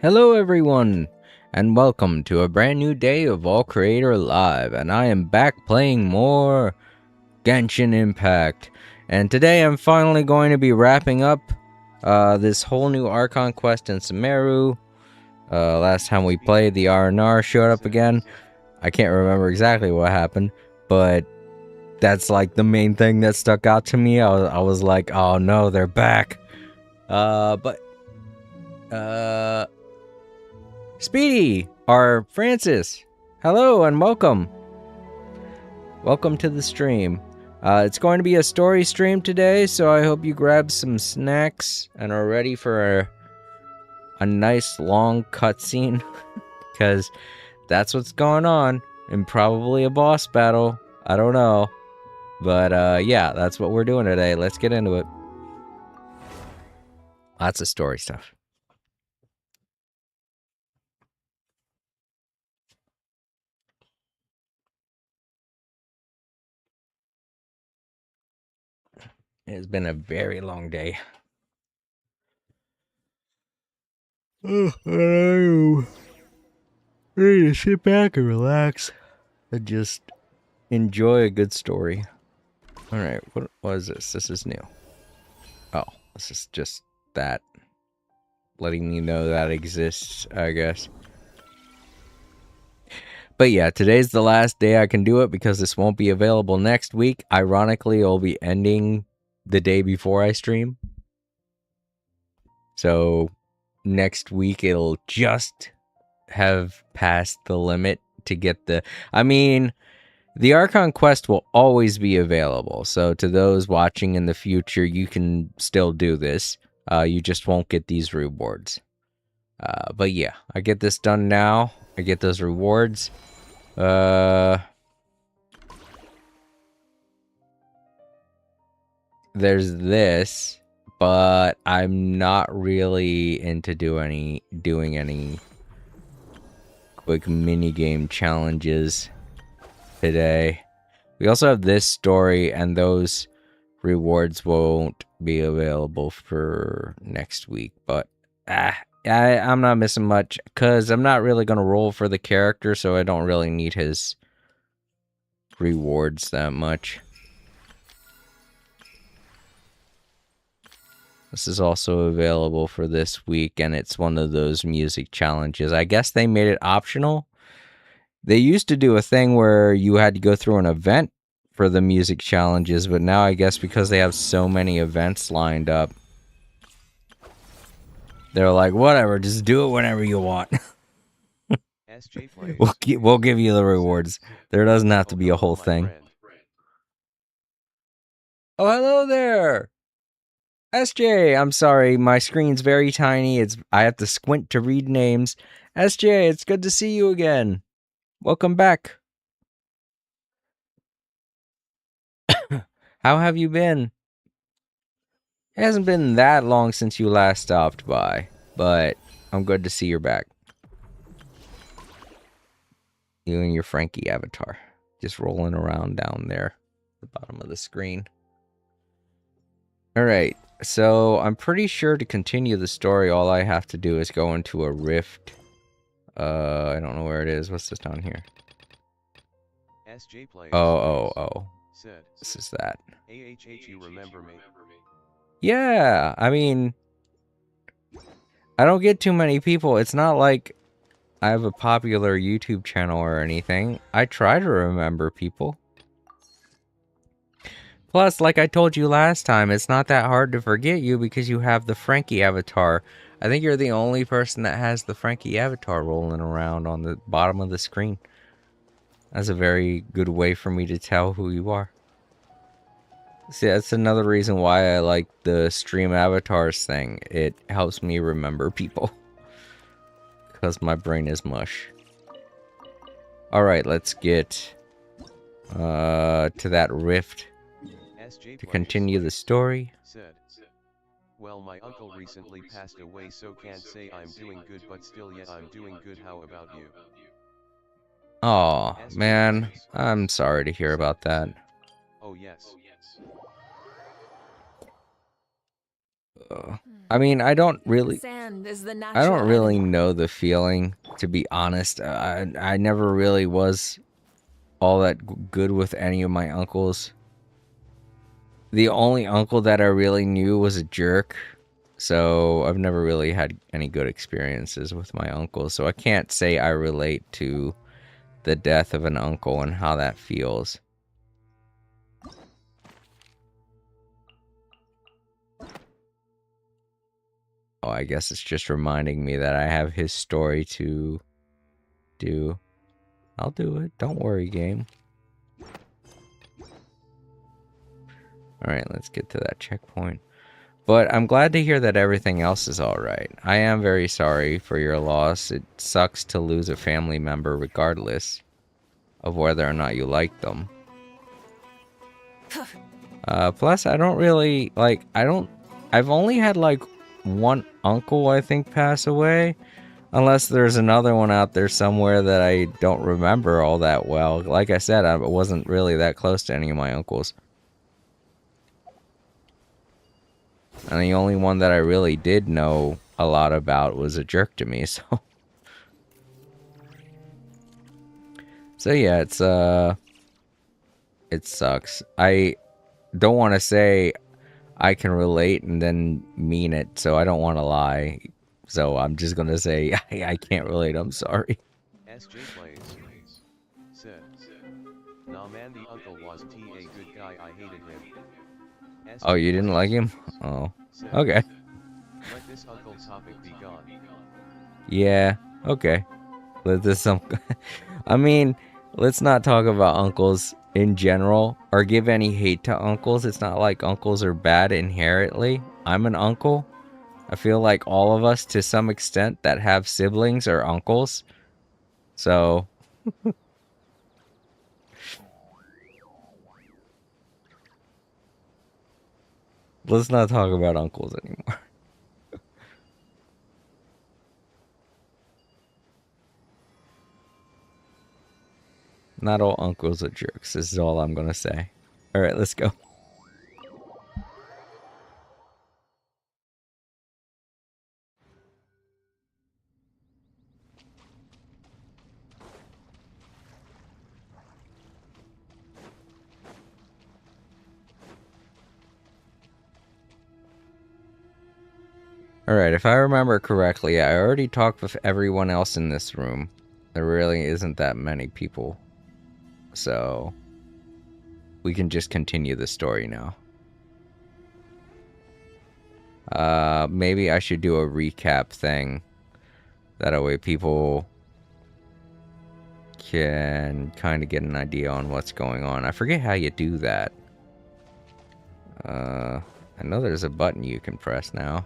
Hello everyone, and welcome to a brand new day of All Creator Live, and I am back playing more Genshin Impact. And today I'm finally going to be wrapping up this whole new Archon quest in Sumeru. Last time we played, the R&R showed up again. I can't remember exactly what happened, but that's like the main thing that stuck out to me. I was like, oh no, they're back. Speedy, or Francis, hello and welcome. Welcome to the stream. It's going to be a story stream today, so I hope you grab some snacks and are ready for a nice long cutscene, because that's what's going on, and probably a boss battle. I don't know, but yeah, that's what we're doing today. Let's get into it. Lots of story stuff. It's been a very long day. Oh, I'm ready to sit back and relax and just enjoy a good story. Alright, what was this? This is new. Oh, this is just that. Letting me know that exists, I guess. But yeah, today's the last day I can do it because this won't be available next week. Ironically, it'll be ending the day before I stream. So next week it'll just have passed the limit to get the... I mean, the Archon quest will always be available. So to those watching in the future, you can still do this. You just won't get these rewards. But yeah, I get this done now. I get those rewards. There's this, but I'm not really into doing any quick minigame challenges today. We also have this story, and those rewards won't be available for next week, but I'm not missing much because I'm not really going to roll for the character, so I don't really need his rewards that much. This is also available for this week, and it's one of those music challenges. I guess they made it optional. They used to do a thing where you had to go through an event for the music challenges, but now I guess because they have so many events lined up, they're like, whatever, just do it whenever you want. We'll give you the rewards. There doesn't have to be a whole thing. Oh, hello there! SJ, I'm sorry, my screen's very tiny. I have to squint to read names. SJ, it's good to see you again. Welcome back. How have you been? It hasn't been that long since you last stopped by, but I'm good to see you're back. You and your Frankie avatar, just rolling around down there at the bottom of the screen. Alright, so I'm pretty sure to continue the story, all I have to do is go into a rift. I don't know where it is. What's this down here? Oh. This is that. You remember me? Yeah, I mean, I don't get too many people. It's not like I have a popular YouTube channel or anything. I try to remember people. Plus, like I told you last time, it's not that hard to forget you because you have the Frankie avatar. I think you're the only person that has the Frankie avatar rolling around on the bottom of the screen. That's a very good way for me to tell who you are. See, that's another reason why I like the stream avatars thing. It helps me remember people. Because my brain is mush. Alright, let's get to that rift to continue the story. Said, well, my uncle recently passed away, so can't say I'm doing good, but still, yeah, I'm doing good. How about you? Aw, man, I'm sorry to hear about that. Oh, yes. I mean, I don't really Sand know the feeling, to be honest. I never really was all that good with any of my uncles. The only uncle that I really knew was a jerk, so I've never really had any good experiences with my uncles, so I can't say I relate to the death of an uncle and how that feels. Oh, I guess it's just reminding me that I have his story to do. I'll do it. Don't worry, game. Alright, let's get to that checkpoint. But I'm glad to hear that everything else is alright. I am very sorry for your loss. It sucks to lose a family member regardless of whether or not you like them. Plus, I don't really, like, I've only had, like, one uncle, I think, pass away. Unless there's another one out there somewhere that I don't remember all that well. Like I said, I wasn't really that close to any of my uncles. And the only one that I really did know a lot about was a jerk to me, so... So yeah, it sucks. I don't want to say I can relate and then mean it, so I don't want to lie. So I'm just gonna say I can't relate, I'm sorry. SJ plays. Said, nah man, the uncle was a good guy, I hated him. Oh, you didn't like him? Oh, Said, okay. let this uncle topic be gone. Yeah, okay. Let this some... I mean, let's not talk about uncles in general or give any hate to uncles. It's not like uncles are bad inherently. I'm an uncle. I feel like all of us, to some extent, that have siblings are uncles. So... let's not talk about uncles anymore. Not all uncles are jerks. This is all I'm gonna say. Alright, let's go. Alright, if I remember correctly, I already talked with everyone else in this room. There really isn't that many people. So... we can just continue the story now. Maybe I should do a recap thing. That way people can kind of get an idea on what's going on. I forget how you do that. I know there's a button you can press now.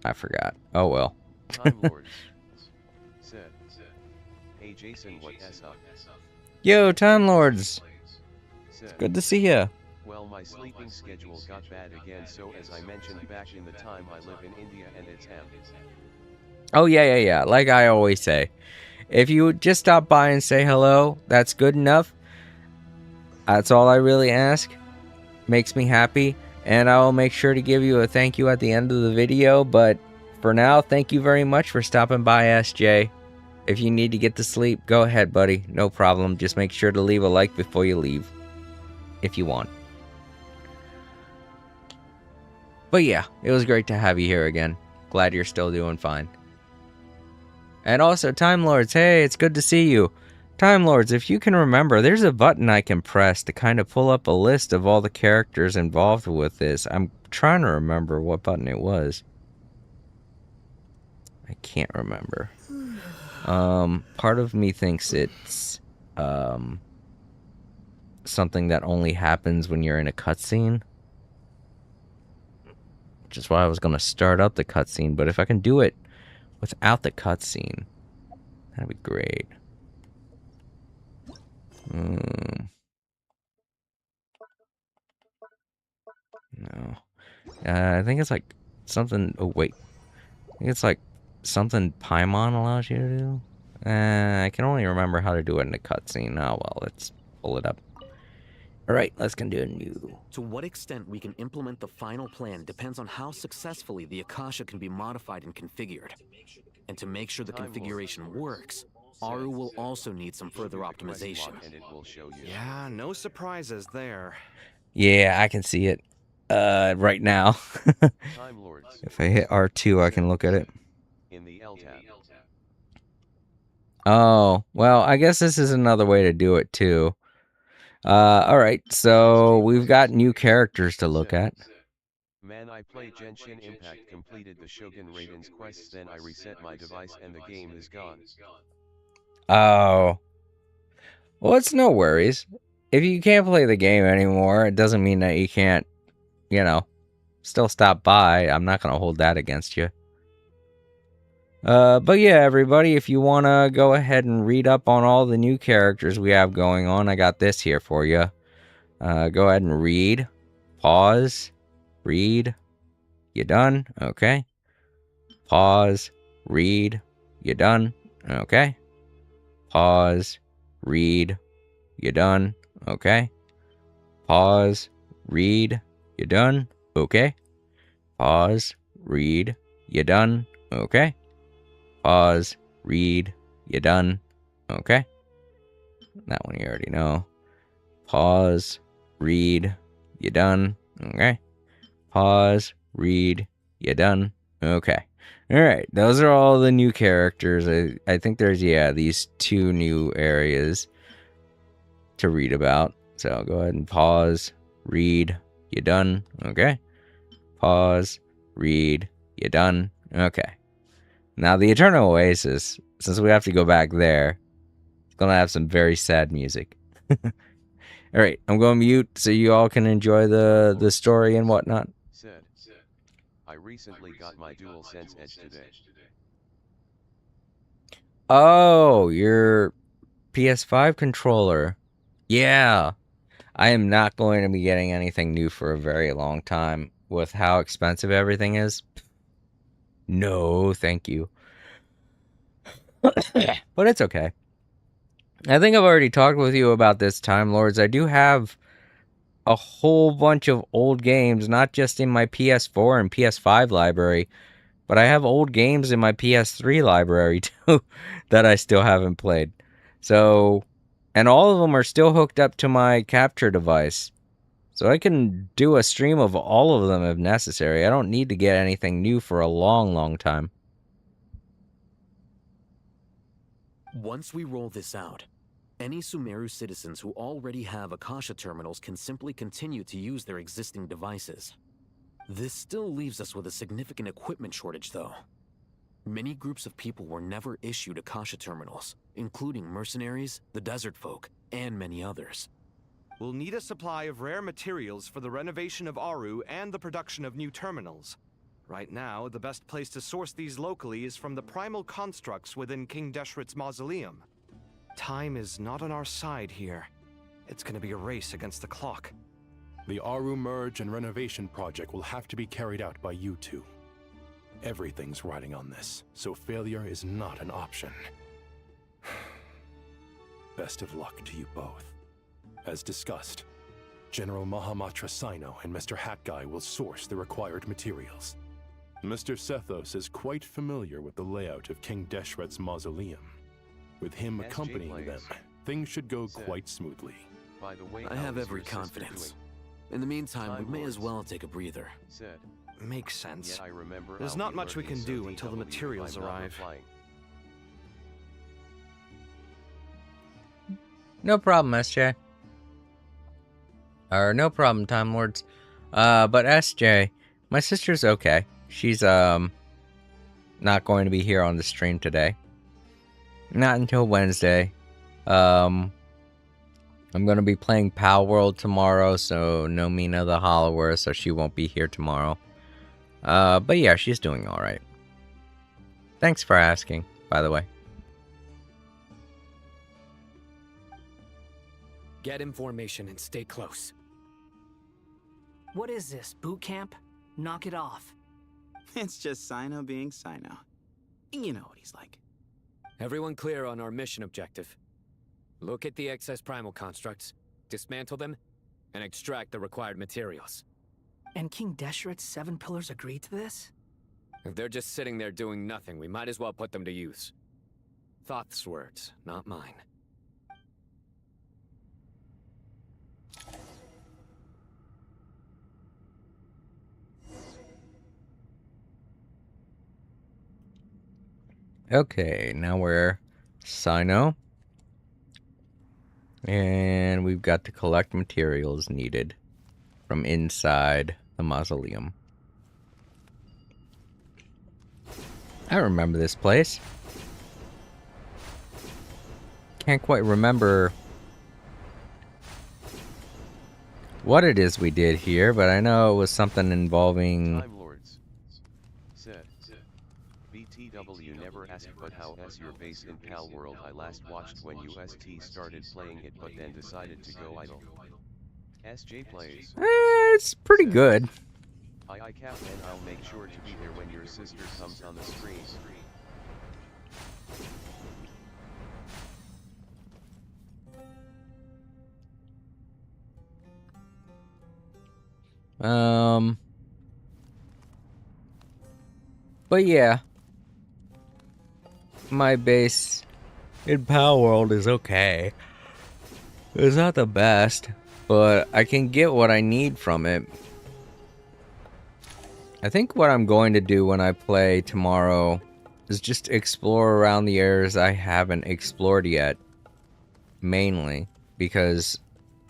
I forgot. Oh well. Time Lords. Said, hey Jason, what up? Yo, Time Lords! Said, Good to see ya. well, my sleeping schedule got bad again, so as I mentioned back in the time, I live in India and it's M. Oh, yeah. Like I always say. If you would just stop by and say hello, that's good enough. That's all I really ask. Makes me happy. And I will make sure to give you a thank you at the end of the video. But for now, thank you very much for stopping by, SJ. If you need to get to sleep, go ahead, buddy. No problem. Just make sure to leave a like before you leave. If you want. But yeah, it was great to have you here again. Glad you're still doing fine. And also, Time Lords, hey, it's good to see you. Time Lords, if you can remember, there's a button I can press to kind of pull up a list of all the characters involved with this. I'm trying to remember what button it was. I can't remember. Part of me thinks it's something that only happens when you're in a cutscene. Which is why I was going to start up the cutscene, but if I can do it without the cutscene, that'd be great. No. I think it's like something... Oh, wait. I think it's like something Paimon allows you to do. I can only remember how to do it in a cutscene. Oh, well, let's pull it up. Alright, let's continue. To what extent we can implement the final plan depends on how successfully the Akasha can be modified and configured. And to make sure the configuration works, Aru will also need some further optimization. Yeah, no surprises there. Yeah, I can see it. Right now. If I hit R2, I can look at it. In the L tab. Oh, well, I guess this is another way to do it, too. Alright, so we've got new characters to look at. Man, I play Genshin Impact, completed the Shogun Raiden's quests, then I reset my device and the game is gone. Oh. Well, it's no worries. If you can't play the game anymore, it doesn't mean that you can't, you know, still stop by. I'm not going to hold that against you. But yeah, everybody, if you want to go ahead and read up on all the new characters we have going on, I got this here for you. Go ahead and read. Pause. Read. You done? Okay. Pause. Read. You done? Okay. Pause. Read. You done? Okay. Pause. Read. You done? Okay. Pause. Read. You done? Okay. Pause. Read. You done? Okay. That one you already know. Pause. Read. You done? Okay. Pause. Read. You done? Okay. Alright, those are all the new characters. I think there's, yeah, these 2 new areas to read about. So go ahead and pause. Read. You done? Okay. Pause. Read. You done? Okay. Now, the Eternal Oasis, since we have to go back there, it's going to have some very sad music. Alright, I'm going to mute so you all can enjoy the story and whatnot. Said. I recently got my DualSense Edge today. Oh, your PS5 controller. Yeah. I am not going to be getting anything new for a very long time with how expensive everything is. No, thank you. But it's okay. I think I've already talked with you about this, Time Lords. I do have a whole bunch of old games, not just in my PS4 and PS5 library, but I have old games in my PS3 library too that I still haven't played. So, and all of them are still hooked up to my capture device. So I can do a stream of all of them if necessary. I don't need to get anything new for a long, long time. Once we roll this out, any Sumeru citizens who already have Akasha terminals can simply continue to use their existing devices. This still leaves us with a significant equipment shortage, though. Many groups of people were never issued Akasha terminals, including mercenaries, the desert folk, and many others. We'll need a supply of rare materials for the renovation of Aru and the production of new terminals. Right now, the best place to source these locally is from the primal constructs within King Deshret's mausoleum. Time is not on our side here. It's gonna be a race against the clock. The Aru merge and renovation project will have to be carried out by you two. Everything's riding on this, so failure is not an option. Best of luck to you both. As discussed, General Mahamatra Sino and Mr. Hat Guy will source the required materials. Mr. Sethos is quite familiar with the layout of King Deshret's mausoleum. With him accompanying them, things should go quite smoothly. By the way, I have every confidence. In the meantime, we may as well take a breather. Said. Makes sense. I remember There's not much we can do until the materials arrive. No problem, SJ. Or no problem, Time Lords. But SJ, my sister's okay. She's not going to be here on the stream today. Not until Wednesday. I'm gonna be playing Pal World tomorrow, so no Mina the Hollower, so she won't be here tomorrow. But yeah, she's doing alright. Thanks for asking, by the way. Get information and stay close. What is this, boot camp? Knock it off. It's just Sino being Sino. You know what he's like. Everyone clear on our mission objective. Look at the excess primal constructs, dismantle them, and extract the required materials. And King Deshret's 7 pillars agreed to this? If they're just sitting there doing nothing, we might as well put them to use. Thoth's words, not mine. Okay, now we're Sino. And we've got to collect materials needed from inside the mausoleum. I remember this place. Can't quite remember what it is we did here, but I know it was something involving... Time Lords. Said. BTW never asked, but how is your base in Pal World? I last watched when UST started playing it, but then decided to go idle. SJ plays. It's pretty good. I cap, and I'll make sure to be there when your sister comes on the screen. But yeah, my base in Pal World is okay. It's not the best, but I can get what I need from it. I think what I'm going to do when I play tomorrow is just explore around the areas I haven't explored yet. Mainly because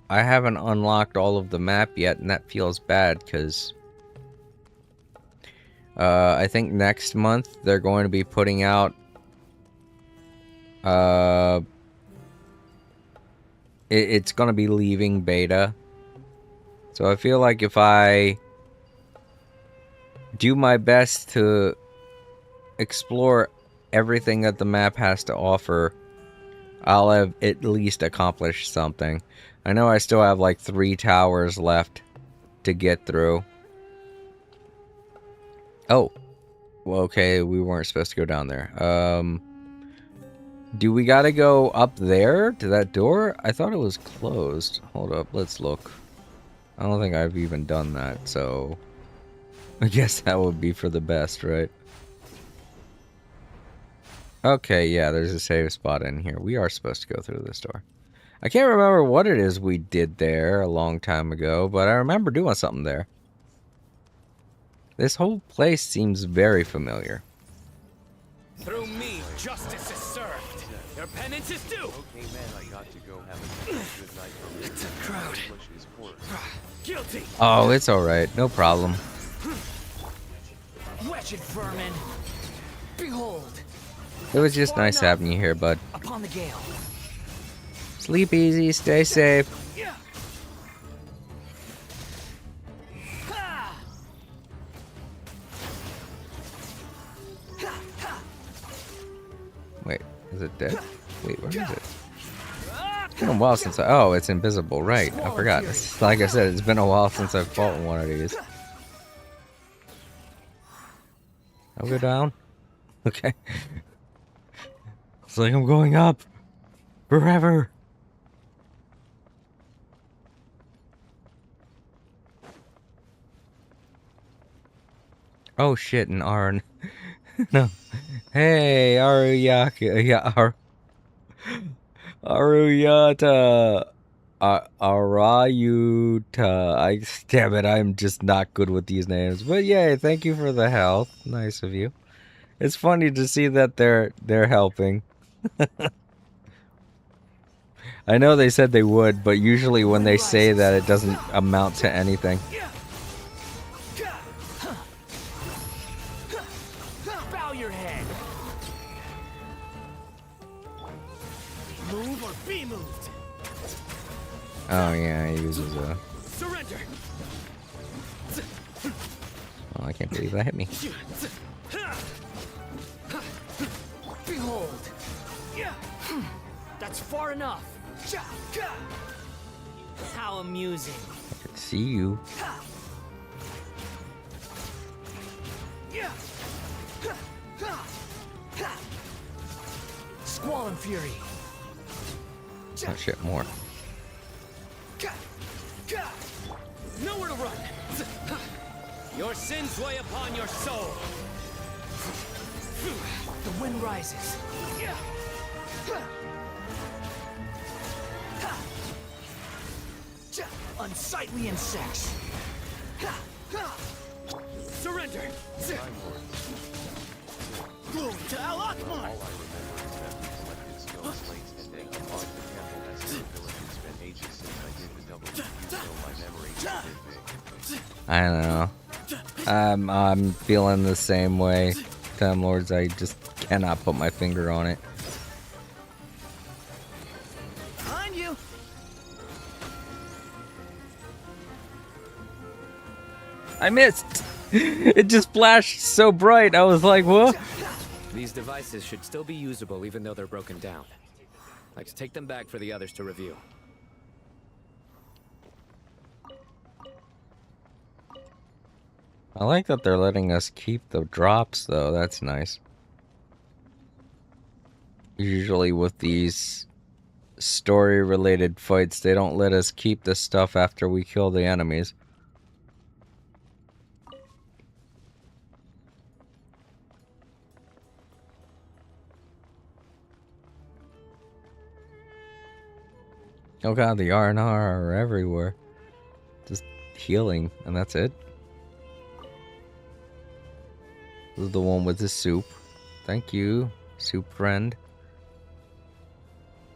I haven't unlocked all of the map yet, and that feels bad because I think next month they're going to be putting out it's going to be leaving beta. So I feel like if I do my best to explore everything that the map has to offer, I'll have at least accomplished something. I know I still have like 3 towers left to get through. Oh. Well, okay, we weren't supposed to go down there. Do we gotta go up there to that door? I thought it was closed. Hold up, let's look. I don't think I've even done that, so I guess that would be for the best, right? Okay, yeah, there's a save spot in here. We are supposed to go through this door. I can't remember what it is we did there a long time ago, but I remember doing something there. This whole place seems very familiar. Through me, justice is served. Your penance is due. Okay man, I got to go have a good night. It's a crowd. Guilty. Oh, it's alright. No problem. Wretched vermin! Behold! It was just nice having you here, bud. Upon the gale. Sleep easy, stay safe. Wait, is it dead? Wait, where is it? It's been a while since I... Oh, it's invisible, right. I forgot. Like I said, it's been a while since I've fought one of these. I'll go down. Okay. It's like I'm going up. Forever. Oh shit, an Arn. No. Hey, Aruyaka. Yeah, Aruyata. Arayuta. Damn it, I'm just not good with these names. But yay, thank you for the health. Nice of you. It's funny to see that they're helping. I know they said they would, but usually when they say that, it doesn't amount to anything. Bow your head. Move or be moved. Oh yeah, he uses a... Surrender. Oh, I can't believe that hit me. Behold. That's far enough. How amusing. I can see you. Squall and fury. Oh shit, more. Nowhere to run. Your sins weigh upon your soul. The wind rises. Unsightly insects. Surrender. Glory to Al Akbar. All I remember is that we collected stone slates and then unlocked the temple as an ability. It's been ages since I did the double defeat, so my memory is a bit vague. I don't know. I'm feeling the same way, Time Lords. I just cannot put my finger on it. Behind you. I missed! It just flashed so bright, I was like, what? These devices should still be usable even though they're broken down. Let's take them back for the others to review. I like that they're letting us keep the drops, though. That's nice. Usually with these story-related fights, they don't let us keep the stuff after we kill the enemies. Oh god, the R&R are everywhere. Just healing, and that's it. This is the one with the soup. Thank you, soup friend.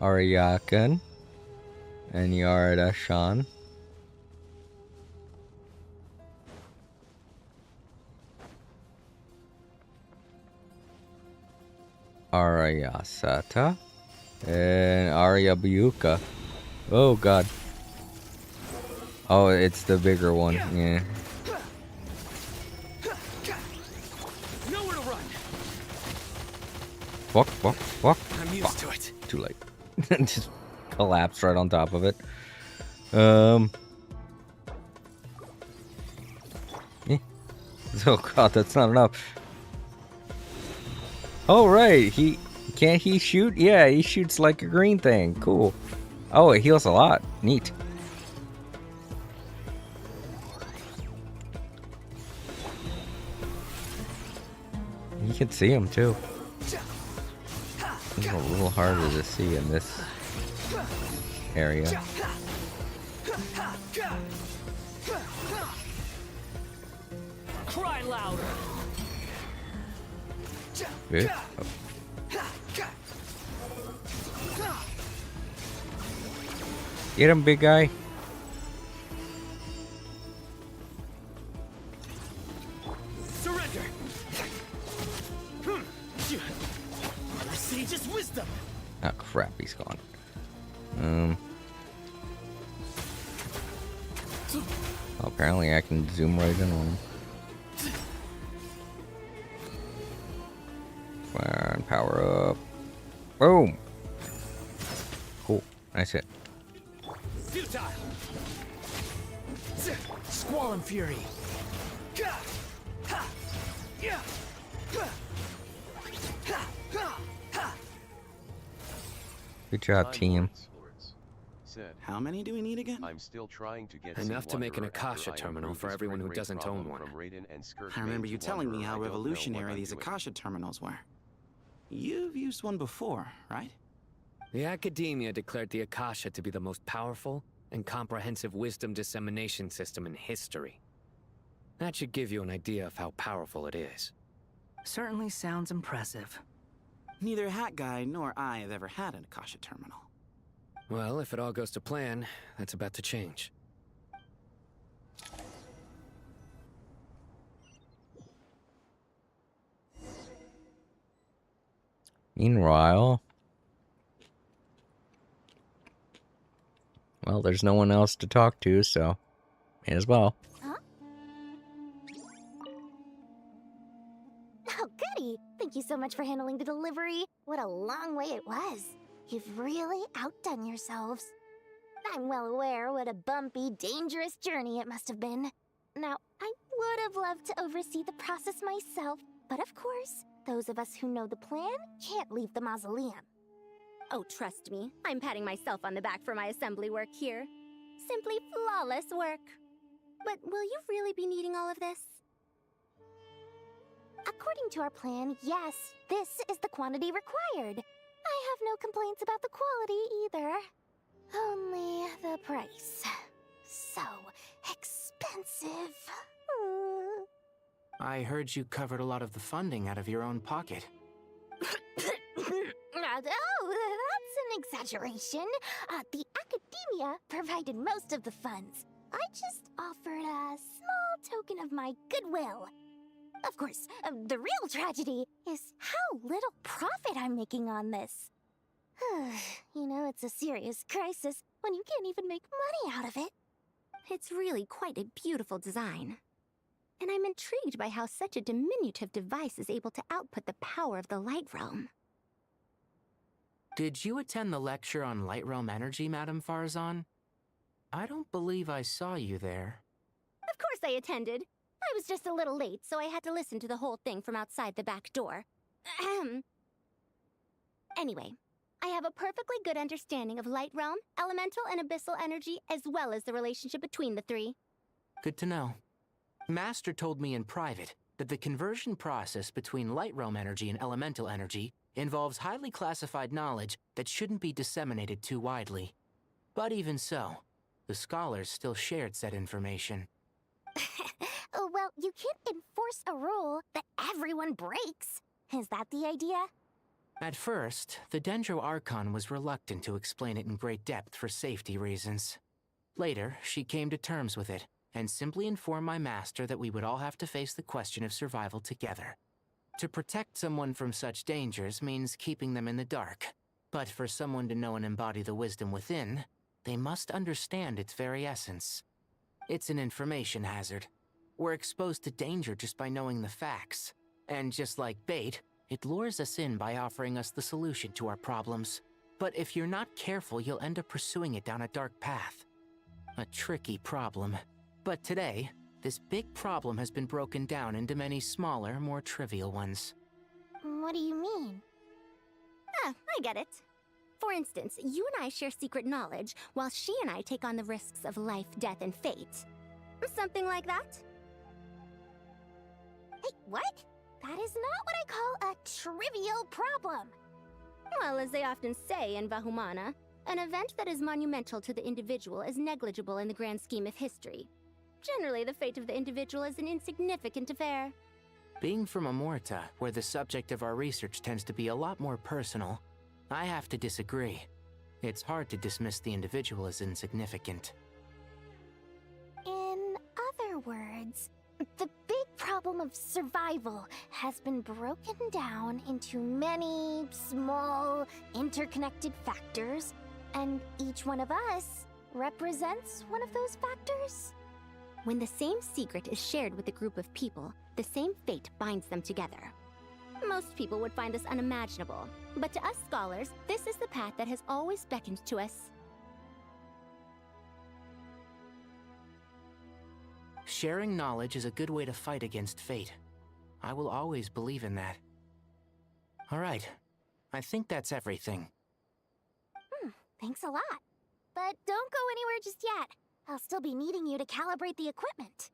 Ariakan. And Yardashan. Arayasata. And Aryabuka. Oh god. Oh, it's the bigger one. Yeah. Nowhere to run. Fuck. I'm used to it. Too late. Just collapsed right on top of it. Yeah. Oh god, that's not enough. Oh right, can't he shoot? Yeah, he shoots like a green thing. Cool. Oh, it heals a lot. Neat. You can see him too. It's a little harder to see in this area. Cry louder. Good. Oh. Get him, big guy. Surrender. Sage's wisdom. Oh crap, he's gone. Well, apparently I can zoom right in on him. Fire and power up. Boom. Cool. Nice hit. Futile. Squall and fury. Good job, team. Said, How many do we need again? I'm still trying to get Enough to make an Wanderer after Akasha I terminal improved for the everyone who sprite rate doesn't own problem one. from Raiden and Skirk I remember main you to telling me Wanderer. how I don't know what revolutionary I'm these doing. Akasha terminals were. You've used one before, right? The Academia declared the Akasha to be the most powerful and comprehensive wisdom dissemination system in history. That should give you an idea of how powerful it is. Certainly sounds impressive. Neither Hat Guy nor I have ever had an Akasha terminal. Well, if it all goes to plan, that's about to change. Meanwhile, well, there's no one else to talk to, so may as well. Huh? Oh, goody! Thank you so much for handling the delivery. What a long way it was. You've really outdone yourselves. I'm well aware what a bumpy, dangerous journey it must have been. Now, I would have loved to oversee the process myself, but of course, those of us who know the plan can't leave the mausoleum. Oh, trust me, I'm patting myself on the back for my assembly work here. Simply flawless work. But will you really be needing all of this? According to our plan, yes, this is the quantity required. I have no complaints about the quality either. Only the price. So expensive. I heard you covered a lot of the funding out of your own pocket. Oh, that's an exaggeration. The academia provided most of the funds. I just offered a small token of my goodwill. Of course, the real tragedy is how little profit I'm making on this. You know, it's a serious crisis when you can't even make money out of it. It's really quite a beautiful design. And I'm intrigued by how such a diminutive device is able to output the power of the Light Realm. Did you attend the lecture on Light Realm energy, Madame Farzan? I don't believe I saw you there. Of course I attended. I was just a little late, so I had to listen to the whole thing from outside the back door. Ahem. Anyway, I have a perfectly good understanding of Light Realm, elemental and abyssal energy, as well as the relationship between the three. Good to know. Master told me in private that the conversion process between Light Realm energy and elemental energy involves highly classified knowledge that shouldn't be disseminated too widely. But even so, the scholars still shared said information. Well, you can't enforce a rule that everyone breaks. Is that the idea? At first, the Dendro Archon was reluctant to explain it in great depth for safety reasons. Later, she came to terms with it, and simply informed my master that we would all have to face the question of survival together. To protect someone from such dangers means keeping them in the dark, but for someone to know and embody the wisdom within, they must understand its very essence. It's an information hazard. We're exposed to danger just by knowing the facts, and just like bait, it lures us in by offering us the solution to our problems. But if you're not careful, you'll end up pursuing it down a dark path. A tricky problem. But today, this big problem has been broken down into many smaller, more trivial ones. What do you mean? Ah, I get it. For instance, you and I share secret knowledge, while she and I take on the risks of life, death, and fate. Something like that? Hey, what? That is not what I call a trivial problem. Well, as they often say in Vahumana, an event that is monumental to the individual is negligible in the grand scheme of history. Generally, the fate of the individual is an insignificant affair. Being from Amorta, where the subject of our research tends to be a lot more personal, I have to disagree. It's hard to dismiss the individual as insignificant. In other words, the big problem of survival has been broken down into many small, interconnected factors, and each one of us represents one of those factors. When the same secret is shared with a group of people, the same fate binds them together. Most people would find this unimaginable, but to us scholars, this is the path that has always beckoned to us. Sharing knowledge is a good way to fight against fate. I will always believe in that. All right, I think that's everything. Thanks a lot. But don't go anywhere just yet. I'll still be needing you to calibrate the equipment.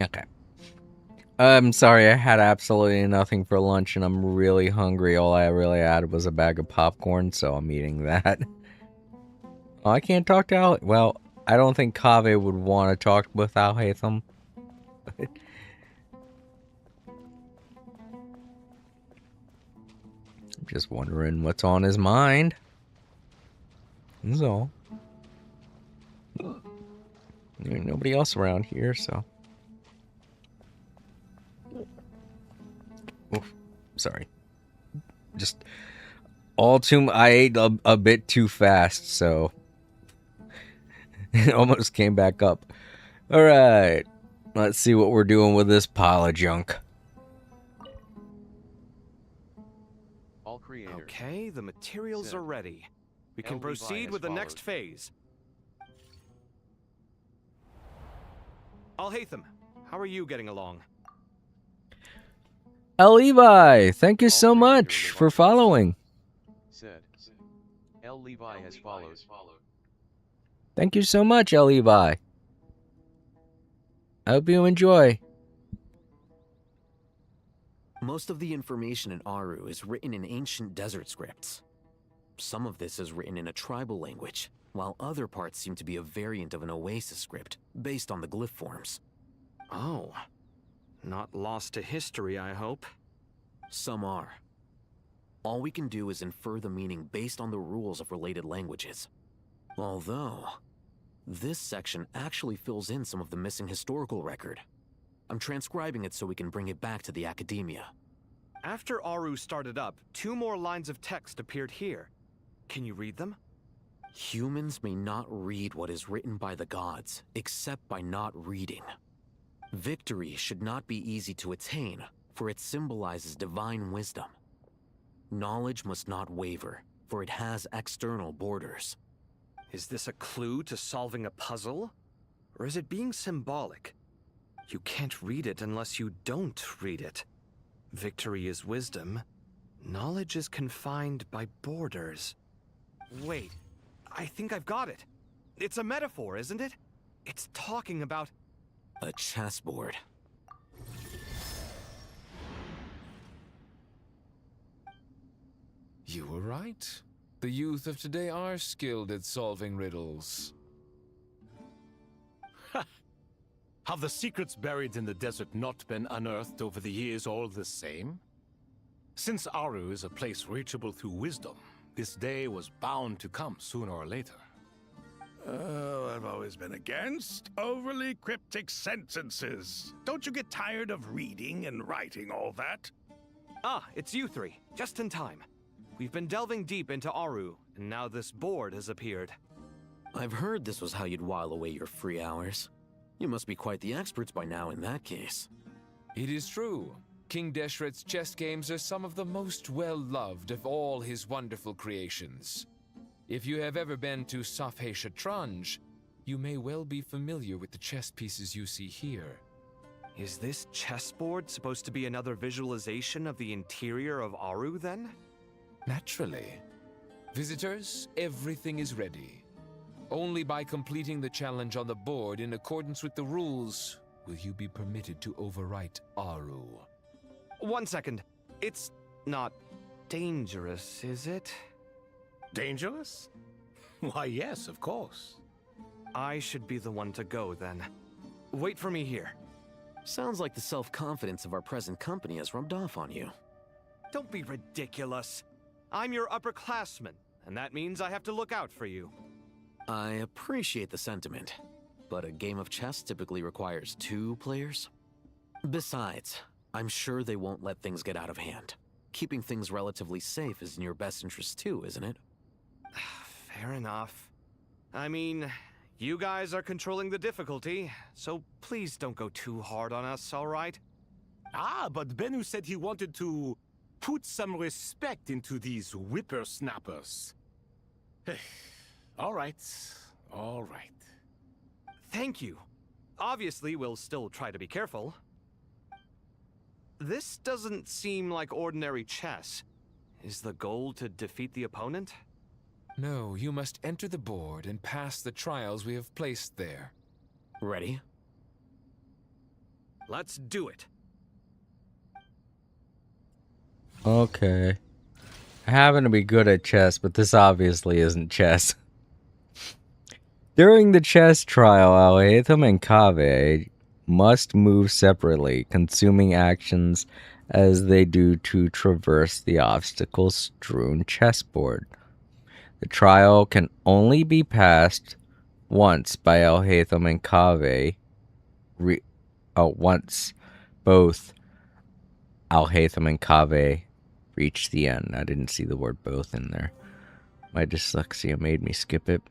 Okay. I'm sorry, I had absolutely nothing for lunch and I'm really hungry. All I really had was a bag of popcorn, so I'm eating that. Oh, I can't talk to Al. Well, I don't think Kaveh would want to talk with Al Haytham. I'm just wondering what's on his mind. That's all. There ain't nobody else around here, so. Oof, sorry. Just I ate a bit too fast, so it almost came back up. All right, let's see what we're doing with this pile of junk. All creators. Okay, the materials Sid. are ready. We can L. Levi proceed as with the next follows. phase. Al-Haytham, how are you getting along? L. Levi, thank you All so creator much Levi for has following. Said. L. Levi as follows. Thank you so much, L. Levi. I hope you enjoy. Most of the information in Aru is written in ancient desert scripts. Some of this is written in a tribal language, while other parts seem to be a variant of an Oasis script, based on the glyph forms. Oh. Not lost to history, I hope. Some are. All we can do is infer the meaning based on the rules of related languages. Although, this section actually fills in some of the missing historical record. I'm transcribing it so we can bring it back to the academia. After Aru started up, 2 more lines of text appeared here. Can you read them? Humans may not read what is written by the gods, except by not reading. Victory should not be easy to attain, for it symbolizes divine wisdom. Knowledge must not waver, for it has external borders. Is this a clue to solving a puzzle? Or is it being symbolic? You can't read it unless you don't read it. Victory is wisdom. Knowledge is confined by borders. Wait, I think I've got it. It's a metaphor, isn't it? It's talking about... A chessboard. You were right. The youth of today are skilled at solving riddles. Have the secrets buried in the desert not been unearthed over the years all the same? Since Aru is a place reachable through wisdom, this day was bound to come sooner or later. Oh, I've always been against overly cryptic sentences. Don't you get tired of reading and writing all that? Ah, it's you 3. Just in time. We've been delving deep into Aru, and now this board has appeared. I've heard this was how you'd while away your free hours. You must be quite the experts by now in that case. It is true. King Deshret's chess games are some of the most well-loved of all his wonderful creations. If you have ever been to Safhe Shatranj, you may well be familiar with the chess pieces you see here. Is this chessboard supposed to be another visualization of the interior of Aru, then? Naturally. Visitors, everything is ready. Only by completing the challenge on the board in accordance with the rules will you be permitted to overwrite Aru. 1 second. It's not dangerous, is it? Dangerous? Why, yes, of course. I should be the one to go, then. Wait for me here. Sounds like the self-confidence of our present company has rubbed off on you. Don't be ridiculous. I'm your upperclassman, and that means I have to look out for you. I appreciate the sentiment, but a game of chess typically requires 2 players. Besides, I'm sure they won't let things get out of hand. Keeping things relatively safe is in your best interest too, isn't it? Fair enough. I mean, you guys are controlling the difficulty, so please don't go too hard on us, all right? Ah, but Bennu said he wanted to put some respect into these whippersnappers. All right, all right. Thank you. Obviously, we'll still try to be careful. This doesn't seem like ordinary chess. Is the goal to defeat the opponent? No, you must enter the board and pass the trials we have placed there. Ready? Let's do it. Okay. I happen to be good at chess, but this obviously isn't chess. During the chess trial, Alhaitham and Kaveh must move separately, consuming actions as they do to traverse the obstacle-strewn chessboard. The trial can only be passed once by Alhaitham and Kaveh. Once both Alhaitham and Kaveh reach the end. I didn't see the word both in there. My dyslexia made me skip it.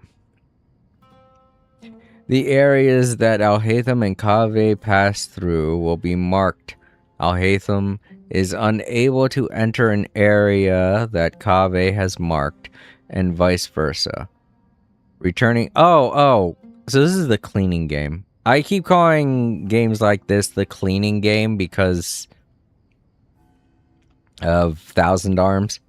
The areas that Alhaitham and Kaveh pass through will be marked. Alhaitham is unable to enter an area that Kaveh has marked, and vice versa. Returning. So this is the cleaning game. I keep calling games like this the cleaning game because of Thousand Arms.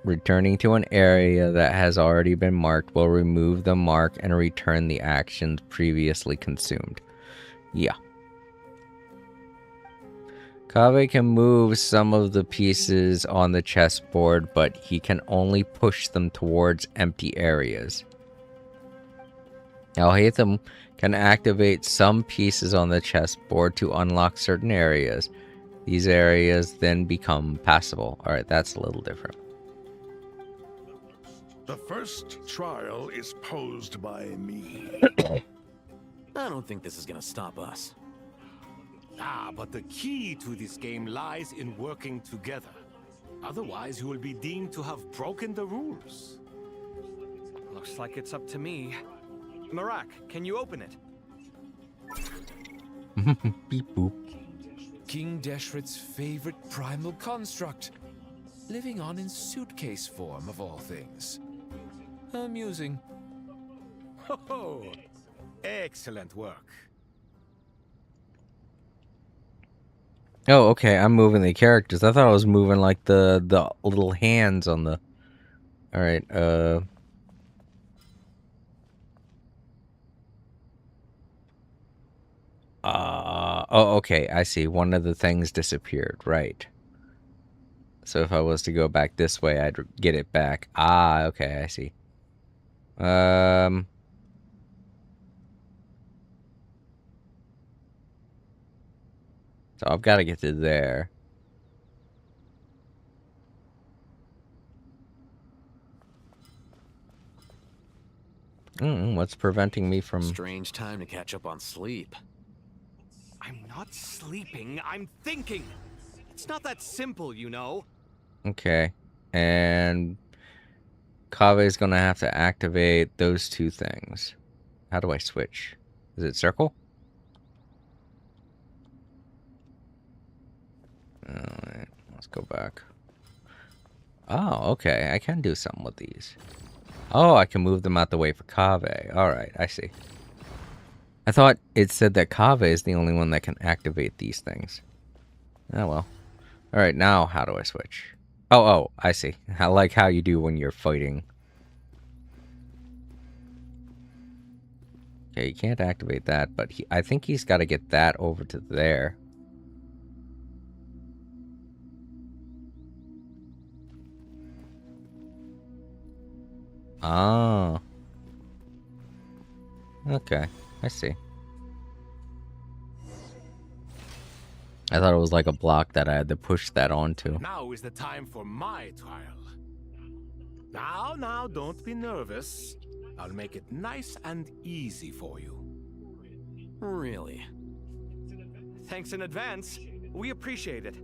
Returning to an area that has already been marked will remove the mark and return the actions previously consumed. Yeah. Kaveh can move some of the pieces on the chessboard, but he can only push them towards empty areas. Alhaitham can activate some pieces on the chessboard to unlock certain areas. These areas then become passable. Alright, that's a little different. The first trial is posed by me. I don't think this is gonna stop us. But the key to this game lies in working together. Otherwise, you will be deemed to have broken the rules. Looks like it's up to me. Marak, can you open it? Beep boop. King Deshret's favorite primal construct. Living on in suitcase form, of all things. Amusing. Ho! Excellent work. Oh, okay. I'm moving the characters. I thought I was moving like the little hands on the. All right. Oh, okay. I see. One of the things disappeared. Right. So if I was to go back this way, I'd get it back. Okay. I see. So I've got to get to there. What's preventing me from... Strange time to catch up on sleep. I'm not sleeping, I'm thinking! It's not that simple, you know. Okay. And... Kave's gonna have to activate those two things. How do I switch? Is it circle? Alright, let's go back. Oh, okay. I can do something with these. Oh, I can move them out the way for Kaveh. Alright, I see. I thought it said that Kaveh is the only one that can activate these things. Oh, well. Alright, now how do I switch? Oh, I see. I like how you do when you're fighting. Okay, you can't activate that, but I think he's got to get that over to there. Oh. Okay, I see. I thought it was like a block that I had to push that onto. Now is the time for my trial. Now, don't be nervous. I'll make it nice and easy for you. Really? Thanks in advance. We appreciate it.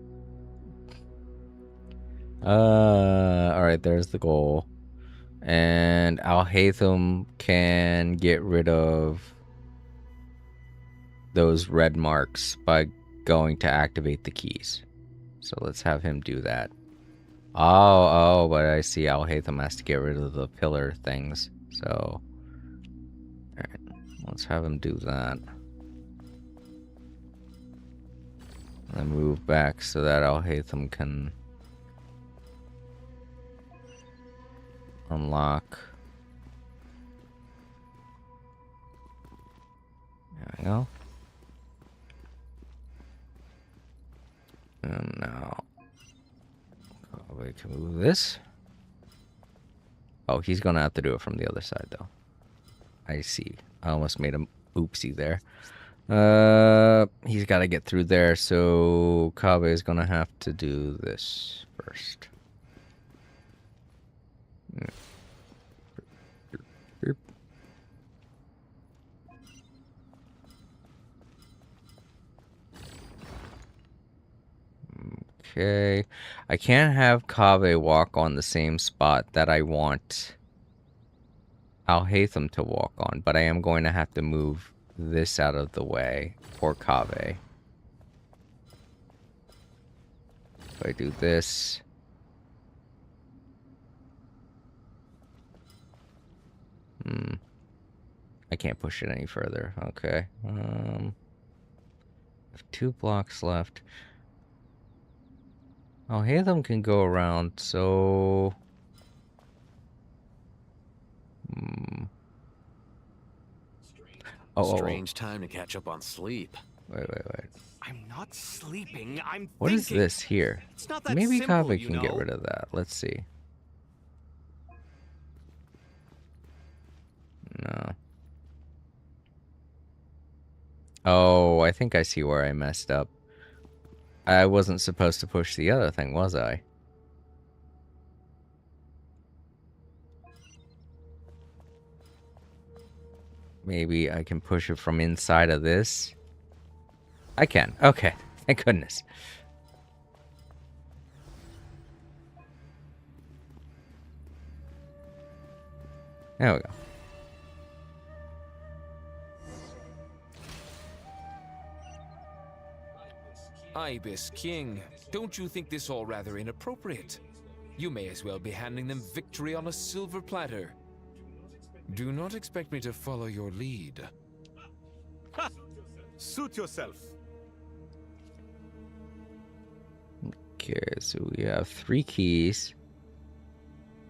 Alright, there's the goal. And Alhaitham can get rid of those red marks by going to activate the keys. So let's have him do that. Oh, but I see Alhaitham has to get rid of the pillar things. So, alright, let's have him do that. And move back so that Alhaitham can unlock. There we go. And now we can move this. Oh, he's gonna have to do it from the other side, though. I see. I almost made a oopsie there. He's got to get through there, so Kaveh is gonna have to do this first. Okay, I can't have Kaveh walk on the same spot that I want Al-Haytham to walk on, but I am going to have to move this out of the way for Kaveh. If I do this... I can't push it any further. Okay. I have 2 blocks left. Oh, Haytham can go around, so... Strange time to catch up on sleep. Wait. I'm not sleeping, I'm thinking. What is this here? It's not that Maybe simple, Kaveh you can get know. rid of that. Let's see. No. Oh, I think I see where I messed up. I wasn't supposed to push the other thing, was I? Maybe I can push it from inside of this. I can. Okay. Thank goodness. There we go. Ibis King, don't you think this all rather inappropriate? You may as well be handing them victory on a silver platter. Do not expect me to follow your lead. Ha! Suit yourself. Okay, so we have 3 keys.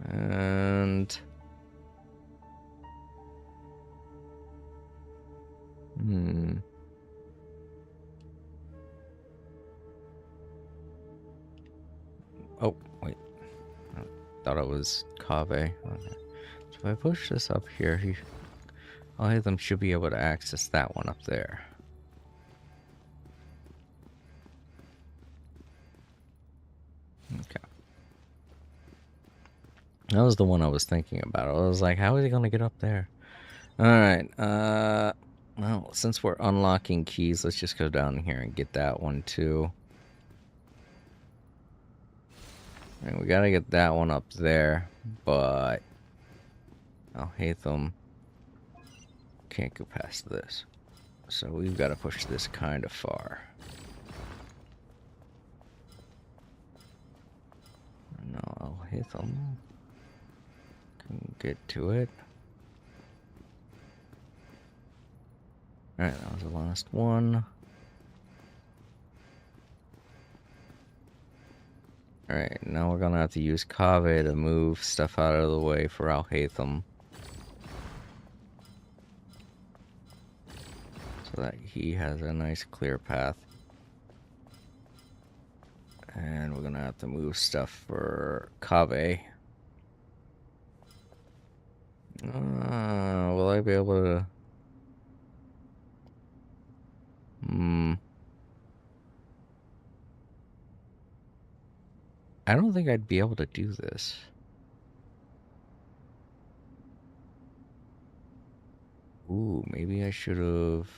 And... Oh, wait. I thought it was Kaveh. Okay. So if I push this up here, Al-Haytham should be able to access that one up there. Okay. That was the one I was thinking about. I was like, how is he going to get up there? Alright, well, since we're unlocking keys, let's just go down here and get that one too. And we gotta get that one up there, but Al-Haytham can't go past this. So we've got to push this kind of far. No, Al-Haytham can get to it. Alright, that was the last one. Alright, now we're gonna have to use Kaveh to move stuff out of the way for Al-Haytham. So that he has a nice clear path. And we're gonna have to move stuff for Kaveh. Will I be able to... I don't think I'd be able to do this. Ooh, maybe I should have...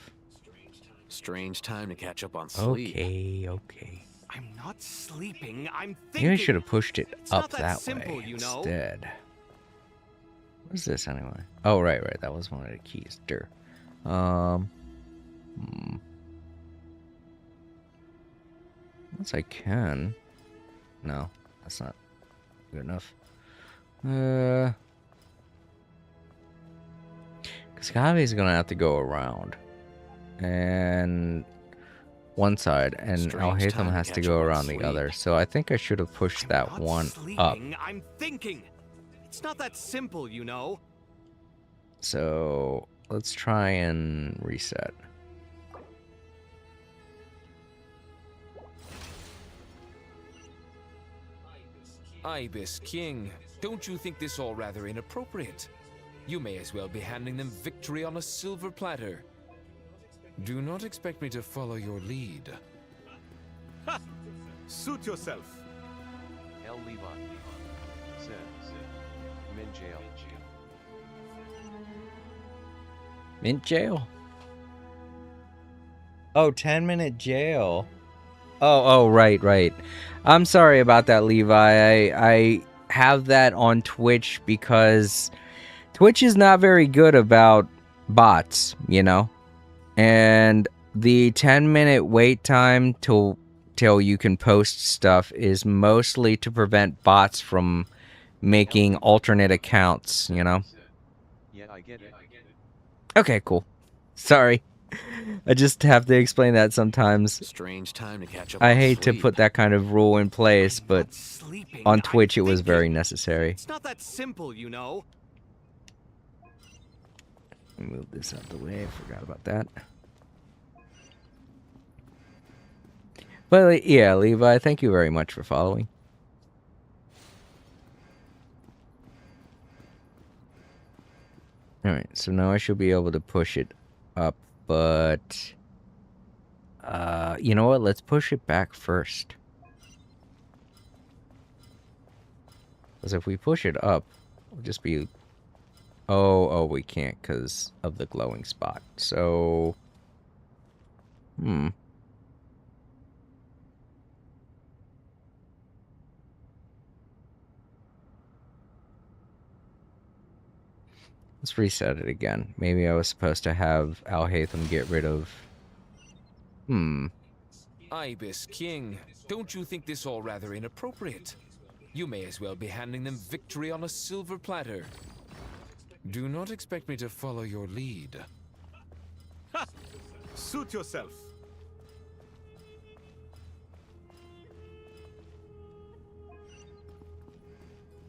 Strange time to catch up on sleep. Okay. I'm not sleeping, I'm thinking. Maybe I should have pushed it It's up not that simple, way you know. instead. What is this anyway? Oh, right. That was one of the keys. Once I can. No, that's not good enough. Because Kaveh's gonna have to go around. And one side, and Al-Haytham has to go around the other. So I think I should have pushed that one up. I'm thinking. It's not that simple, you know. So let's try and reset. Ibis King, don't you think this all rather inappropriate? You may as well be handing them victory on a silver platter. Do not expect me to follow your lead. Ha! Suit yourself. El Levi. Said. Min jail. Mint jail? Oh, 10-minute jail. Oh, right. I'm sorry about that, Levi. I have that on Twitch because Twitch is not very good about bots, you know? And the 10-minute wait time till you can post stuff is mostly to prevent bots from making alternate accounts, you know? Yeah, I get it. Okay, cool. Sorry. I just have to explain that sometimes. Strange time to catch up I on hate to sleep. put that kind of rule in place, but on Twitch it was very necessary. It's not that simple, you know. Move this out of the way. I forgot about that. But yeah, Levi, thank you very much for following. Alright, so now I should be able to push it up, but you know what? Let's push it back first. Because if we push it up, it'll just be... Oh, we can't because of the glowing spot. So... Let's reset it again. Maybe I was supposed to have Al-Haytham get rid of... Ibis King, don't you think this all rather inappropriate? You may as well be handing them victory on a silver platter. Do not expect me to follow your lead. Ha! Suit yourself.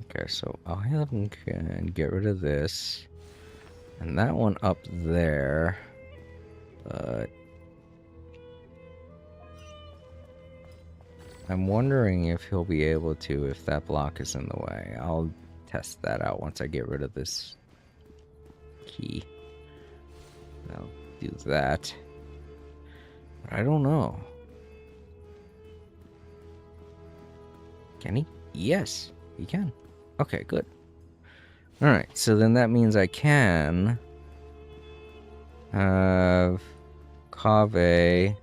Okay, so Al-Haytham can get rid of this. And that one up there. But... I'm wondering if he'll be able to if that block is in the way. I'll test that out once I get rid of this key. I'll do that. But I don't know. Can he? Yes, he can. Okay, good. Alright, so then that means I can have Kaveh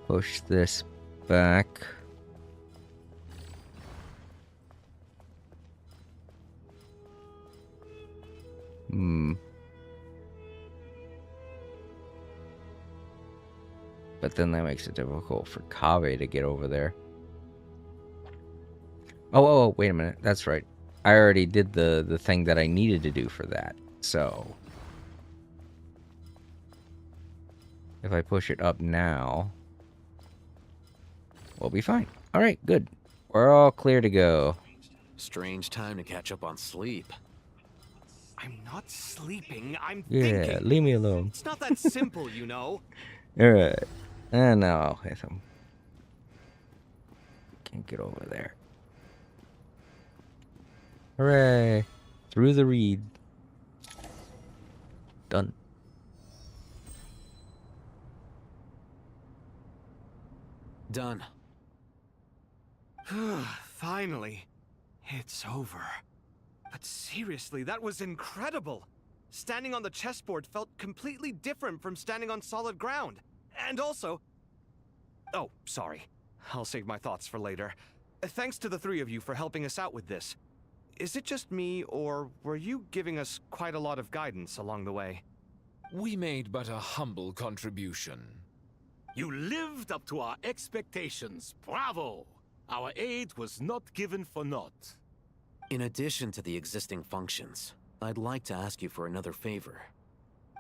push this back. But then that makes it difficult for Kaveh to get over there. Oh, wait a minute. That's right. I already did the thing that I needed to do for that. So if I push it up now, we'll be fine. All right, good. We're all clear to go. Strange time to catch up on sleep. I'm not sleeping, I'm Yeah, thinking. leave me alone. It's not that simple, you know. All right. And now I'll hit him. Can't get over there. Hooray! Through the reed. Done. Done. Finally. It's over. But seriously, that was incredible. Standing on the chessboard felt completely different from standing on solid ground. And also... Oh, sorry. I'll save my thoughts for later. Thanks to the three of you for helping us out with this. Is it just me, or were you giving us quite a lot of guidance along the way? We made but a humble contribution. You lived up to our expectations. Bravo! Our aid was not given for naught. In addition to the existing functions, I'd like to ask you for another favor.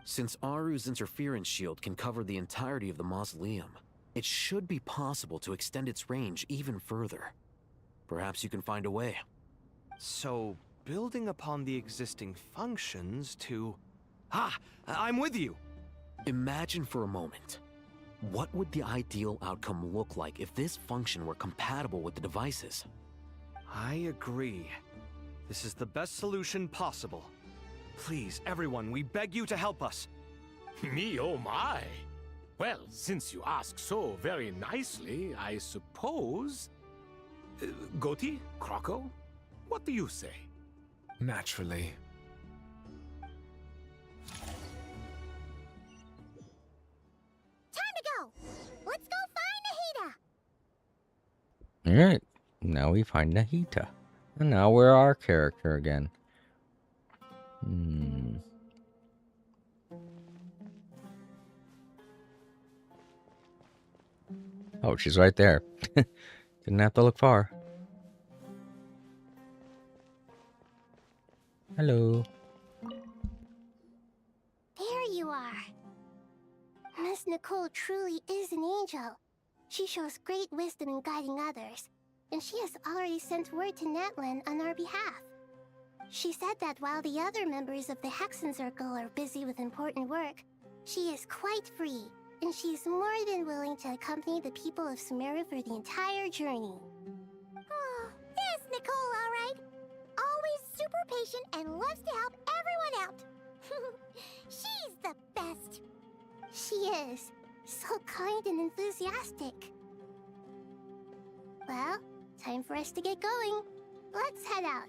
Since Aru's interference shield can cover the entirety of the mausoleum, it should be possible to extend its range even further. Perhaps you can find a way. So, building upon the existing functions to... I'm with you! Imagine for a moment. What would the ideal outcome look like if this function were compatible with the devices? I agree. This is the best solution possible. Please, everyone, we beg you to help us. Me, oh my! Well, since you ask so very nicely, I suppose... Goti? Kroko? What do you say? Naturally. Time to go! Let's go find Nahida! Alright, now we find Nahida. And now we're our character again. Oh, she's right there. Didn't have to look far. Hello. There you are. Miss Nicole truly is an angel. She shows great wisdom in guiding others, and she has already sent word to Natlan on our behalf. She said that while the other members of the Hexen Circle are busy with important work, she is quite free, and she is more than willing to accompany the people of Sumeru for the entire journey. Oh, there's Nicole, all right. Always super patient and loves to help everyone out. She's the best. She is. So kind and enthusiastic. Well, time for us to get going. Let's head out.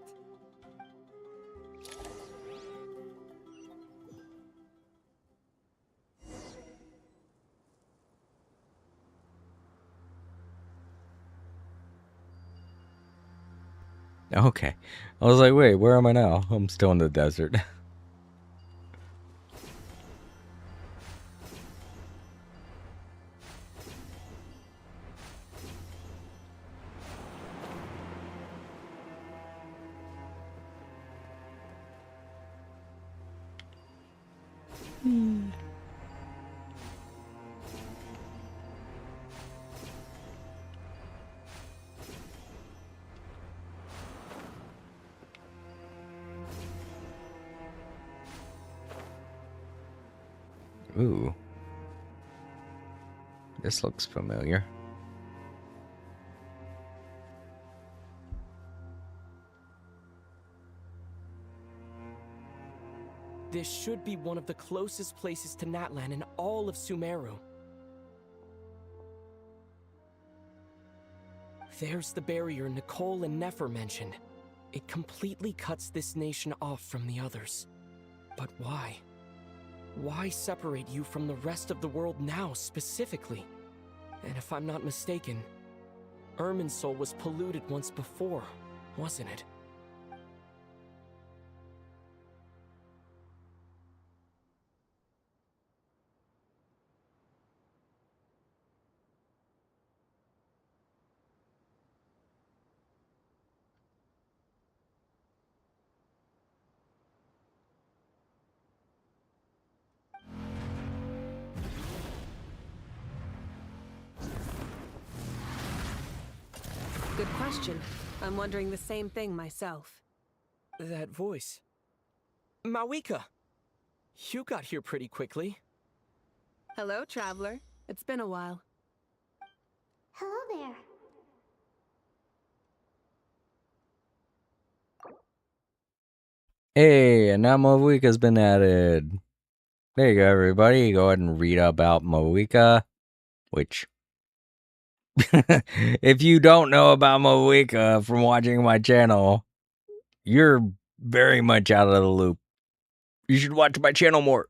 Okay. I was like, wait, where am I now? I'm still in the desert. Ooh. This looks familiar. This should be one of the closest places to Natlan in all of Sumeru. There's the barrier Nicole and Nefer mentioned. It completely cuts this nation off from the others. But why? Why separate you from the rest of the world now, specifically? And if I'm not mistaken, Irminsul was polluted once before, wasn't it? Good question. I'm wondering the same thing myself. That voice. Mawika! You got here pretty quickly. Hello, traveler. It's been a while. Hello there. Hey, and now Mawika's been added. There you go, everybody. Go ahead and read about Mawika, which... if you don't know about Mawika from watching my channel, you're very much out of the loop. You should watch my channel more.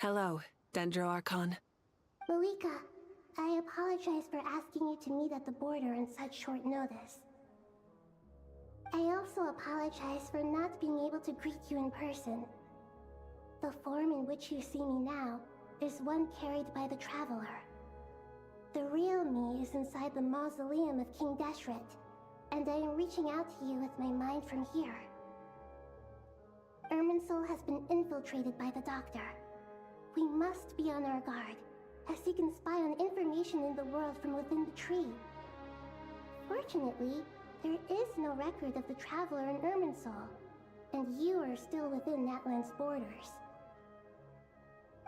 Hello, Dendro Archon. Mawika, I apologize for asking you to meet at the border on such short notice. I also apologize for not being able to greet you in person. The form in which you see me now is one carried by the Traveler. The real me is inside the mausoleum of King Deshret, and I am reaching out to you with my mind from here. Irminsul has been infiltrated by the Doctor. We must be on our guard, as he can spy on information in the world from within the tree. Fortunately, there is no record of the Traveler in Irminsul, and you are still within Natlan's borders.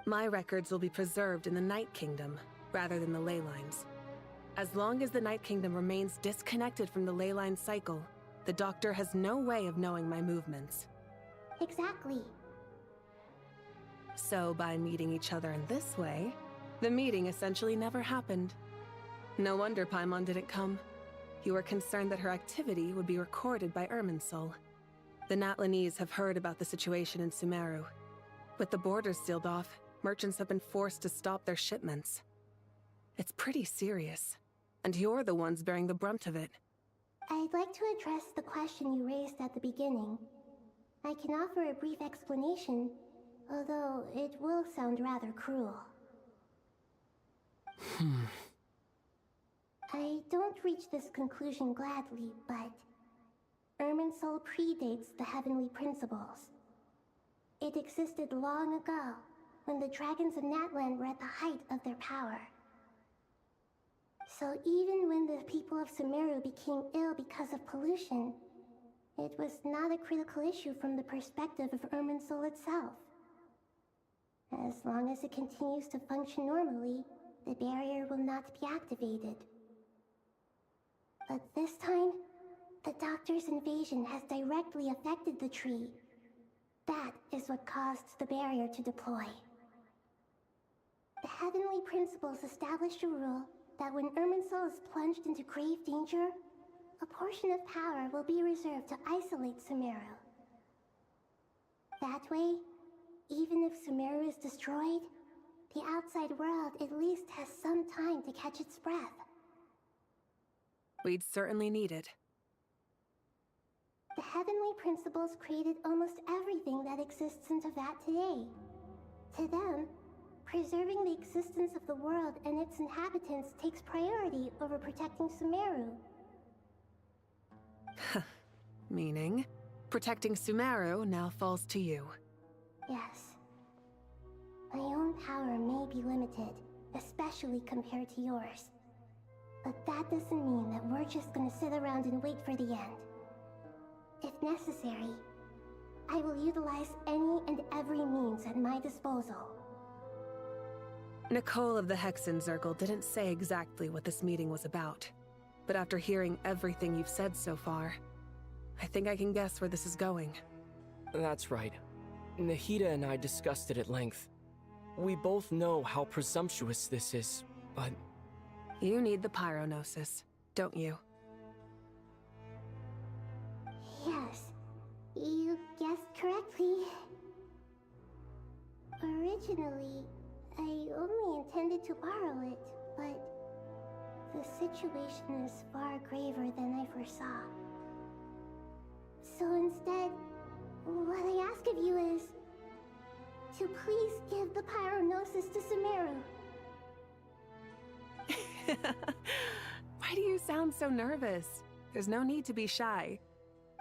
My records will be preserved in the Night Kingdom, rather than the ley lines. As long as the Night Kingdom remains disconnected from the ley line cycle, the Doctor has no way of knowing my movements. Exactly. So by meeting each other in this way, the meeting essentially never happened. No wonder Paimon didn't come. You were concerned that her activity would be recorded by Irminsul. The Natlanese have heard about the situation in Sumeru. With the borders sealed off, merchants have been forced to stop their shipments. It's pretty serious, and you're the ones bearing the brunt of it. I'd like to address the question you raised at the beginning. I can offer a brief explanation, although it will sound rather cruel. I don't reach this conclusion gladly, but Irminsul predates the Heavenly Principles. It existed long ago, when the dragons of Natlan were at the height of their power. So even when the people of Sumeru became ill because of pollution, it was not a critical issue from the perspective of Irminsul itself. As long as it continues to function normally, the barrier will not be activated. But this time, the Doctor's invasion has directly affected the tree. That is what caused the barrier to deploy. The Heavenly Principles established a rule that when Irminsul is plunged into grave danger, a portion of power will be reserved to isolate Sumeru. That way, even if Sumeru is destroyed, the outside world at least has some time to catch its breath. We'd certainly need it. The Heavenly Principles created almost everything that exists in Teyvat today. To them, preserving the existence of the world and its inhabitants takes priority over protecting Sumeru. Meaning, protecting Sumeru now falls to you. Yes. My own power may be limited, especially compared to yours. But that doesn't mean that we're just gonna sit around and wait for the end. If necessary, I will utilize any and every means at my disposal. Nicole of the Hexen Circle didn't say exactly what this meeting was about, but after hearing everything you've said so far, I think I can guess where this is going. That's right. Nahida and I discussed it at length. We both know how presumptuous this is, but... You need the Pyronosis, don't you? Yes, you guessed correctly. Originally, I only intended to borrow it, but the situation is far graver than I foresaw. So instead, what I ask of you is to please give the Pyronosis to Sumeru. Why do you sound so nervous? There's no need to be shy.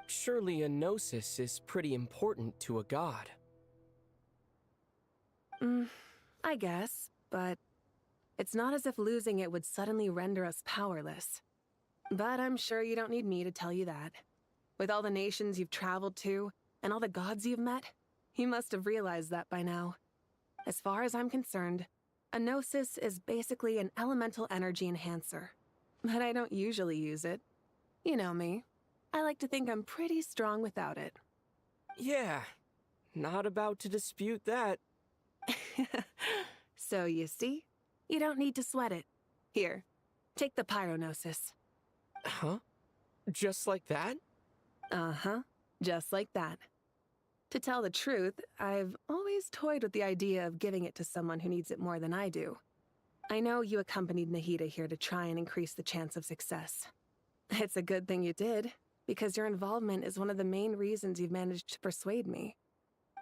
Surely a gnosis is pretty important to a god. I guess, but it's not as if losing it would suddenly render us powerless. But I'm sure you don't need me to tell you that. With all the nations you've traveled to, and all the gods you've met, you must have realized that by now. As far as I'm concerned, a gnosis is basically an elemental energy enhancer. But I don't usually use it. You know me. I like to think I'm pretty strong without it. Yeah, not about to dispute that. So you see, you don't need to sweat it. Here, take the Pyronosis. Huh? Just like that? Uh-huh, just like that. To tell the truth, I've always toyed with the idea of giving it to someone who needs it more than I do. I know you accompanied Nahida here to try and increase the chance of success. It's a good thing you did, because your involvement is one of the main reasons you've managed to persuade me.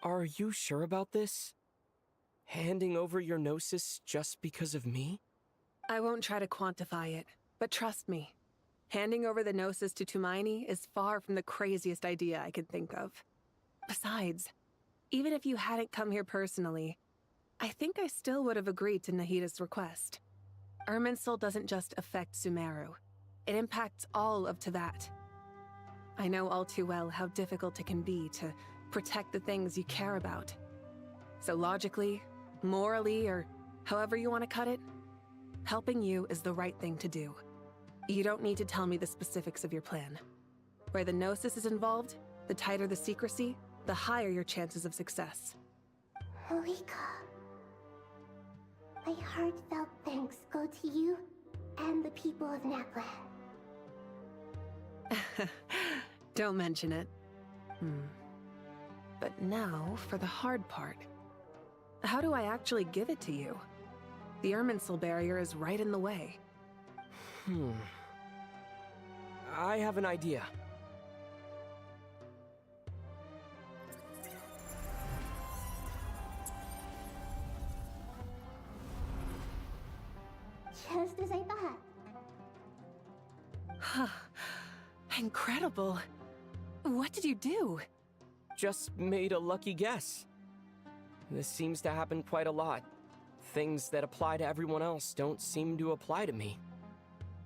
Are you sure about this? Handing over your gnosis just because of me? I won't try to quantify it, but trust me. Handing over the gnosis to Tumaini is far from the craziest idea I could think of. Besides, even if you hadn't come here personally, I think I still would have agreed to Nahida's request. Irminsul doesn't just affect Sumeru. It impacts all of Teyvat. I know all too well how difficult it can be to protect the things you care about. So logically, morally, or however you want to cut it, helping you is the right thing to do. You don't need to tell me the specifics of your plan. Where the Gnosis is involved, the tighter the secrecy, the higher your chances of success. Malika, my heartfelt thanks go to you and the people of Naplan. Don't mention it. But now for the hard part. How do I actually give it to you? The Irminsul barrier is right in the way. I have an idea. Just as I thought. Incredible. What did you do? Just made a lucky guess. This seems to happen quite a lot. Things that apply to everyone else don't seem to apply to me.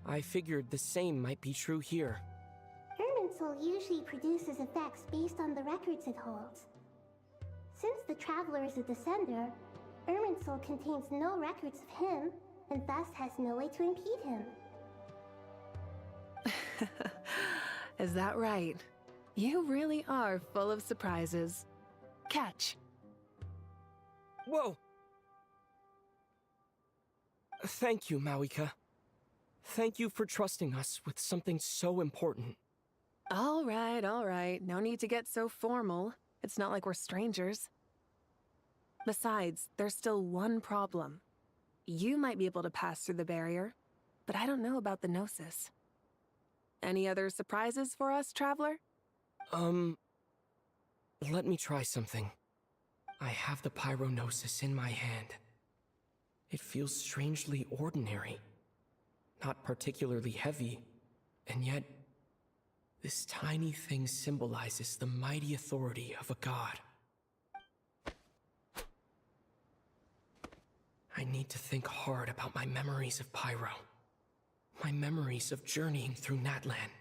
I figured the same might be true here. Irminsul usually produces effects based on the records it holds. Since the Traveler is a descender, Irminsul contains no records of him, and thus has no way to impede him. Is that right? You really are full of surprises. Catch. Whoa! Thank you, Mawika. Thank you for trusting us with something so important. All right. No need to get so formal. It's not like we're strangers. Besides, there's still one problem. You might be able to pass through the barrier, but I don't know about the Gnosis. Any other surprises for us, Traveler? Let me try something. I have the Pyrognosis in my hand. It feels strangely ordinary. Not particularly heavy, and yet this tiny thing symbolizes the mighty authority of a god. I need to think hard about my memories of Pyro. My memories of journeying through Natlan.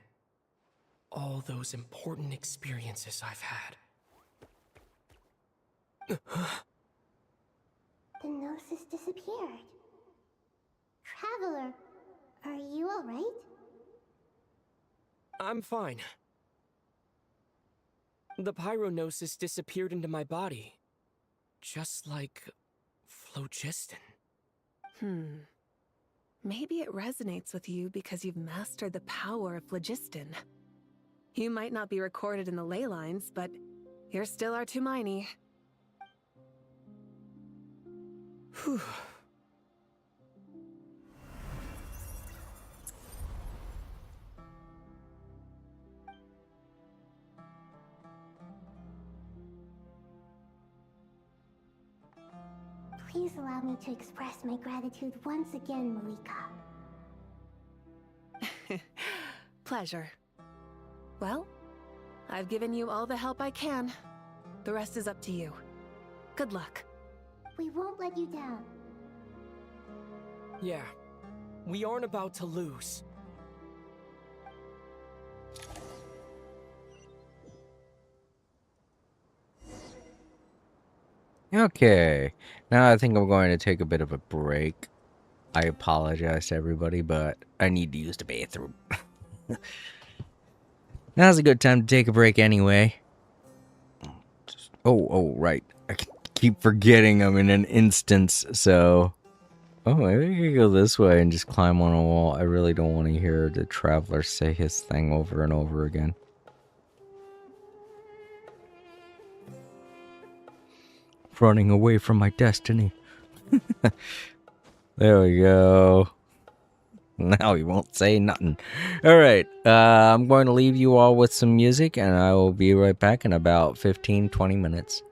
All those important experiences I've had. The Gnosis disappeared. Traveler, are you alright? I'm fine. The Pyrognosis disappeared into my body. Just like phlogiston. Maybe it resonates with you because you've mastered the power of phlogiston. You might not be recorded in the ley lines, but you're still our Tumaini. Whew. Please allow me to express my gratitude once again, Malika. Pleasure. Well, I've given you all the help I can. The rest is up to you. Good luck. We won't let you down. Yeah, we aren't about to lose. Okay, now I think I'm going to take a bit of a break. I apologize to everybody, but I need to use the bathroom. Now's a good time to take a break anyway. Oh, right. I keep forgetting I'm in an instance, so... Oh, maybe I could go this way and just climb on a wall. I really don't want to hear the Traveler say his thing over and over again. Running away from my destiny. There we go. Now he won't say nothing. Alright, I'm going to leave you all with some music, and I will be right back in about 15-20 minutes.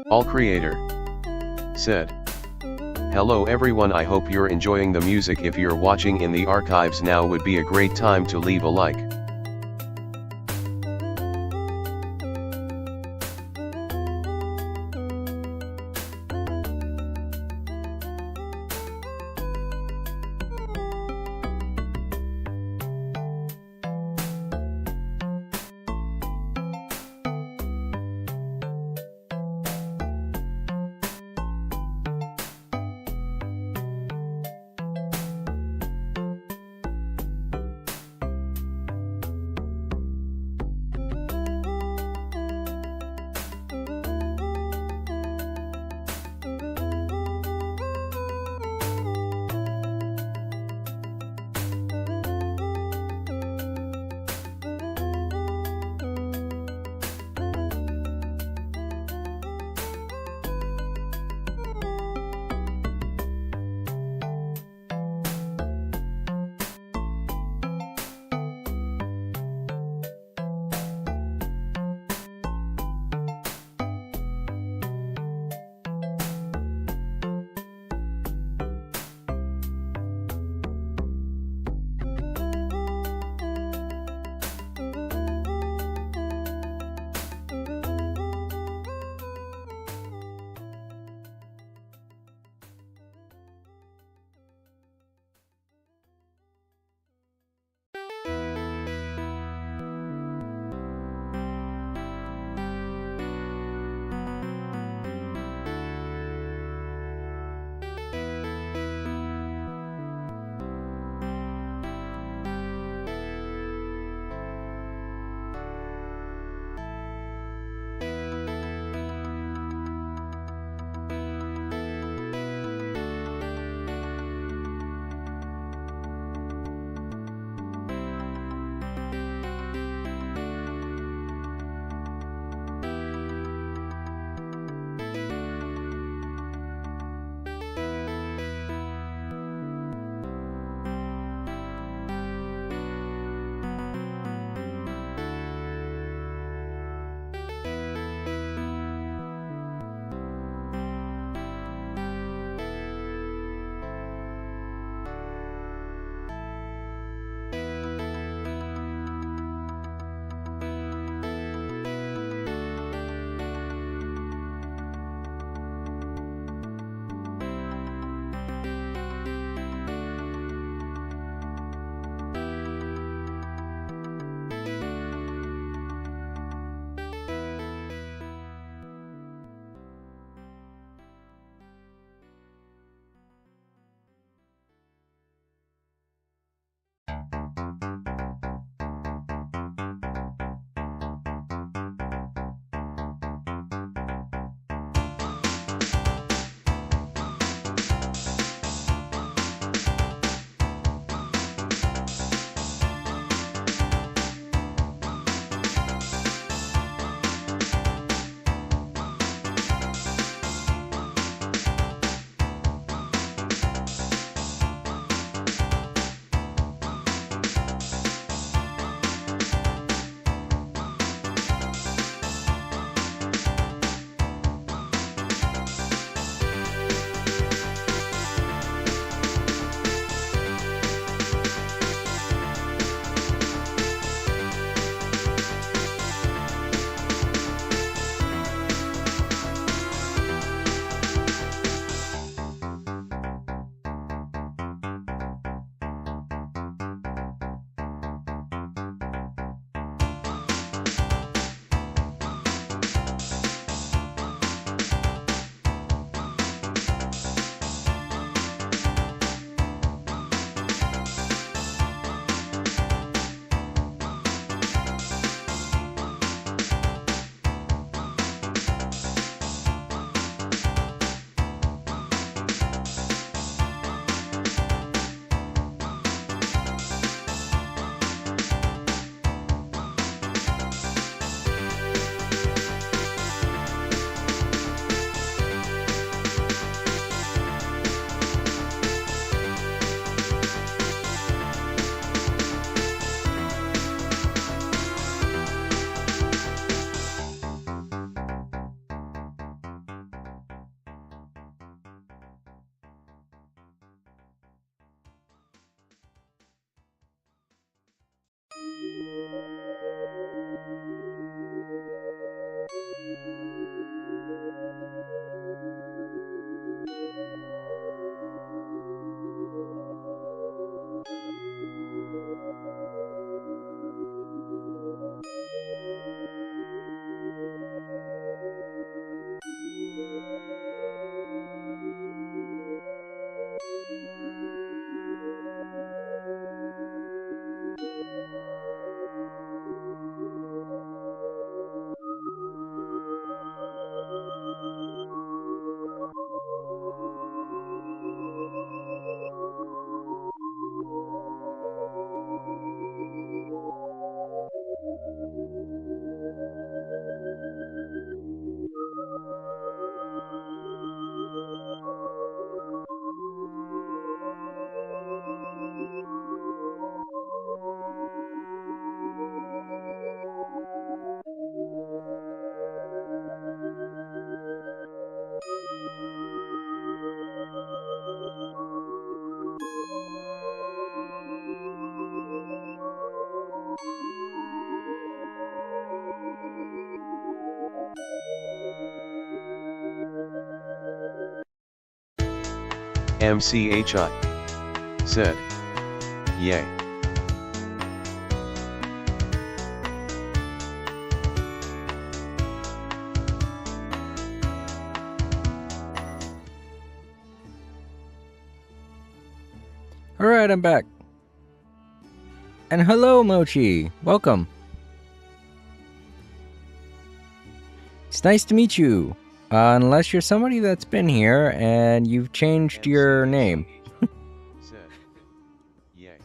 All Creator said, "Hello everyone, I hope you're enjoying the music. If you're watching in the archives now would be a great time to leave a like. MCHI said, yay. Alright, I'm back. And hello, Mochi. Welcome. It's nice to meet you. Unless you're somebody that's been here and you've changed your name. Said, yay.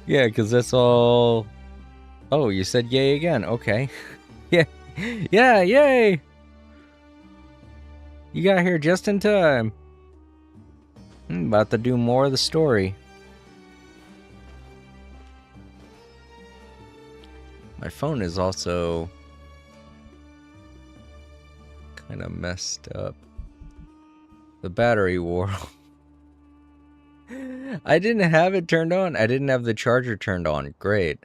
Yeah, because that's all... Oh, you said yay again. Okay. Yeah. Yeah, yay! You got here just in time. I'm about to do more of the story. My phone is also kind of messed up. The battery wore. I didn't have it turned on. I didn't have the charger turned on. Great.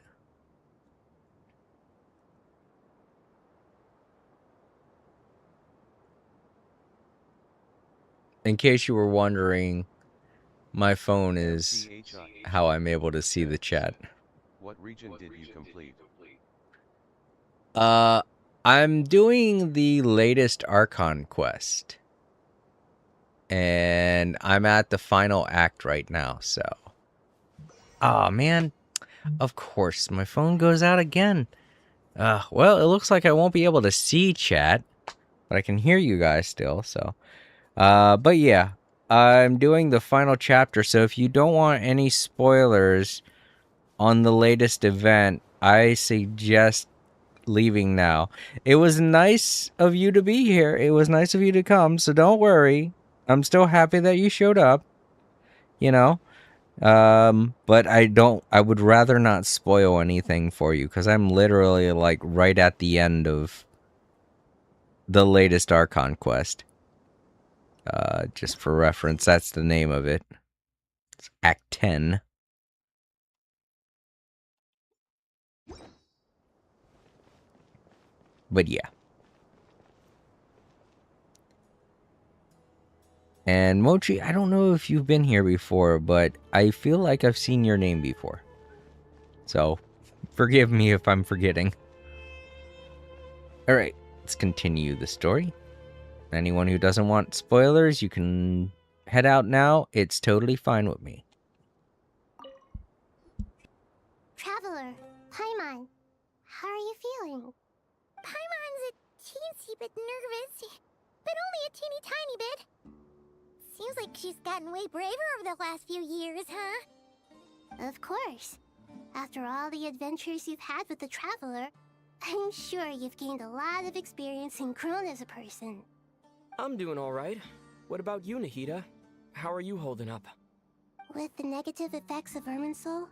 In case you were wondering, my phone is how I'm able to see the chat. What region did you complete? I'm doing the latest Archon quest. And I'm at the final act right now, so. Oh man. Of course, my phone goes out again. Well, it looks like I won't be able to see chat, but I can hear you guys still, so. But yeah, I'm doing the final chapter, so if you don't want any spoilers on the latest event, I suggest leaving now. It was nice of you to be here. It was nice of you to come, so don't worry. I'm still happy that you showed up, you know. But I would rather not spoil anything for you, because I'm literally, like, right at the end of the latest Archon quest. Just for reference, that's the name of it. It's Act 10. But yeah. And Mochi, I don't know if you've been here before, but I feel like I've seen your name before. So, forgive me if I'm forgetting. Alright, let's continue the story. Anyone who doesn't want spoilers, you can head out now. It's totally fine with me. Traveler, Paimon, how are you feeling? Paimon's a teensy bit nervous, but only a teeny tiny bit. Seems like she's gotten way braver over the last few years, huh? Of course. After all the adventures you've had with the Traveler, I'm sure you've gained a lot of experience and grown as a person. I'm doing alright. What about you, Nahida? How are you holding up? With the negative effects of Irminsul,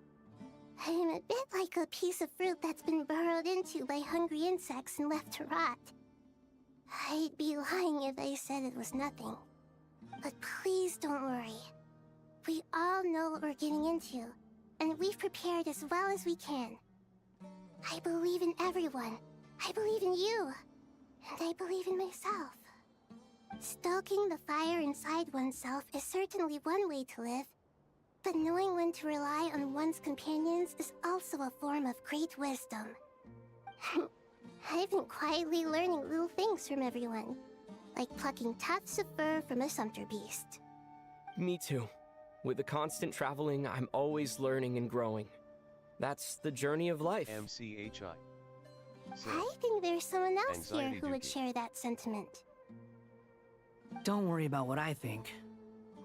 I am a bit like a piece of fruit that's been burrowed into by hungry insects and left to rot. I'd be lying if I said it was nothing. But please don't worry. We all know what we're getting into, and we've prepared as well as we can. I believe in everyone. I believe in you. And I believe in myself. Stoking the fire inside oneself is certainly one way to live, but knowing when to rely on one's companions is also a form of great wisdom. I've been quietly learning little things from everyone, like plucking tufts of fur from a sumpter beast. Me too. With the constant traveling, I'm always learning and growing. That's the journey of life. MCHI. I think there's someone else here who would share that sentiment. Don't worry about what I think.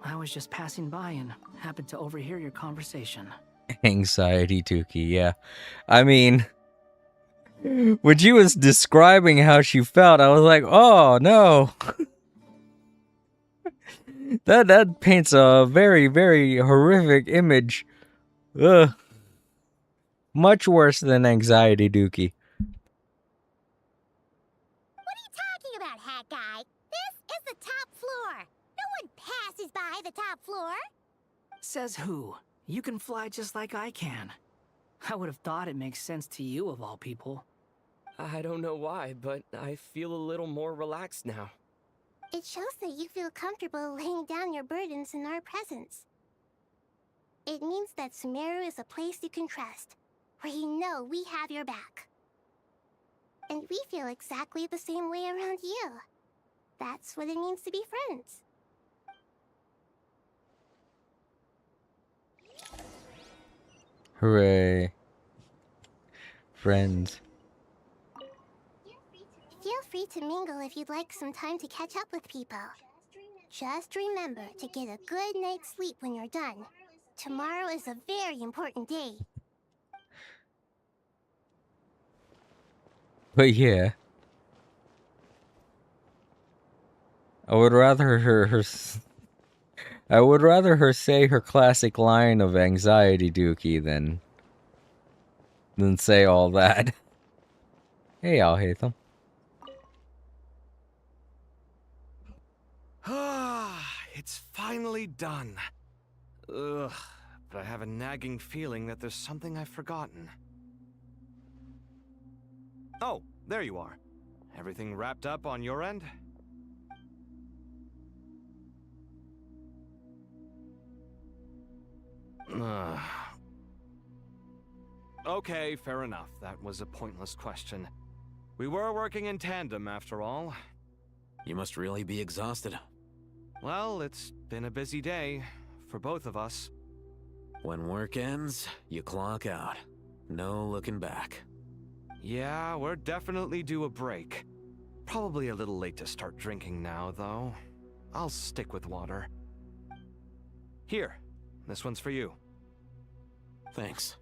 I was just passing by and happened to overhear your conversation. Anxiety Tuki, yeah. I mean, when she was describing how she felt, I was like, oh no. That paints a very, very horrific image. Ugh. Much worse than Anxiety Dookie. What are you talking about, Hat Guy? This is the top floor. No one passes by the top floor. Says who? You can fly just like I can. I would have thought it makes sense to you of all people. I don't know why, but I feel a little more relaxed now. It shows that you feel comfortable laying down your burdens in our presence. It means that Sumeru is a place you can trust, where you know we have your back. And we feel exactly the same way around you. That's what it means to be friends. Hooray. Friends. Feel free to mingle if you'd like some time to catch up with people. Just remember to get a good night's sleep when you're done. Tomorrow is a very important day. But yeah. I would rather I would rather her say her classic line of anxiety dookie than say all that. Hey, Al Hatham. It's finally done. Ugh, but I have a nagging feeling that there's something I've forgotten. Oh, there you are. Everything wrapped up on your end? Okay, fair enough. That was a pointless question. We were working in tandem, after all. You must really be exhausted. Well, it's been a busy day for both of us. When work ends, you clock out. No looking back. Yeah, we're definitely due a break. Probably a little late to start drinking now, though. I'll stick with water. Here, this one's for you. Thanks.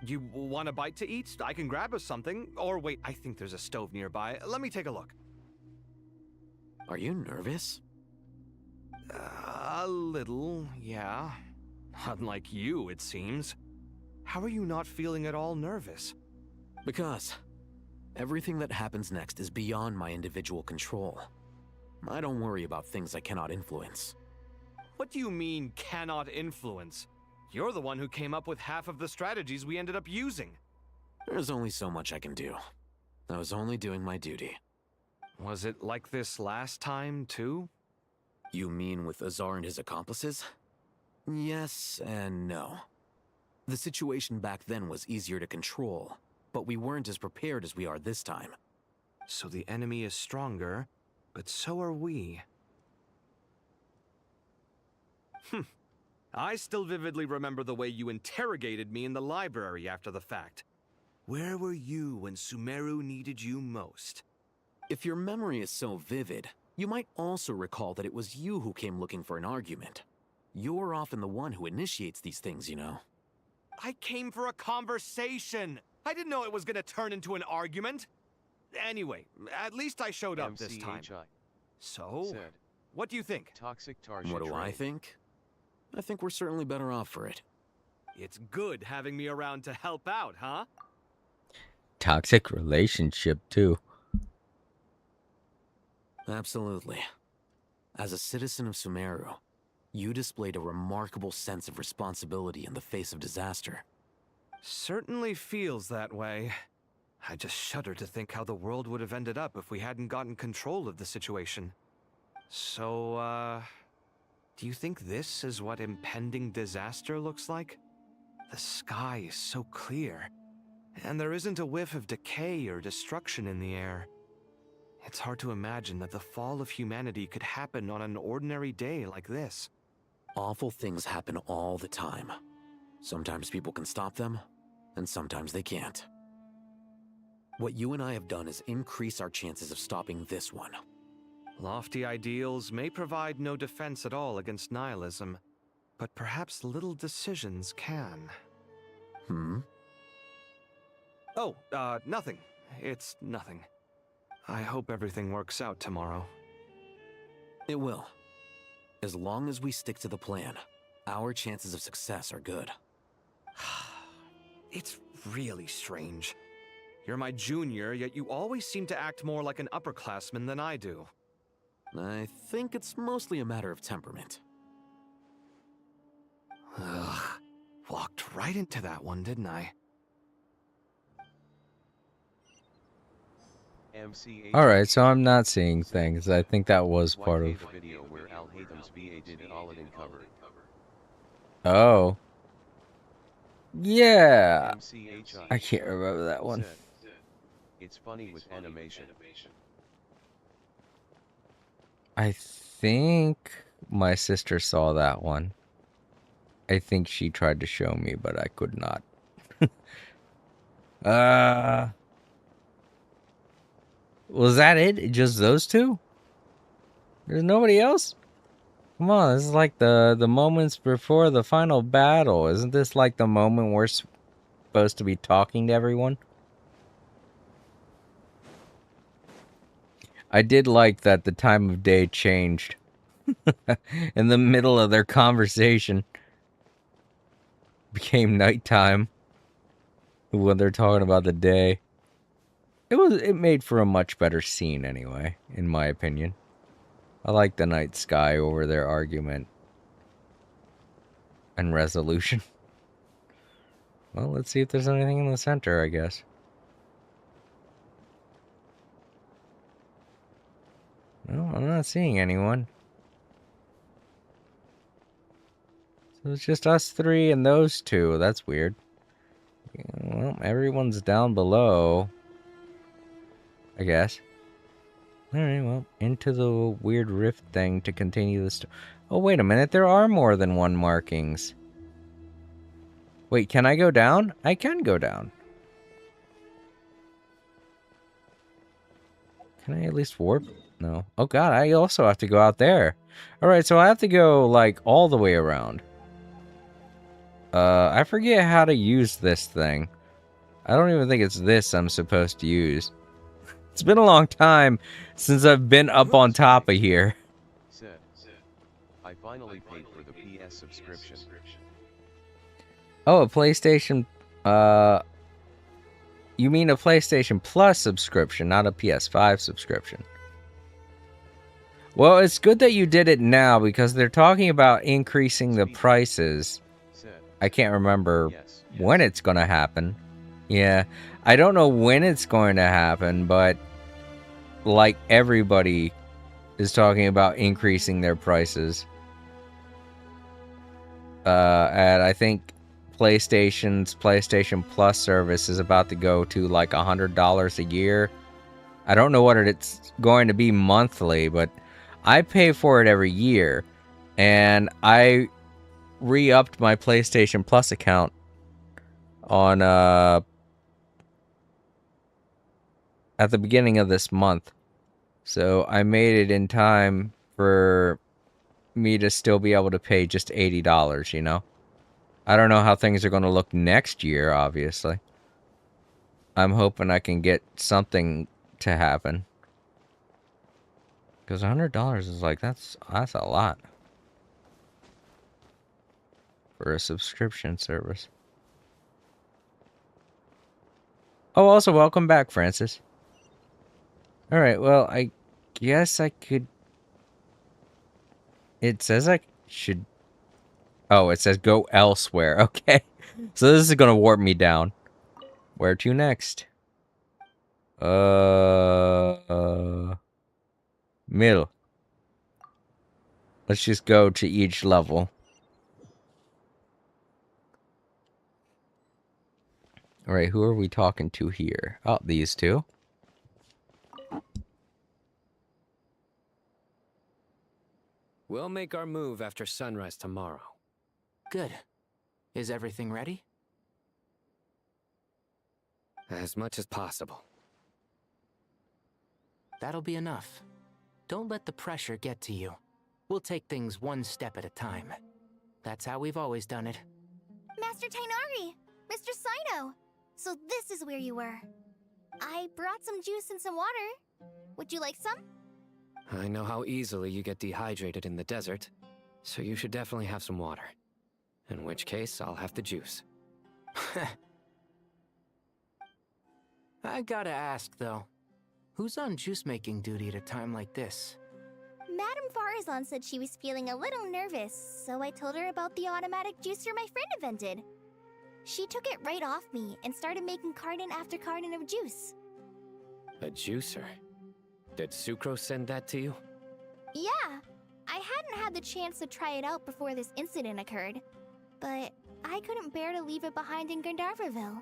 You want a bite to eat? I can grab us something. Or wait, I think there's a stove nearby. Let me take a look. Are you nervous? A little, yeah. Unlike you, it seems. How are you not feeling at all nervous? Because everything that happens next is beyond my individual control. I don't worry about things I cannot influence. What do you mean, cannot influence? You're the one who came up with half of the strategies we ended up using. There's only so much I can do. I was only doing my duty. Was it like this last time, too? You mean with Azar and his accomplices? Yes and no. The situation back then was easier to control, but we weren't as prepared as we are this time. So the enemy is stronger, but so are we. I still vividly remember the way you interrogated me in the library after the fact. Where were you when Sumeru needed you most? If your memory is so vivid, you might also recall that it was you who came looking for an argument. You're often the one who initiates these things, you know. I came for a conversation! I didn't know it was gonna turn into an argument! Anyway, at least I showed up this time. So, what do you think? Toxic What do I think? I think we're certainly better off for it. It's good having me around to help out, huh? Toxic relationship, too. Absolutely. As a citizen of Sumeru, you displayed a remarkable sense of responsibility in the face of disaster. Certainly feels that way. I just shudder to think how the world would have ended up if we hadn't gotten control of the situation. So, do you think this is what impending disaster looks like? The sky is so clear, and there isn't a whiff of decay or destruction in the air. It's hard to imagine that the fall of humanity could happen on an ordinary day like this. Awful things happen all the time. Sometimes people can stop them, and sometimes they can't. What you and I have done is increase our chances of stopping this one. Lofty ideals may provide no defense at all against nihilism, but perhaps little decisions can. Oh, nothing. It's nothing. I hope everything works out tomorrow. It will. As long as we stick to the plan, our chances of success are good. It's really strange. You're my junior, yet you always seem to act more like an upperclassman than I do. I think it's mostly a matter of temperament. Ugh. Walked right into that one, didn't I? Alright, so I'm not seeing things. I think that was part of... the video where Al Haytham's BA did Aladdin cover. Oh. Yeah! MCHI I can't remember that one. said, it's funny with animation. I think my sister saw that one. I think she tried to show me, but I could not. Was that it? Just those two? There's nobody else? Come on, this is like the moments before the final battle. Isn't this like the moment we're supposed to be talking to everyone? I did like that the time of day changed in the middle of their conversation. Became nighttime when they're talking about the day. It made for a much better scene anyway, in my opinion. I like the night sky over their argument and resolution. Well, let's see if there's anything in the center, I guess. No, I'm not seeing anyone. So it's just us three and those two. That's weird. Well, everyone's down below, I guess. Alright, well, into the weird rift thing to continue the story. Oh, wait a minute. There are more than one markings. Wait, can I go down? I can go down. Can I at least warp? No. Oh, God, I also have to go out there. Alright, so I have to go, like, all the way around. I forget how to use this thing. I don't even think it's this I'm supposed to use. It's been a long time since I've been up on top of here. Said, I finally paid for the PS subscription. Oh, a PlayStation, you mean a PlayStation Plus subscription, not a PS5 subscription. Well, it's good that you did it now because they're talking about increasing the prices. I can't remember when it's going to happen. Yeah, I don't know when it's going to happen, but like everybody is talking about increasing their prices. And I think PlayStation's PlayStation Plus service is about to go to like $100 a year. I don't know what it's going to be monthly, but I pay for it every year. And I re-upped my PlayStation Plus account on at the beginning of this month. So I made it in time for me to still be able to pay just $80, you know? I don't know how things are going to look next year, obviously. I'm hoping I can get something to happen. Because $100 is like, that's a lot. For a subscription service. Oh, also, welcome back, Francis. Alright, well, I guess I could... It says I should... Oh, it says go elsewhere. Okay. So this is gonna warp me down. Where to next? Middle. Let's just go to each level. Alright, who are we talking to here? Oh, these two. We'll make our move after sunrise tomorrow. Good. Is everything ready? As much as possible. That'll be enough. Don't let the pressure get to you. We'll take things one step at a time. That's how we've always done it. Master Tainari! Mr. Sino! So this is where you were. I brought some juice and some water. Would you like some? I know how easily you get dehydrated in the desert, so you should definitely have some water. In which case, I'll have the juice. I gotta ask, though. Who's on juice-making duty at a time like this? Madame Farazan said she was feeling a little nervous, so I told her about the automatic juicer my friend invented. She took it right off me and started making carton after carton of juice. A juicer? Did Sucrose send that to you? Yeah, I hadn't had the chance to try it out before this incident occurred, but I couldn't bear to leave it behind in Gandharville.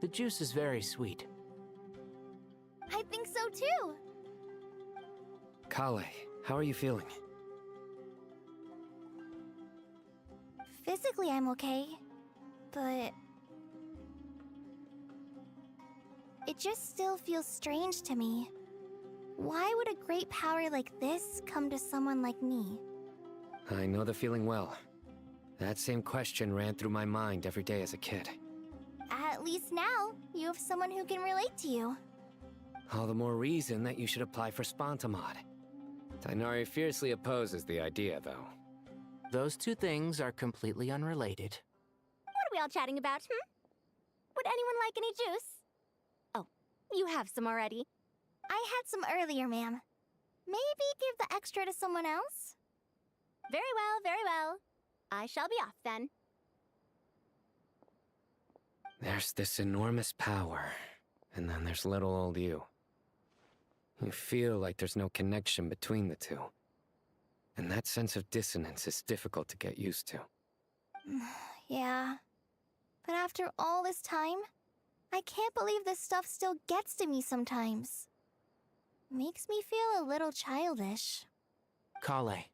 The juice is very sweet. I think so too. Kale, how are you feeling? Physically, I'm okay, but it just still feels strange to me. Why would a great power like this come to someone like me? I know the feeling well. That same question ran through my mind every day as a kid. At least now, you have someone who can relate to you. All the more reason that you should apply for Spontamod. Tighnari fiercely opposes the idea, though. Those two things are completely unrelated. What are we all chatting about, Would anyone like any juice? Oh, you have some already. I had some earlier, ma'am. Maybe give the extra to someone else? Very well, very well. I shall be off then. There's this enormous power, and then there's little old you. You feel like there's no connection between the two. And that sense of dissonance is difficult to get used to. Yeah. But after all this time, I can't believe this stuff still gets to me sometimes. Makes me feel a little childish. Kale,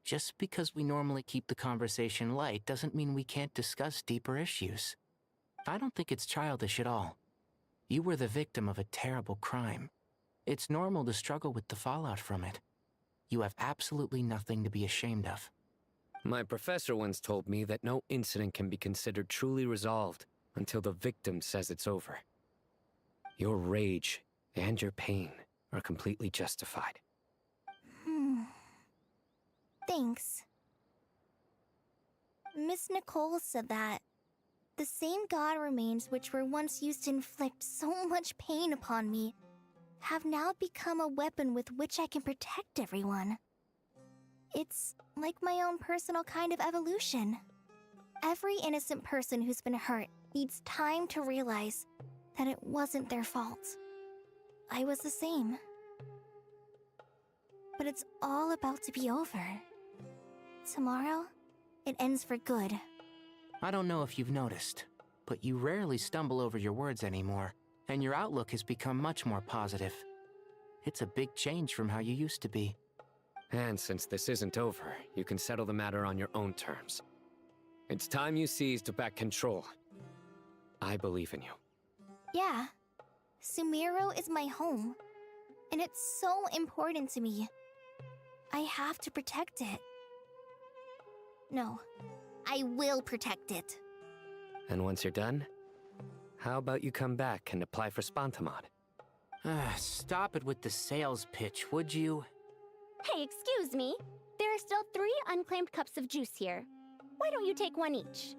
just because we normally keep the conversation light doesn't mean we can't discuss deeper issues. I don't think it's childish at all. You were the victim of a terrible crime. It's normal to struggle with the fallout from it. You have absolutely nothing to be ashamed of. My professor once told me that no incident can be considered truly resolved until the victim says it's over. Your rage and your pain are completely justified. Thanks. Miss Nicole said that the same god remains which were once used to inflict so much pain upon me have now become a weapon with which I can protect everyone. It's like my own personal kind of evolution. Every innocent person who's been hurt needs time to realize that it wasn't their fault. I was the same. But it's all about to be over. Tomorrow, it ends for good. I don't know if you've noticed, but you rarely stumble over your words anymore, and your outlook has become much more positive. It's a big change from how you used to be. And since this isn't over, you can settle the matter on your own terms. It's time you seized back control. I believe in you. Yeah. Sumeru is my home. And it's so important to me. I have to protect it. No, I will protect it. And once you're done, how about you come back and apply for Spontamod? Stop it with the sales pitch, would you? Hey, excuse me. There are still 3 unclaimed cups of juice here. Why don't you take one each?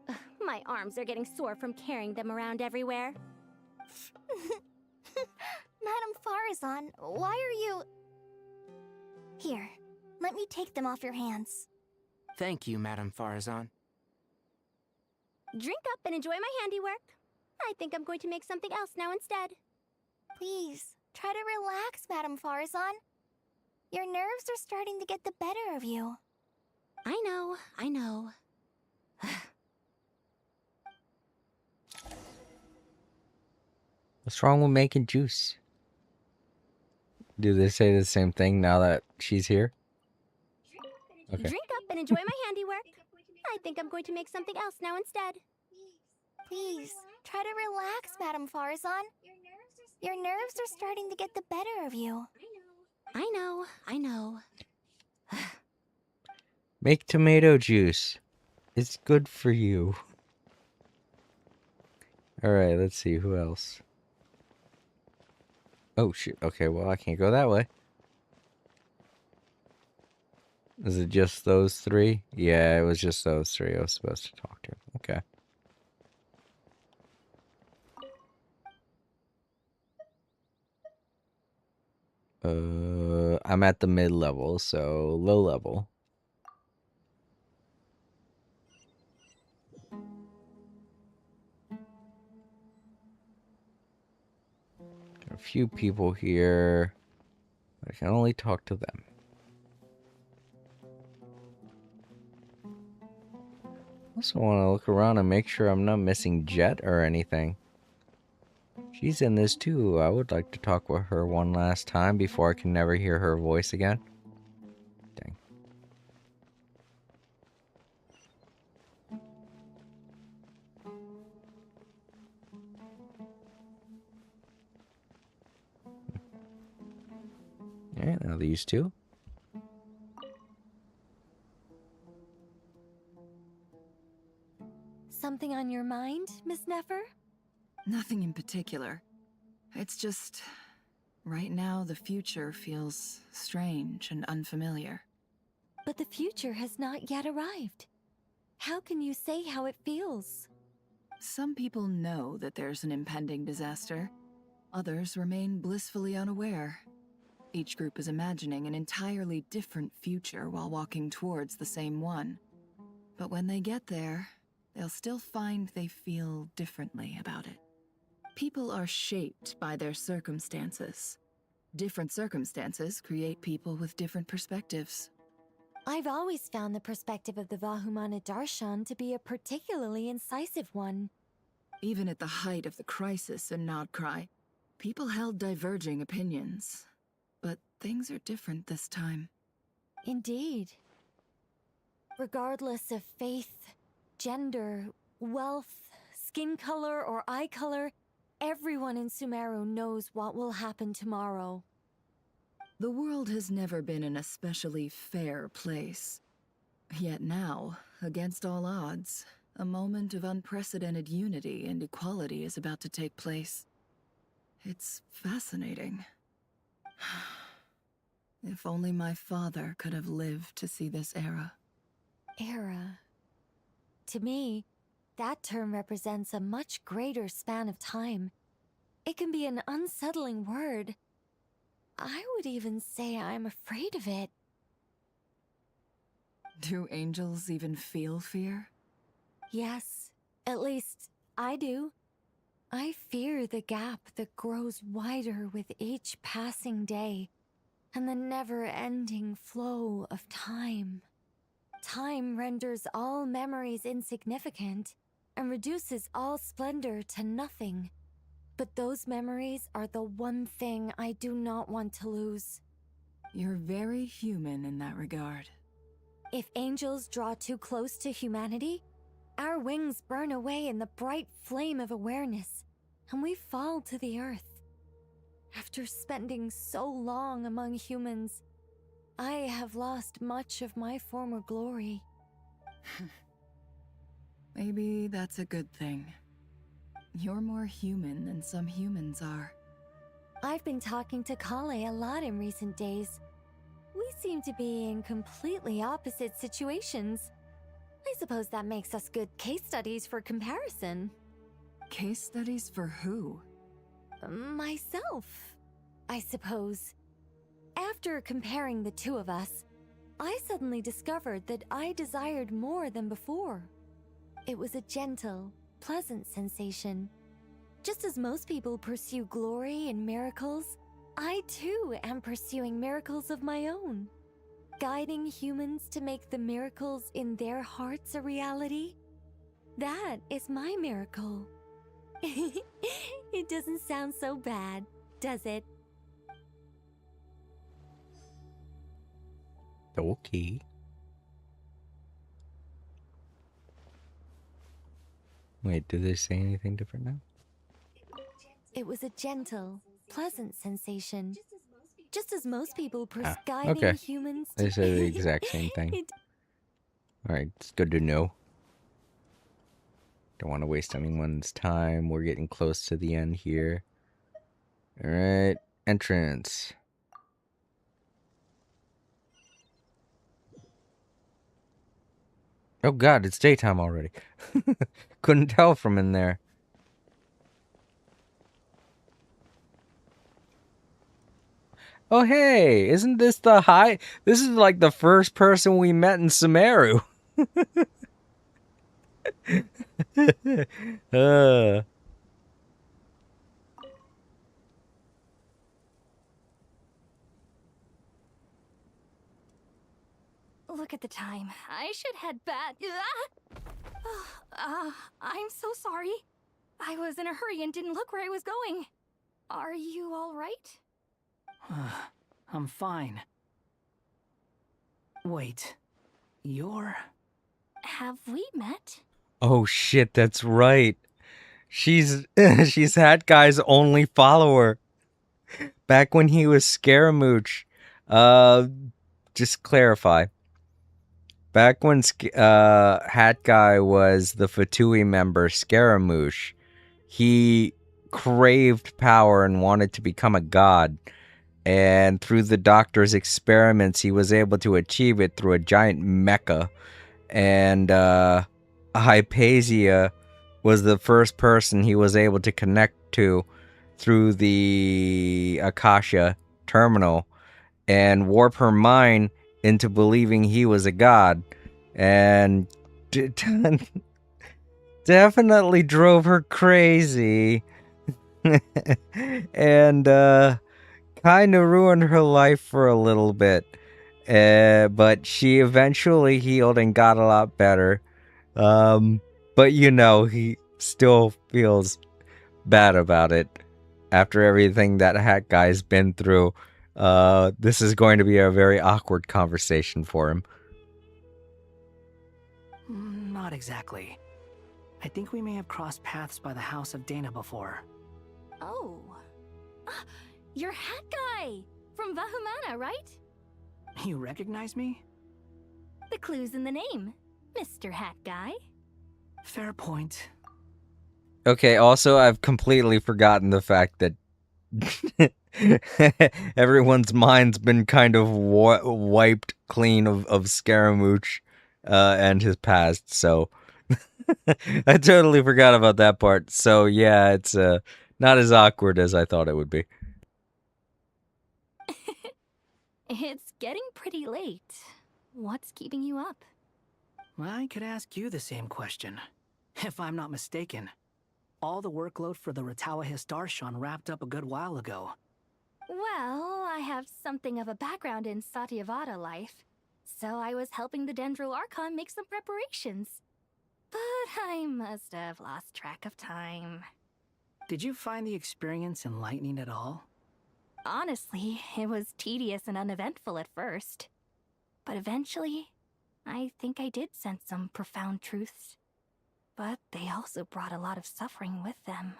Ugh, my arms are getting sore from carrying them around everywhere. Madame Farazan, why are you... Here, let me take them off your hands. Thank you, Madame Farazan. Drink up and enjoy my handiwork. I think I'm going to make something else now instead. Please, try to relax, Madame Farazan. Your nerves are starting to get the better of you. I know. What's wrong with making juice? Do they say the same thing now that she's here? Okay. Drink up and enjoy my handiwork. I think I'm going to make something else now instead. Please, try to relax, Madame Farazan. Your nerves are starting to get the better of you. I know. Make tomato juice. It's good for you. Alright, let's see. Who else? Oh, shoot. Okay, well, I can't go that way. Is it just those 3? Yeah, it was just those 3 I was supposed to talk to. Okay. I'm at the mid-level, so low level. few people here. I can only talk to them. Also want to look around and make sure I'm not missing Jet or anything. She's in this too. I would like to talk with her one last time before I can never hear her voice again. Dang. Alright, now these two. Something on your mind, Miss Nefer? Nothing in particular. It's just... right now, the future feels strange and unfamiliar. But the future has not yet arrived. How can you say how it feels? Some people know that there's an impending disaster. Others remain blissfully unaware. Each group is imagining an entirely different future while walking towards the same one. But when they get there, they'll still find they feel differently about it. People are shaped by their circumstances. Different circumstances create people with different perspectives. I've always found the perspective of the Vahumana Darshan to be a particularly incisive one. Even at the height of the crisis in Nodcry, people held diverging opinions. But things are different this time. Indeed. Regardless of faith, gender, wealth, skin color, or eye color, everyone in Sumeru knows what will happen tomorrow. The world has never been an especially fair place. Yet now, against all odds, a moment of unprecedented unity and equality is about to take place. It's fascinating. If only my father could have lived to see this era. Era. To me, that term represents a much greater span of time. It can be an unsettling word. I would even say I'm afraid of it. Do angels even feel fear? Yes, at least I do. I fear the gap that grows wider with each passing day, and the never-ending flow of time. Time renders all memories insignificant, and reduces all splendor to nothing. But those memories are the one thing I do not want to lose. You're very human in that regard. If angels draw too close to humanity, our wings burn away in the bright flame of awareness, and we fall to the earth. After spending so long among humans, I have lost much of my former glory. Maybe that's a good thing. You're more human than some humans are. I've been talking to Kale a lot in recent days. We seem to be in completely opposite situations. I suppose that makes us good case studies for comparison. Case studies for who? Myself, I suppose. After comparing the two of us, I suddenly discovered that I desired more than before. It was a gentle, pleasant sensation. Just as most people pursue glory and miracles, I too am pursuing miracles of my own. Guiding humans to make the miracles in their hearts a reality. That is my miracle. It doesn't sound so bad, does it? Okay. Wait, do they say anything different now? It was a gentle, pleasant sensation. Just as most people Ah, guiding okay. humans They to... say the exact same thing. It- Alright, it's good to know. Don't want to waste anyone's time. We're getting close to the end here. Alright, entrance. Oh god, it's daytime already. Couldn't tell from in there. Oh hey, isn't this the high? This is like the first person we met in Sumeru. Look at the time. I should head back. I'm so sorry. I was in a hurry and didn't look where I was going. Are you all right? I'm fine. Wait, you're... Have we met? Oh shit, that's right. She's she's Hat Guy's only follower. Back when he was Scaramouche. Just clarify. Back when Hat Guy was the Fatui member Scaramouche, he craved power and wanted to become a god. And through the doctor's experiments, he was able to achieve it through a giant mecha. And Hypatia was the first person he was able to connect to through the Akasha terminal and warp her mind into believing he was a god. And definitely drove her crazy. And kind of ruined her life for a little bit. But she eventually healed and got a lot better. But you know, he still feels bad about it after everything that Hat Guy's been through. This is going to be a very awkward conversation for him. Not exactly. I think we may have crossed paths by the house of Dana before. Oh. You're Hat Guy! From Vahumana, right? You recognize me? The clue's in the name. Mr. Hat Guy. Fair point. Okay, also, I've completely forgotten the fact that everyone's mind's been kind of wiped clean of Scaramouche and his past, so I totally forgot about that part. So yeah, it's not as awkward as I thought it would be. It's getting pretty late. What's keeping you up? I could ask you the same question. If I'm not mistaken, all the workload for the Ratawa Histarshan wrapped up a good while ago. Well, I have something of a background in Satyavada life, so I was helping the Dendro Archon make some preparations. But I must have lost track of time. Did you find the experience enlightening at all? Honestly, it was tedious and uneventful at first. But eventually, I think I did sense some profound truths. But they also brought a lot of suffering with them.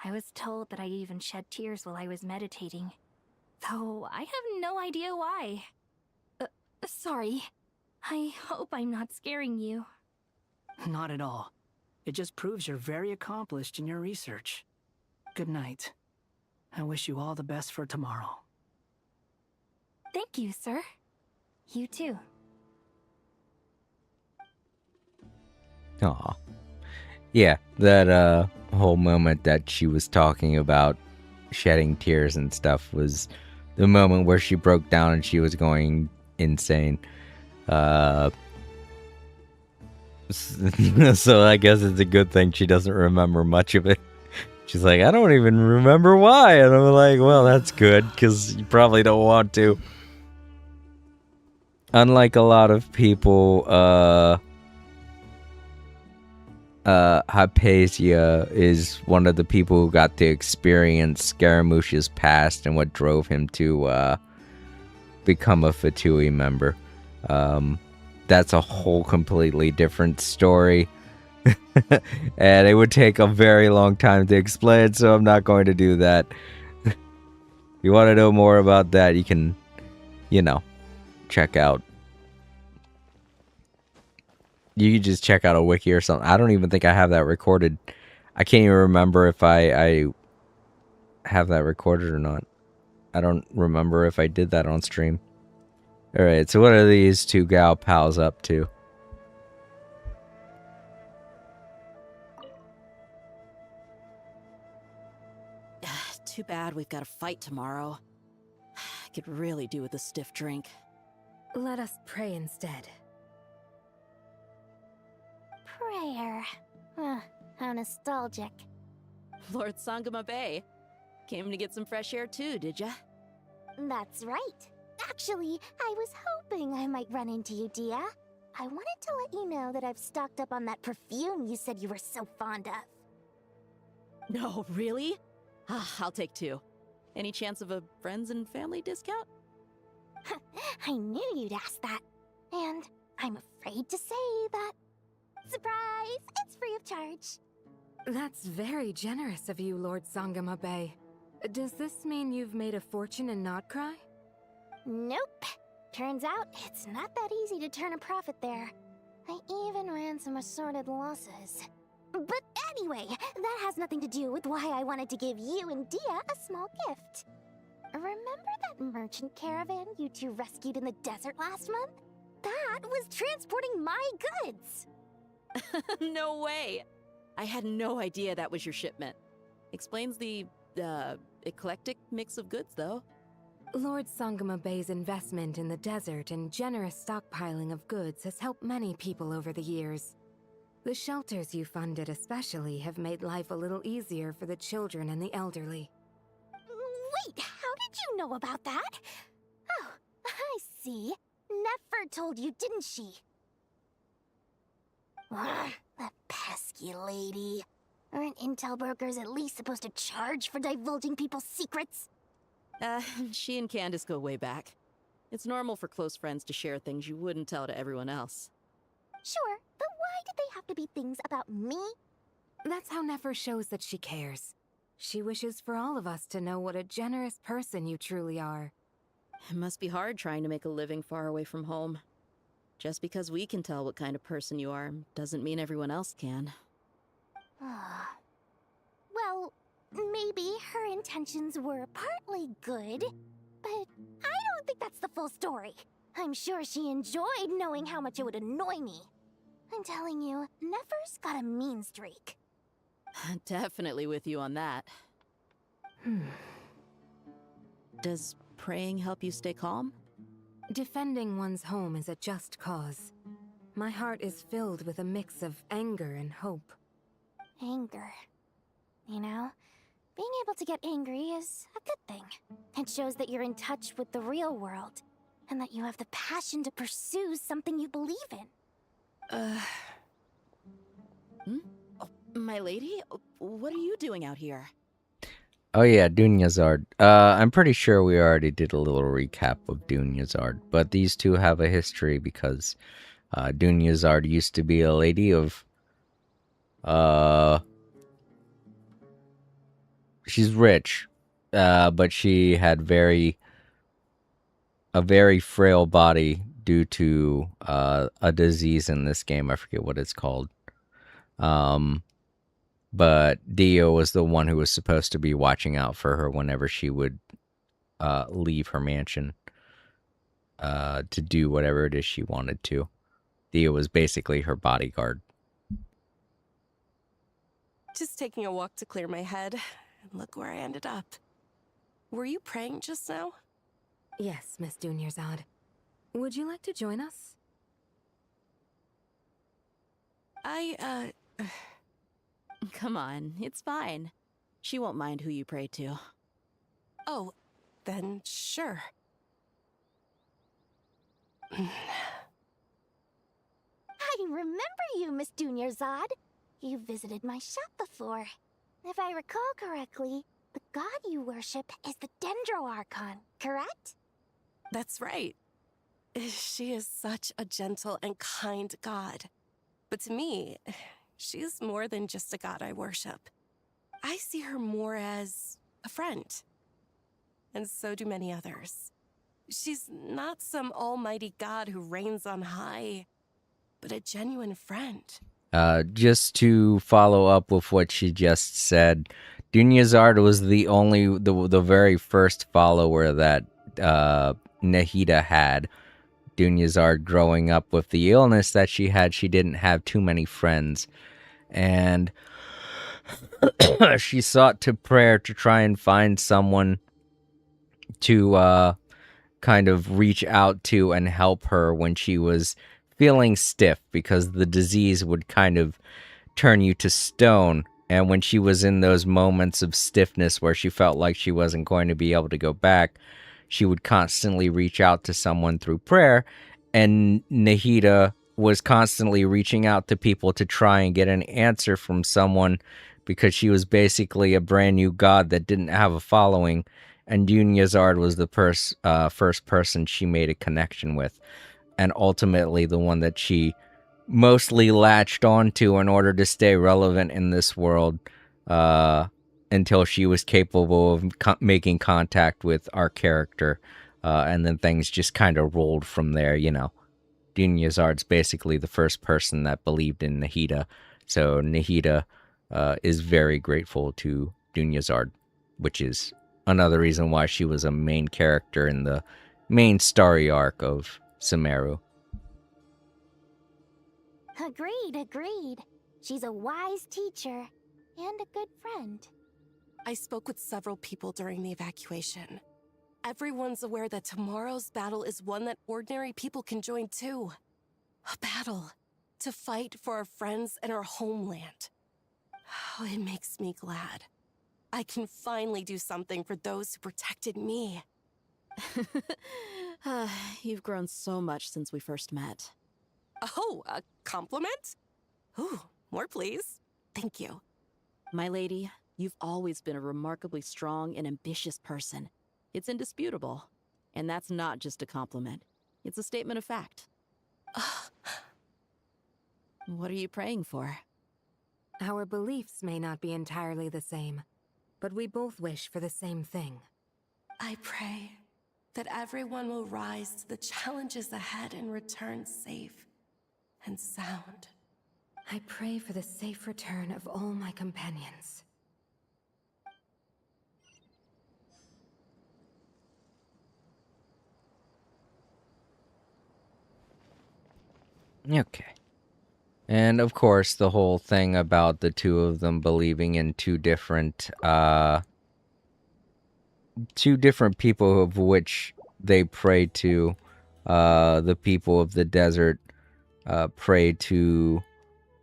I was told that I even shed tears while I was meditating, though I have no idea why. Sorry. I hope I'm not scaring you. Not at all. It just proves you're very accomplished in your research. Good night. I wish you all the best for tomorrow. Thank you, sir. You too. Aw. Yeah, that whole moment that she was talking about shedding tears and stuff was the moment where she broke down and she was going insane. So I guess it's a good thing she doesn't remember much of it. She's like, I don't even remember why. And I'm like, well, that's good, because you probably don't want to. Unlike a lot of people, Hypatia is one of the people who got to experience Scaramouche's past and what drove him to become a Fatui member. That's a whole completely different story. And it would take a very long time to explain, so I'm not going to do that. If you want to know more about that, you can, check out. You can just check out a wiki or something. I don't even think I have that recorded. I can't even remember if I have that recorded or not. I don't remember if I did that on stream. Alright, so what are these two gal pals up to? Too bad we've got a fight tomorrow. I could really do with a stiff drink. Let us pray instead. Prayer. How nostalgic. Lord Sangama Bay. Came to get some fresh air too, did ya? That's right. Actually, I was hoping I might run into you, Dia. I wanted to let you know that I've stocked up on that perfume you said you were so fond of. No, really? I'll take 2. Any chance of a friends and family discount? I knew you'd ask that. And I'm afraid to say that... Surprise! It's free of charge. That's very generous of you, Lord Sangama Bay. Does this mean you've made a fortune in Nodcry? Nope. Turns out, it's not that easy to turn a profit there. I even ran some assorted losses. But anyway, that has nothing to do with why I wanted to give you and Dia a small gift. Remember that merchant caravan you two rescued in the desert last month? That was transporting my goods! No way! I had no idea that was your shipment. Explains the, eclectic mix of goods, though. Lord Sangama Bay's investment in the desert and generous stockpiling of goods has helped many people over the years. The shelters you funded especially have made life a little easier for the children and the elderly. Wait, how did you know about that? Oh, I see. Nefer told you, didn't she? The pesky lady. Aren't intel brokers at least supposed to charge for divulging people's secrets? She and Candace go way back. It's normal for close friends to share things you wouldn't tell to everyone else. Sure, but why did they have to be things about me? That's how Nefer shows that she cares. She wishes for all of us to know what a generous person you truly are. It must be hard trying to make a living far away from home. Just because we can tell what kind of person you are doesn't mean everyone else can. Well, maybe her intentions were partly good, but I don't think that's the full story. I'm sure she enjoyed knowing how much it would annoy me. I'm telling you, Nefer's got a mean streak. Definitely with you on that. Does praying help you stay calm? Defending one's home is a just cause. My heart is filled with a mix of anger and hope. Anger. You know, being able to get angry is a good thing. It shows that you're in touch with the real world, and that you have the passion to pursue something you believe in. My lady? What are you doing out here? Oh yeah, Dunyazard. I'm pretty sure we already did a little recap of Dunyazard, but these two have a history because Dunyazard used to be a lady of... She's rich, but she had a very frail body due to a disease in this game. I forget what it's called. But Dio was the one who was supposed to be watching out for her whenever she would leave her mansion to do whatever it is she wanted to. Dio was basically her bodyguard. Just taking a walk to clear my head, and look where I ended up. Were you praying just now? Yes, Miss Dunyarzad. Would you like to join us? Come on, it's fine. She won't mind who you pray to. Oh, then sure. I remember you, Miss Dunyarzad. You visited my shop before. If I recall correctly, the god you worship is the Dendro Archon, correct? That's right. She is such a gentle and kind god. But to me, she's more than just a god I worship. I see her more as a friend. And so do many others. She's not some almighty god who reigns on high, but a genuine friend. Just to follow up with what she just said, Dunyazard was the very first follower that Nahida had. Dunyazard, growing up with the illness that she had, she didn't have too many friends, and she sought to prayer to try and find someone to kind of reach out to and help her when she was feeling stiff, because the disease would kind of turn you to stone. And when she was in those moments of stiffness where she felt like she wasn't going to be able to go back, she would constantly reach out to someone through prayer, and Nahida was constantly reaching out to people to try and get an answer from someone because she was basically a brand new god that didn't have a following, and Dunyazard was the first person she made a connection with, and ultimately the one that she mostly latched onto in order to stay relevant in this world, until she was capable of making contact with our character, and then things just kind of rolled from there, you know. Dunyazard's basically the first person that believed in Nahida, so Nahida is very grateful to Dunyazard, which is another reason why she was a main character in the main story arc of Sumeru. Agreed. She's a wise teacher and a good friend. I spoke with several people during the evacuation. Everyone's aware that tomorrow's battle is one that ordinary people can join too. A battle to fight for our friends and our homeland. Oh, it makes me glad. I can finally do something for those who protected me. You've grown so much since we first met. Oh, a compliment? Ooh, more please. Thank you. My lady, you've always been a remarkably strong and ambitious person. It's indisputable. And that's not just a compliment. It's a statement of fact. What are you praying for? Our beliefs may not be entirely the same, but we both wish for the same thing. I pray that everyone will rise to the challenges ahead and return safe and sound. I pray for the safe return of all my companions. Okay. And of course, the whole thing about the two of them believing in two different people of which they pray to. The people of the desert pray to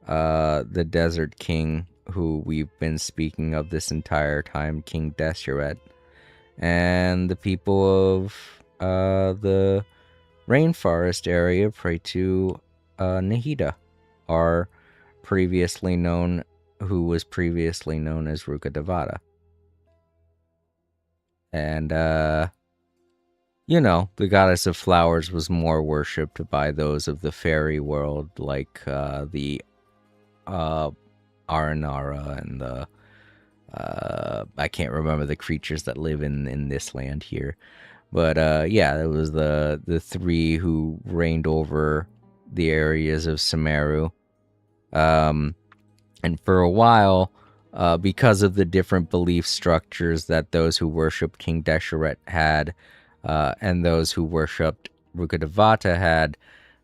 the Desert King, who we've been speaking of this entire time, King Deshret. And the people of the rainforest area pray to Nahida, who was previously known as Rukkhadevata. And, you know, the goddess of flowers was more worshipped by those of the fairy world, like the Aranara and the I can't remember the creatures that live in this land here. But yeah, it was the three who reigned over the areas of Sumeru. And for a while, because of the different belief structures that those who worshipped King Deshret had, and those who worshipped Rukkhadevata had,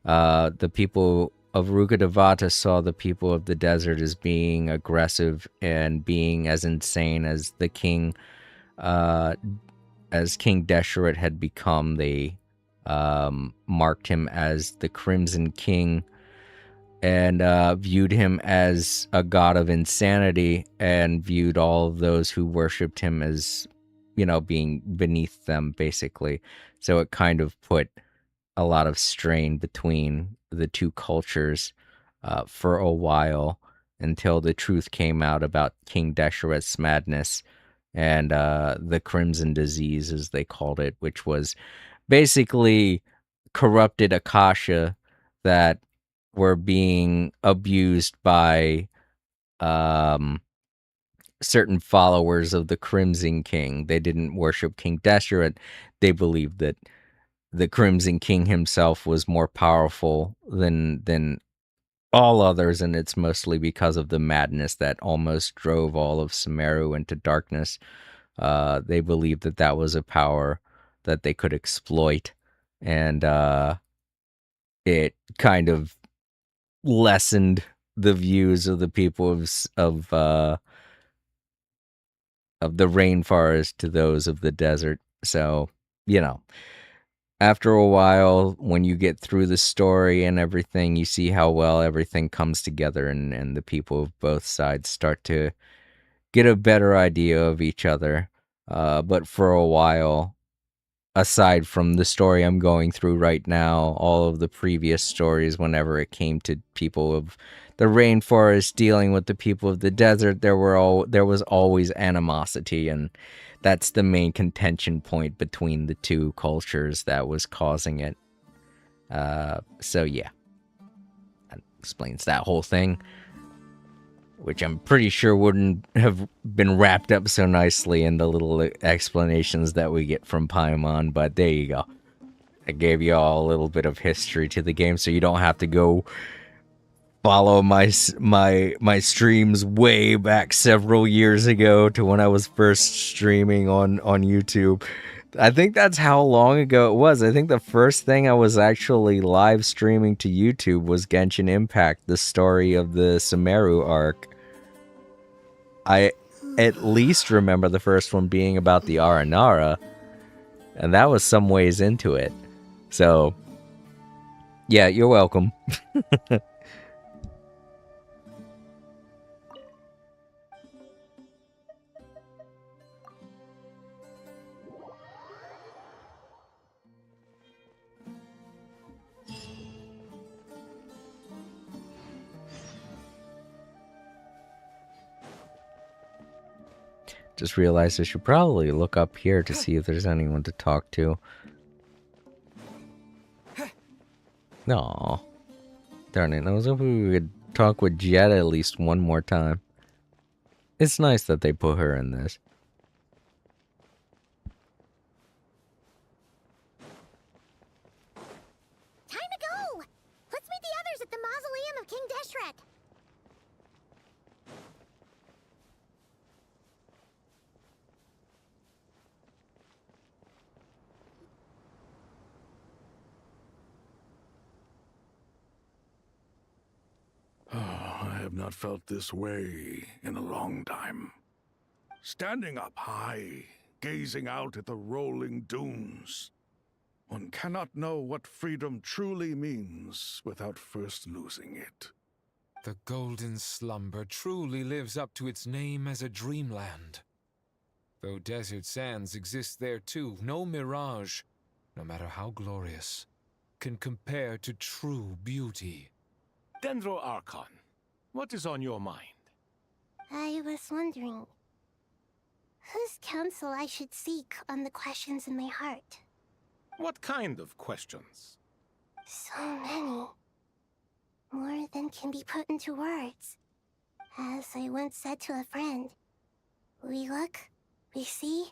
the people of Rukkhadevata saw the people of the desert as being aggressive and being as insane as the king, as King Deshret had become. They marked him as the Crimson King and viewed him as a god of insanity, and viewed all of those who worshipped him as, you know, being beneath them, basically. So it kind of put a lot of strain between the two cultures for a while, until the truth came out about King Deshret's madness and the Crimson Disease, as they called it, which was basically corrupted Akasha that were being abused by certain followers of the Crimson King. They didn't worship King Deshret. They believed that the Crimson King himself was more powerful than all others, and it's mostly because of the madness that almost drove all of Sumeru into darkness. They believed that that was a power that they could exploit, and it kind of lessened the views of the people of the rainforest to those of the desert. So, you know, after a while, when you get through the story and everything, you see how well everything comes together, and the people of both sides start to get a better idea of each other. But for a while, aside from the story I'm going through right now, all of the previous stories, whenever it came to people of the rainforest dealing with the people of the desert, there was always animosity, and that's the main contention point between the two cultures that was causing it. So yeah, that explains that whole thing, which I'm pretty sure wouldn't have been wrapped up so nicely in the little explanations that we get from Paimon, but there you go. I gave you all a little bit of history to the game, so you don't have to go follow my streams way back several years ago to when I was first streaming on YouTube. I think that's how long ago it was. I think the first thing I was actually live streaming to YouTube was Genshin Impact, the story of the Sumeru arc. I at least remember the first one being about the Aranara, and that was some ways into it. So, yeah, you're welcome. Just realized I should probably look up here to see if there's anyone to talk to. Aw. Darn it, I was hoping we could talk with Jet at least one more time. It's nice that they put her in this. Time to go! Let's meet the others at the Mausoleum of King Deshret. I have not felt this way in a long time. Standing up high, gazing out at the rolling dunes. One cannot know what freedom truly means without first losing it. The Golden Slumber truly lives up to its name as a dreamland. Though desert sands exist there too, no mirage, no matter how glorious, can compare to true beauty. Dendro Archon, what is on your mind? I was wondering whose counsel I should seek on the questions in my heart. What kind of questions? So many. More than can be put into words. As I once said to a friend, we look, we see,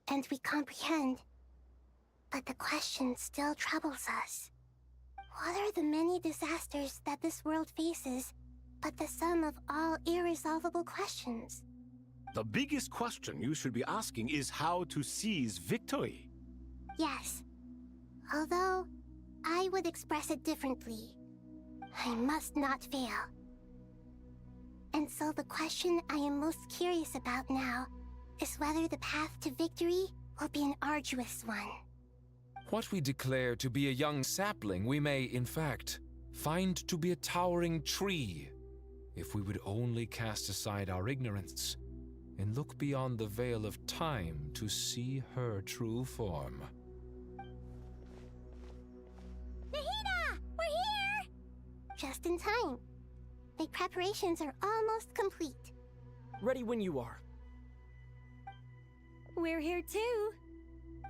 and we comprehend. But the question still troubles us. What are the many disasters that this world faces, but the sum of all irresolvable questions? The biggest question you should be asking is how to seize victory. Yes. Although, I would express it differently. I must not fail. And so the question I am most curious about now is whether the path to victory will be an arduous one. What we declare to be a young sapling, we may, in fact, find to be a towering tree, if we would only cast aside our ignorance and look beyond the veil of time to see her true form. Nahida! We're here! Just in time. The preparations are almost complete. Ready when you are. We're here too.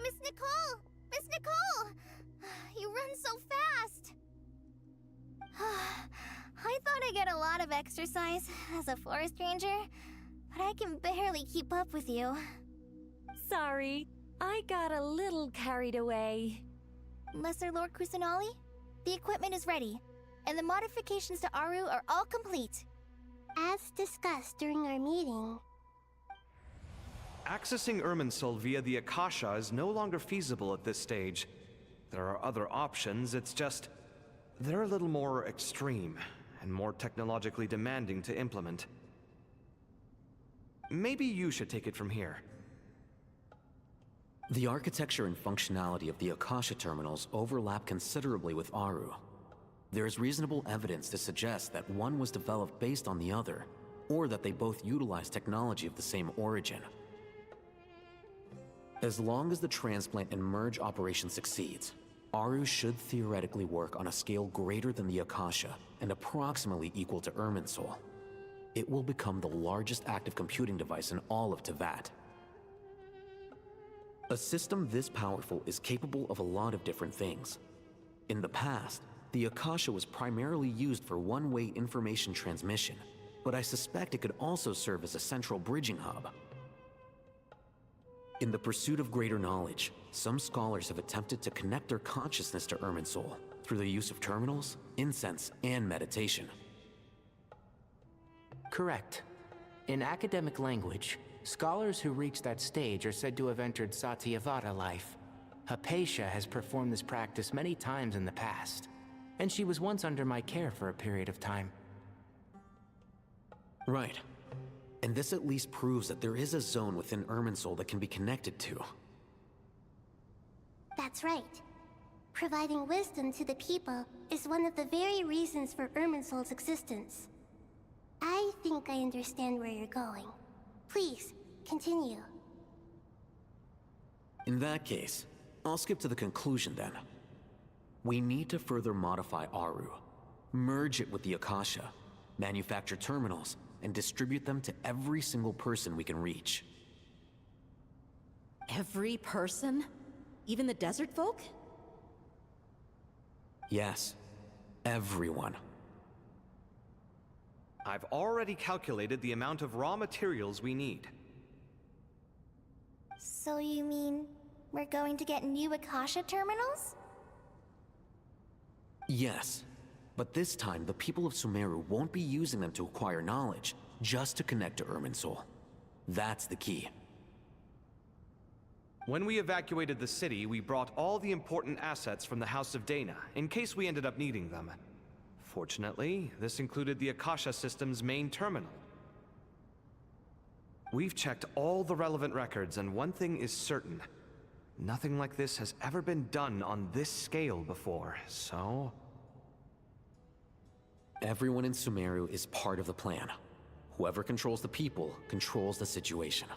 Miss Nicole! Miss Nicole! You run so fast! I thought I'd get a lot of exercise as a forest ranger, but I can barely keep up with you. Sorry, I got a little carried away. Lesser Lord Kusanali, the equipment is ready, and the modifications to Aru are all complete. As discussed during our meeting, Accessing Irminsul via the Akasha is no longer feasible at this stage. There are other options, it's just they're a little more extreme and more technologically demanding to implement. Maybe you should take it from here. The architecture and functionality of the Akasha terminals overlap considerably with Aru. There is reasonable evidence to suggest that one was developed based on the other, or that they both utilize technology of the same origin. As long as the transplant and merge operation succeeds, Aru should theoretically work on a scale greater than the Akasha and approximately equal to Irminsul. It will become the largest active computing device in all of Teyvat. A system this powerful is capable of a lot of different things. In the past, the Akasha was primarily used for one-way information transmission, but I suspect it could also serve as a central bridging hub. In the pursuit of greater knowledge, some scholars have attempted to connect their consciousness to Irminsul through the use of terminals, incense, and meditation. Correct. In academic language, scholars who reach that stage are said to have entered Satyavada life. Hypatia has performed this practice many times in the past, and she was once under my care for a period of time. Right. And this at least proves that there is a zone within Irminsul that can be connected to. That's right. Providing wisdom to the people is one of the very reasons for Irminsul's existence. I think I understand where you're going. Please, continue. In that case, I'll skip to the conclusion then. We need to further modify Aru, merge it with the Akasha, manufacture terminals, and distribute them to every single person we can reach. Every person? Even the desert folk? Yes, everyone. I've already calculated the amount of raw materials we need. So you mean we're going to get new Akasha terminals? Yes, but this time the people of Sumeru won't be using them to acquire knowledge, just to connect to Irminsul. That's the key. When we evacuated the city, we brought all the important assets from the House of Dana, in case we ended up needing them. Fortunately, this included the Akasha system's main terminal. We've checked all the relevant records, and one thing is certain. Nothing like this has ever been done on this scale before, so... Everyone in Sumeru is part of the plan. Whoever controls the people controls the situation.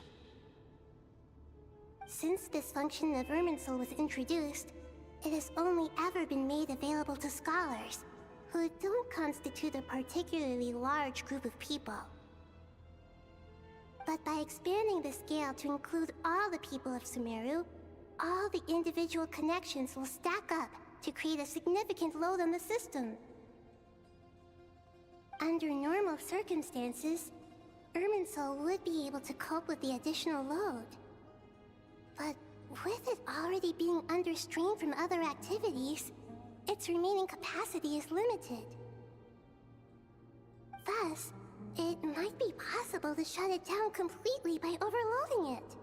Since this function of Irminsul was introduced, it has only ever been made available to scholars, who don't constitute a particularly large group of people. But by expanding the scale to include all the people of Sumeru, all the individual connections will stack up to create a significant load on the system. Under normal circumstances, Irminsul would be able to cope with the additional load. But with it already being under strain from other activities, its remaining capacity is limited. Thus, it might be possible to shut it down completely by overloading it.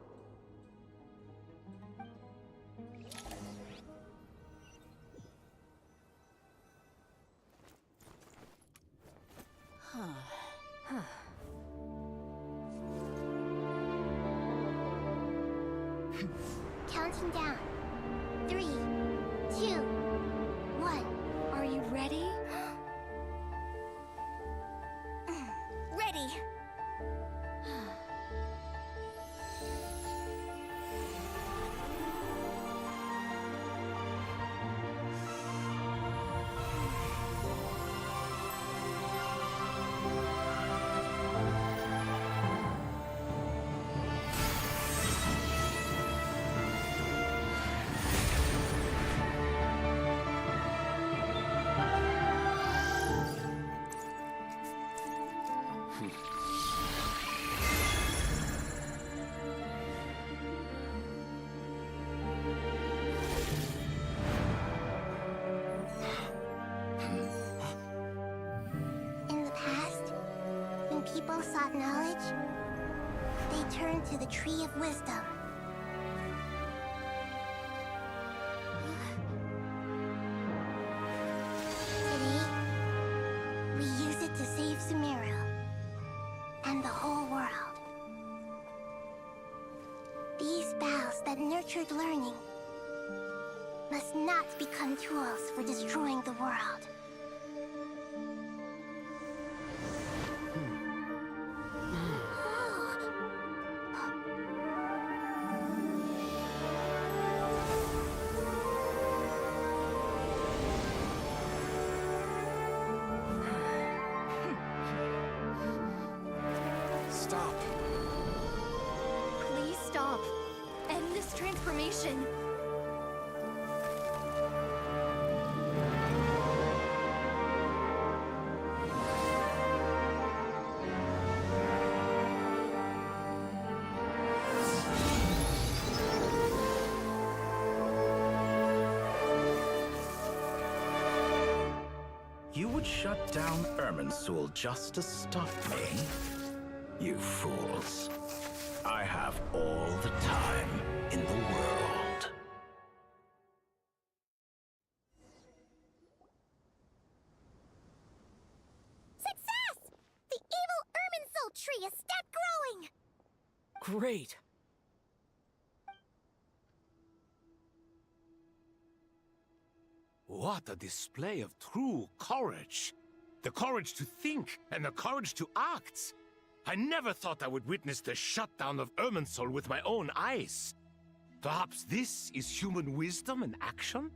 Counting down. 3, 2, 1. Are you ready? Ready! People sought knowledge, they turned to the Tree of Wisdom. Today, we use it to save Sumeru and the whole world. These boughs that nurtured learning must not become tools for destroying the world. stop. Please stop. End this transformation. You would shut down Irminsul just to stop me? You fools. I have all the time in the world. Success! The evil Irminsul tree has stopped growing! Great! What a display of true courage! The courage to think and the courage to act! I never thought I would witness the shutdown of Irminsul with my own eyes. Perhaps this is human wisdom in action?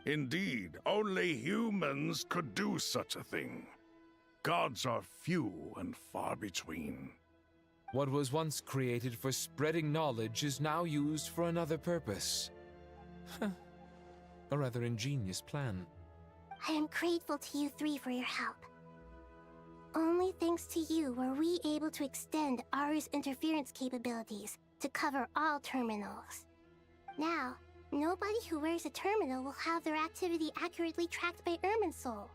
Indeed, only humans could do such a thing. Gods are few and far between. What was once created for spreading knowledge is now used for another purpose. A rather ingenious plan. I am grateful to you three for your help. Only thanks to you were we able to extend Aru's interference capabilities to cover all terminals. Now, nobody who wears a terminal will have their activity accurately tracked by Irminsul.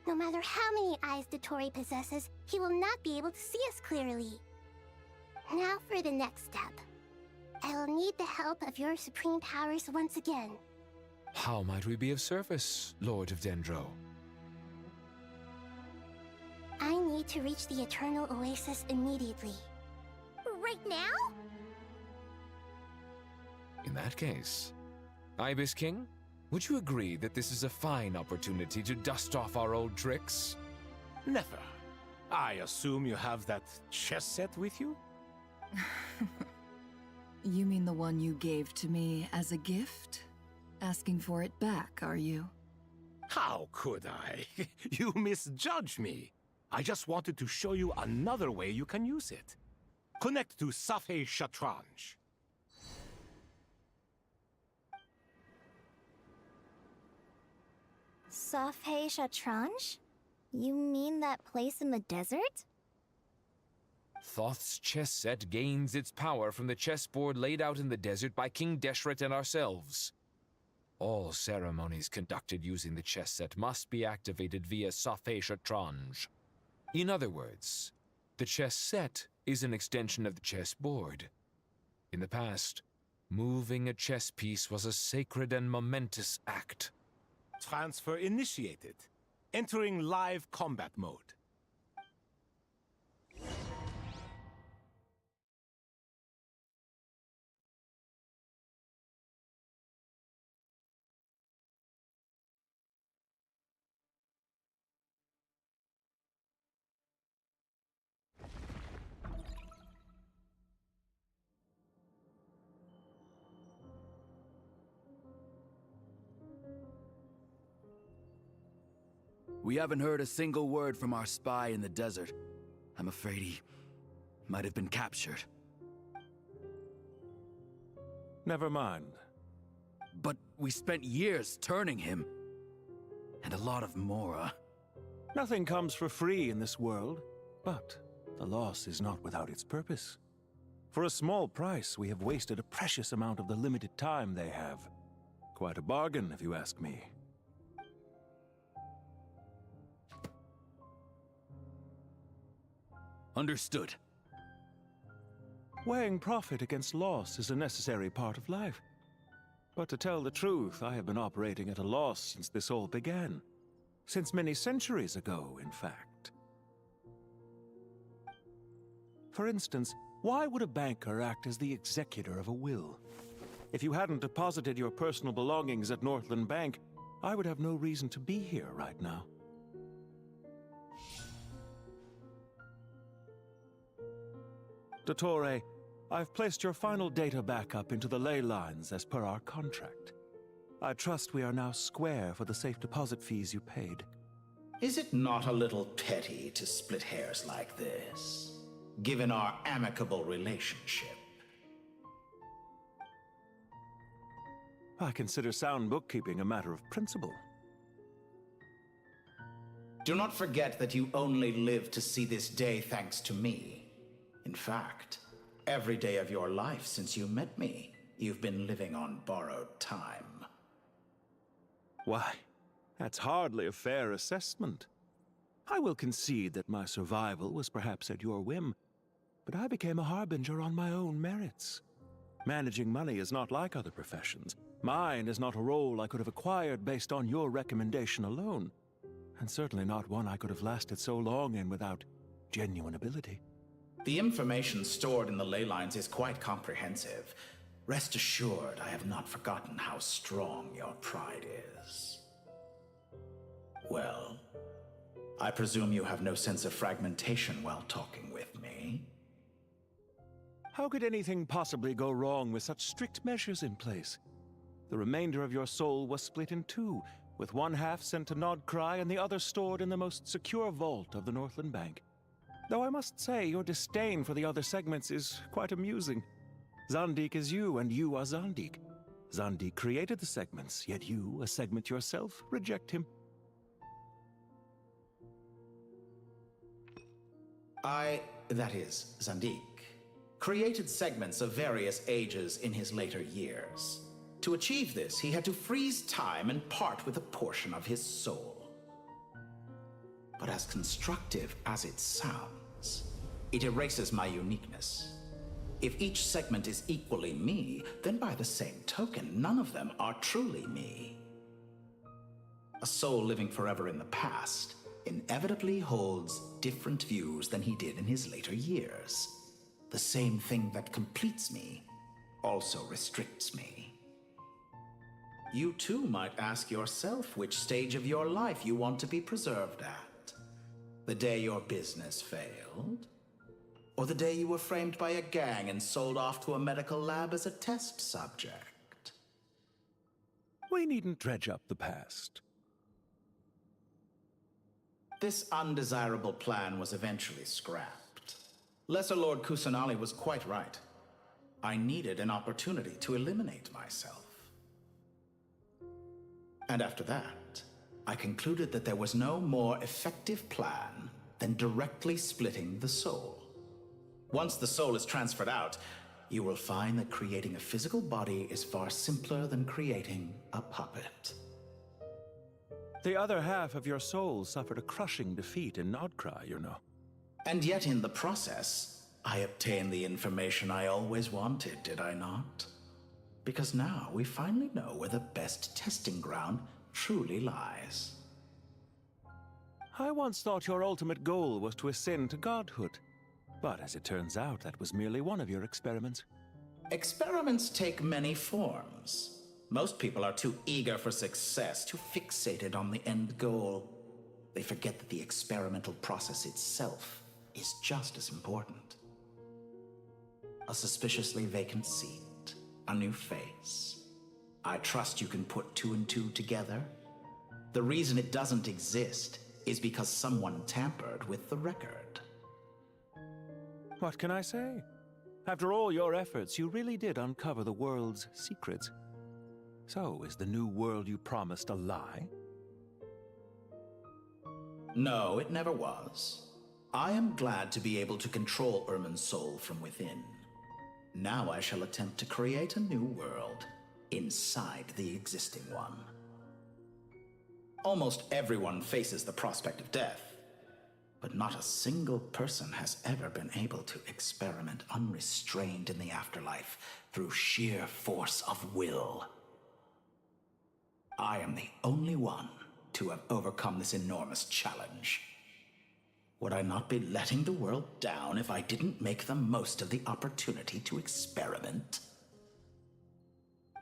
No matter how many eyes Dottore possesses, he will not be able to see us clearly. Now for the next step. I will need the help of your supreme powers once again. How might we be of service, Lord of Dendro? I need to reach the Eternal Oasis immediately. Right now? In that case, Ibis King, would you agree that this is a fine opportunity to dust off our old tricks? Never. I assume you have that chess set with you? You mean the one you gave to me as a gift? Asking for it back, are you? How could I? You misjudge me. I just wanted to show you another way you can use it. Connect to Safhe Shatranj. Safhe Shatranj? You mean that place in the desert? Thoth's chess set gains its power from the chessboard laid out in the desert by King Deshret and ourselves. All ceremonies conducted using the chess set must be activated via Safhe Shatranj. In other words, the chess set is an extension of the chessboard. In the past, moving a chess piece was a sacred and momentous act. Transfer initiated. Entering live combat mode. We haven't heard a single word from our spy in the desert. I'm afraid he might have been captured. Never mind. But we spent years turning him. And a lot of Mora. Nothing comes for free in this world, but the loss is not without its purpose. For a small price, we have wasted a precious amount of the limited time they have. Quite a bargain, if you ask me. Understood. Weighing profit against loss is a necessary part of life. But to tell the truth, I have been operating at a loss since this all began. Since many centuries ago, in fact. For instance, why would a banker act as the executor of a will? If you hadn't deposited your personal belongings at Northland Bank, I would have no reason to be here right now. Dottore, I've placed your final data backup into the ley lines as per our contract. I trust we are now square for the safe deposit fees you paid. Is it not a little petty to split hairs like this? given our amicable relationship. I consider sound bookkeeping a matter of principle. Do not forget that you only live to see this day thanks to me. In fact, every day of your life since you met me, you've been living on borrowed time. Why, that's hardly a fair assessment. I will concede that my survival was perhaps at your whim, but I became a harbinger on my own merits. Managing money is not like other professions. Mine is not a role I could have acquired based on your recommendation alone, and certainly not one I could have lasted so long in without genuine ability. The information stored in the ley lines is quite comprehensive. Rest assured, I have not forgotten how strong your pride is. Well, I presume you have no sense of fragmentation while talking with me. How could anything possibly go wrong with such strict measures in place? The remainder of your soul was split in two, with one half sent to Nodcry and the other stored in the most secure vault of the Northland Bank. Though I must say, your disdain for the other segments is quite amusing. Zandik is you, and you are Zandik. Zandik created the segments, yet you, a segment yourself, reject him. That is, Zandik, created segments of various ages in his later years. To achieve this, he had to freeze time and part with a portion of his soul. But as constructive as it sounds, it erases my uniqueness. If each segment is equally me, then by the same token, none of them are truly me. A soul living forever in the past inevitably holds different views than he did in his later years. The same thing that completes me also restricts me. You too might ask yourself which stage of your life you want to be preserved at. The day your business failed? Or the day you were framed by a gang and sold off to a medical lab as a test subject? We needn't dredge up the past. This undesirable plan was eventually scrapped. Lesser Lord Kusanali was quite right. I needed an opportunity to eliminate myself. And after that, I concluded that there was no more effective plan than directly splitting the soul. Once the soul is transferred out, you will find that creating a physical body is far simpler than creating a puppet. The other half of your soul suffered a crushing defeat in Nodcry, you know. And yet in the process, I obtained the information I always wanted, did I not? Because now we finally know where the best testing ground truly lies. I once thought your ultimate goal was to ascend to godhood. But as it turns out, that was merely one of your experiments. Experiments take many forms. Most people are too eager for success, too fixated on the end goal. They forget that the experimental process itself is just as important. A suspiciously vacant seat, a new face. I trust you can put two and two together. The reason it doesn't exist is because someone tampered with the record. What can I say? After all your efforts, you really did uncover the world's secrets. So, is the new world you promised a lie? No, it never was. I am glad to be able to control Irmin's soul from within. Now I shall attempt to create a new world inside the existing one. Almost everyone faces the prospect of death, but not a single person has ever been able to experiment unrestrained in the afterlife through sheer force of will. I am the only one to have overcome this enormous challenge. Would I not be letting the world down if I didn't make the most of the opportunity to experiment?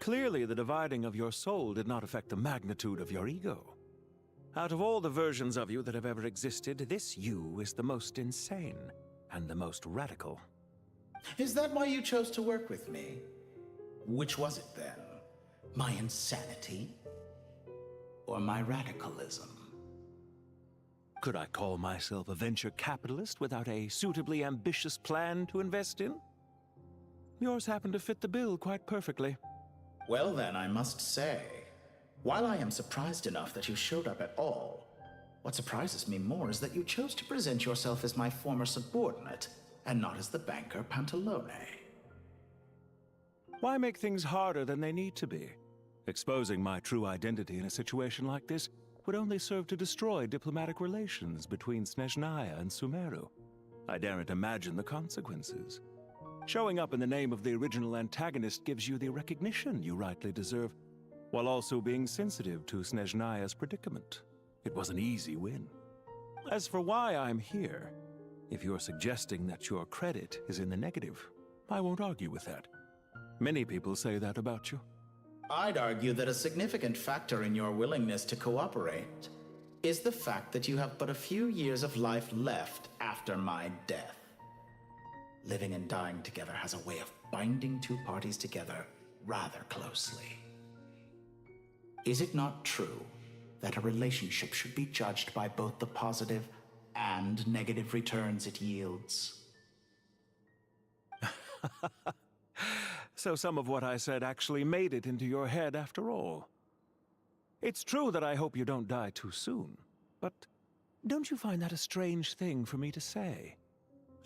Clearly, the dividing of your soul did not affect the magnitude of your ego. Out of all the versions of you that have ever existed, this you is the most insane and the most radical. Is that why you chose to work with me? Which was it then? My insanity? Or my radicalism? Could I call myself a venture capitalist without a suitably ambitious plan to invest in? Yours happen to fit the bill quite perfectly. Well then, I must say, while I am surprised enough that you showed up at all, what surprises me more is that you chose to present yourself as my former subordinate, and not as the banker Pantalone. Why make things harder than they need to be? Exposing my true identity in a situation like this would only serve to destroy diplomatic relations between Snezhnaya and Sumeru. I daren't imagine the consequences. Showing up in the name of the original antagonist gives you the recognition you rightly deserve, while also being sensitive to Snezhnaya's predicament. It was an easy win. As for why I'm here, if you're suggesting that your credit is in the negative, I won't argue with that. Many people say that about you. I'd argue that a significant factor in your willingness to cooperate is the fact that you have but a few years of life left after my death. Living and dying together has a way of binding two parties together rather closely. Is it not true that a relationship should be judged by both the positive and negative returns it yields? So some of what I said actually made it into your head after all. It's true that I hope you don't die too soon, but don't you find that a strange thing for me to say?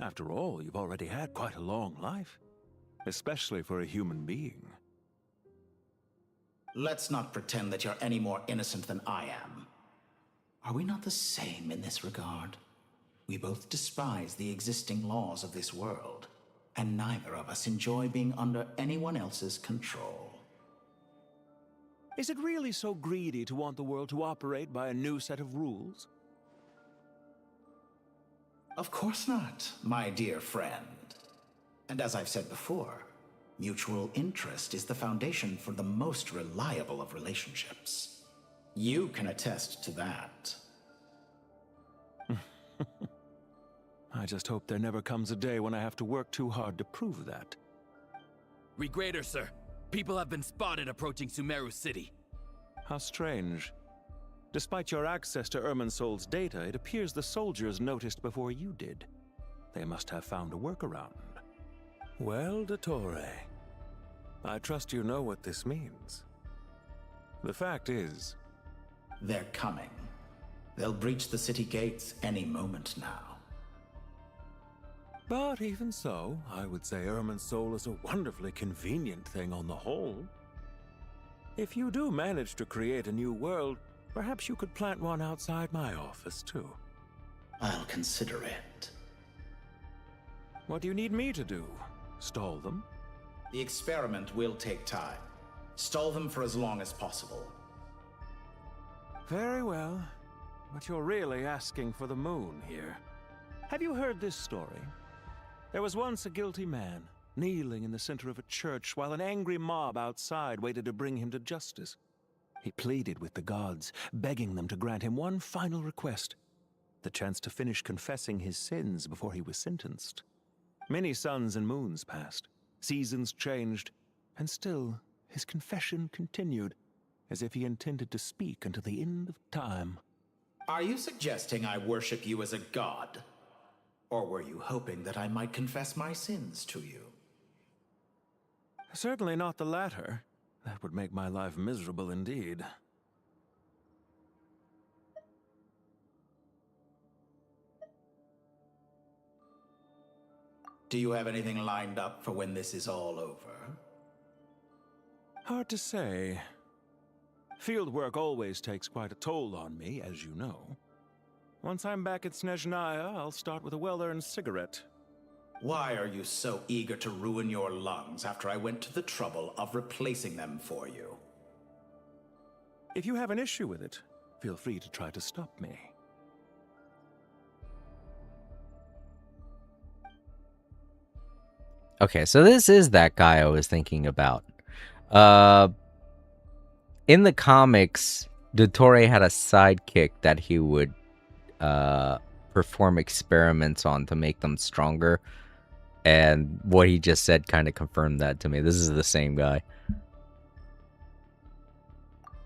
After all, you've already had quite a long life, especially for a human being. Let's not pretend that you're any more innocent than I am. Are we not the same in this regard? We both despise the existing laws of this world, and neither of us enjoy being under anyone else's control. Is it really so greedy to want the world to operate by a new set of rules? Of course not, my dear friend. And as I've said before, mutual interest is the foundation for the most reliable of relationships. You can attest to that. I just hope there never comes a day when I have to work too hard to prove that. Read greater, sir. People have been spotted approaching Sumeru City. How strange. Despite your access to Irminsol's data, it appears the soldiers noticed before you did. They must have found a workaround. Well, Dottore, I trust you know what this means. The fact is... They're coming. They'll breach the city gates any moment now. But even so, I would say Irminsol is a wonderfully convenient thing on the whole. If you do manage to create a new world, perhaps you could plant one outside my office, too. I'll consider it. What do you need me to do? Stall them? The experiment will take time. Stall them for as long as possible. Very well. But you're really asking for the moon here. Have you heard this story? There was once a guilty man, kneeling in the center of a church while an angry mob outside waited to bring him to justice. He pleaded with the gods, begging them to grant him one final request, the chance to finish confessing his sins before he was sentenced. Many suns and moons passed, seasons changed, and still his confession continued, as if he intended to speak until the end of time. Are you suggesting I worship you as a god? Or were you hoping that I might confess my sins to you? Certainly not the latter. That would make my life miserable indeed. Do you have anything lined up for when this is all over? Hard to say. Field work always takes quite a toll on me, as you know. Once I'm back at Snezhnaya, I'll start with a well-earned cigarette. Why are you so eager to ruin your lungs after I went to the trouble of replacing them for you? If you have an issue with it, feel free to try to stop me. Okay, so this is that guy I was thinking about. In the comics, Dottore had a sidekick that he would perform experiments on to make them stronger. And what he just said kind of confirmed that to me. This is the same guy.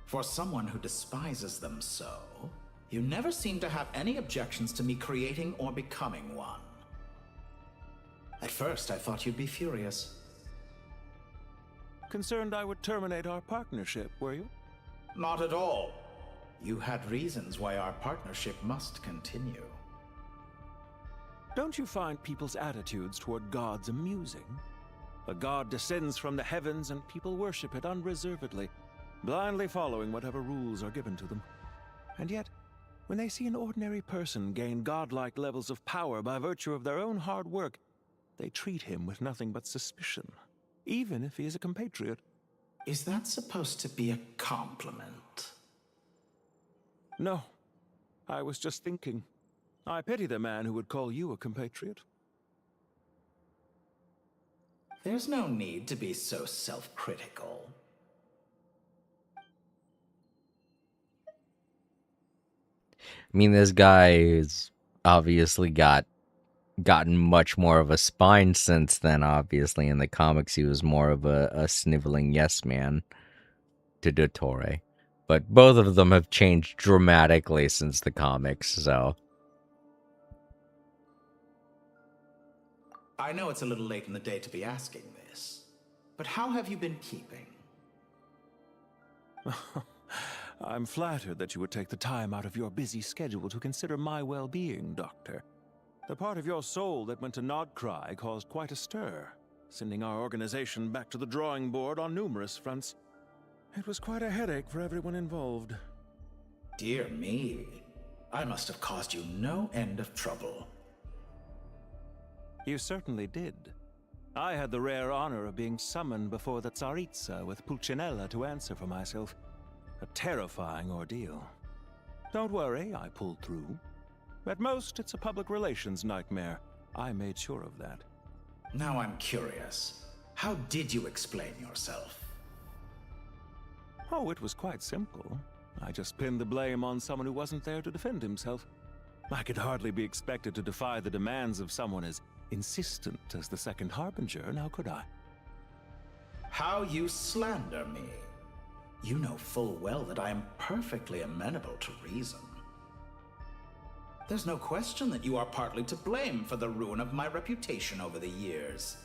For someone who despises them so, You never seem to have any objections to me creating or becoming one. At first, I thought you'd be furious. Concerned I would terminate our partnership, were you? Not at all. You had reasons why our partnership must continue. Don't you find people's attitudes toward gods amusing? A god descends from the heavens and people worship it unreservedly, blindly following whatever rules are given to them. And yet, when they see an ordinary person gain godlike levels of power by virtue of their own hard work, they treat him with nothing but suspicion, even if he is a compatriot. Is that supposed to be a compliment? No. I was just thinking. I pity the man who would call you a compatriot. There's no need to be so self-critical. I mean, this guy has obviously gotten much more of a spine since then. Obviously, in the comics, he was more of a sniveling yes man to Dottore. But both of them have changed dramatically since the comics, so... I know it's a little late in the day to be asking this, but how have you been keeping? I'm flattered that you would take the time out of your busy schedule to consider my well-being, Doctor. The part of your soul that went to Nodcry caused quite a stir, sending our organization back to the drawing board on numerous fronts. It was quite a headache for everyone involved. Dear me, I must have caused you no end of trouble. You certainly did. I had the rare honor of being summoned before the Tsaritsa with Pulcinella to answer for myself. A terrifying ordeal. Don't worry, I pulled through. At most, it's a public relations nightmare. I made sure of that. Now I'm curious. How did you explain yourself? Oh, it was quite simple. I just pinned the blame on someone who wasn't there to defend himself. I could hardly be expected to defy the demands of someone as insistent as the Second Harbinger, now could I? How you slander me. You know full well that I am perfectly amenable to reason. There's no question that you are partly to blame for the ruin of my reputation over the years.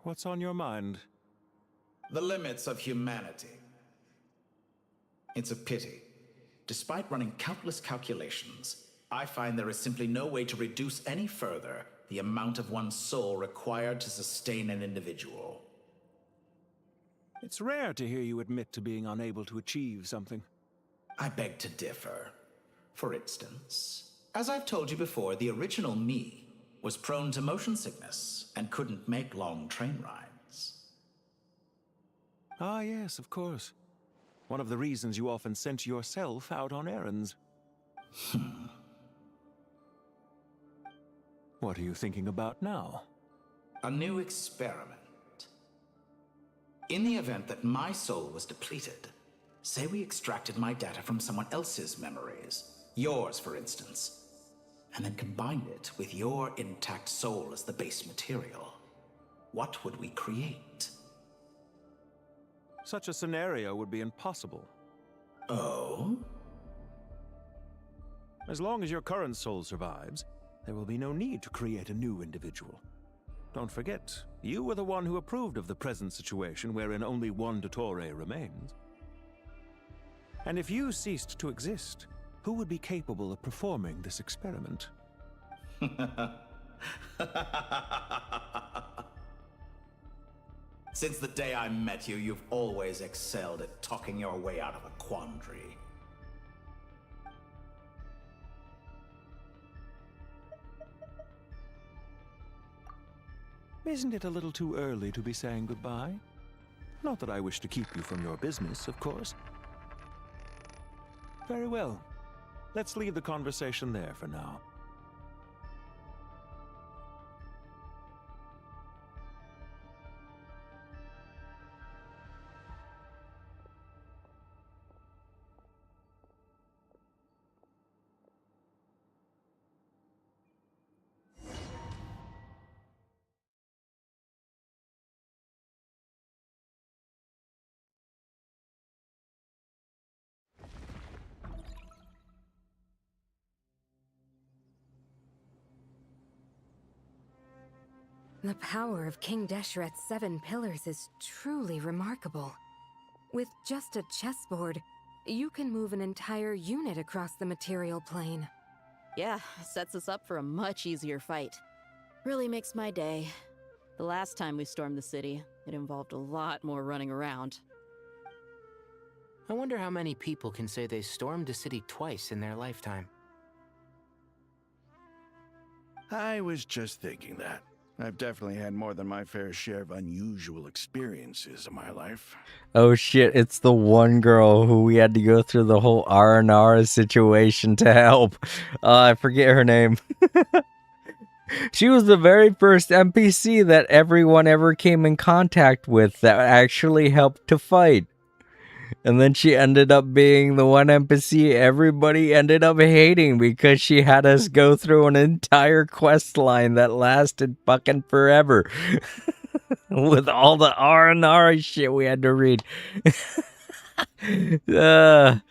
What's on your mind? The limits of humanity. It's a pity. Despite running countless calculations, I find there is simply no way to reduce any further the amount of one's soul required to sustain an individual. It's rare to hear you admit to being unable to achieve something. I beg to differ. For instance, as I've told you before, the original me was prone to motion sickness and couldn't make long train rides. Ah, yes, of course. One of the reasons you often sent yourself out on errands. What are you thinking about now? A new experiment. In the event that my soul was depleted, say we extracted my data from someone else's memories, yours for instance, and then combined it with your intact soul as the base material, what would we create? Such a scenario would be impossible. Oh? As long as your current soul survives, there will be no need to create a new individual. Don't forget, you were the one who approved of the present situation wherein only one Dottore remains. And if you ceased to exist, who would be capable of performing this experiment? Since the day I met you, you've always excelled at talking your way out of a quandary. Isn't it a little too early to be saying goodbye? Not that I wish to keep you from your business, of course. Very well. Let's leave the conversation there for now. The power of King Deshret's 7 pillars is truly remarkable. With just a chessboard, you can move an entire unit across the material plane. Yeah, sets us up for a much easier fight. Really makes my day. The last time we stormed the city, it involved a lot more running around. I wonder how many people can say they stormed a city twice in their lifetime. I was just thinking that. I've definitely had more than my fair share of unusual experiences in my life. Oh shit, it's the one girl who we had to go through the whole R&R situation to help. I forget her name. She was the very first NPC that everyone ever came in contact with that actually helped to fight. And then she ended up being the one NPC everybody ended up hating because she had us go through an entire quest line that lasted fucking forever. With all the R&R shit we had to read. It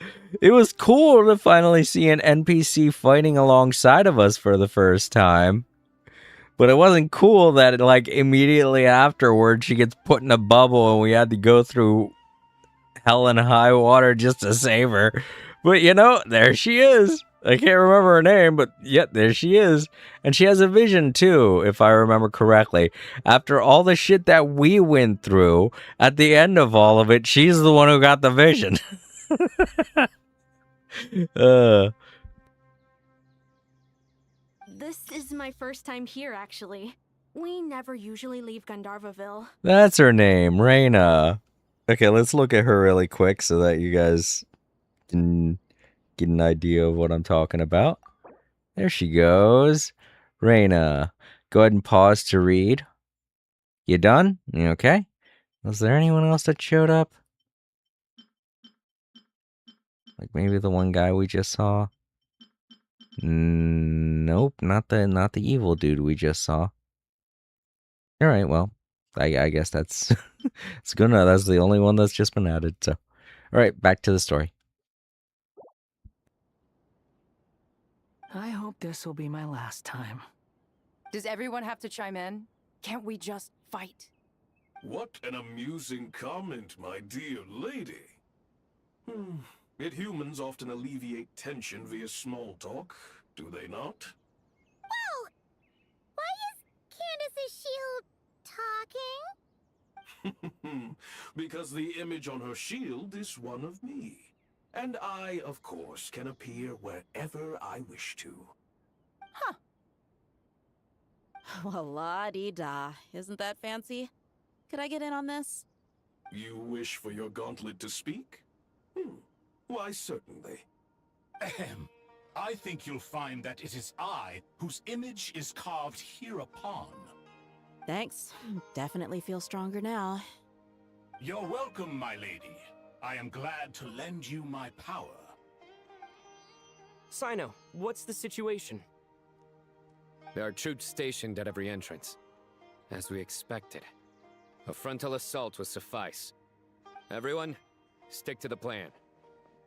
was cool to finally see an NPC fighting alongside of us for the first time. But it wasn't cool that like immediately afterward she gets put in a bubble and we had to go through hell and high water just to save her. But you know, there she is. I can't remember her name, but yet there she is. And she has a vision too, if I remember correctly. After all the shit that we went through, at the end of all of it, she's the one who got the vision. This is my first time here, actually. We never usually leave Gandharvaville. That's her name, Reyna. Okay, let's look at her really quick so that you guys can get an idea of what I'm talking about. There she goes. Reyna. Go ahead and pause to read. You done? You okay? Was there anyone else that showed up? Like maybe the one guy we just saw? Nope, not the evil dude we just saw. Alright, well, I guess that's it's good enough. That's the only one that's just been added. So, alright, back to the story. I hope this will be my last time. Does everyone have to chime in? Can't we just fight? What an amusing comment, my dear lady. Yet humans often alleviate tension via small talk, do they not? Well, why is Candace's shield talking? Because the image on her shield is one of me. And I, of course, can appear wherever I wish to. Huh. Well, la-dee-da. Isn't that fancy? Could I get in on this? You wish for your gauntlet to speak? Why, certainly. Ahem. I think you'll find that it is I whose image is carved hereupon. Thanks. Definitely feel stronger now. You're welcome, my lady. I am glad to lend you my power. Sino, what's the situation? There are troops stationed at every entrance. As we expected. A frontal assault will suffice. Everyone, stick to the plan.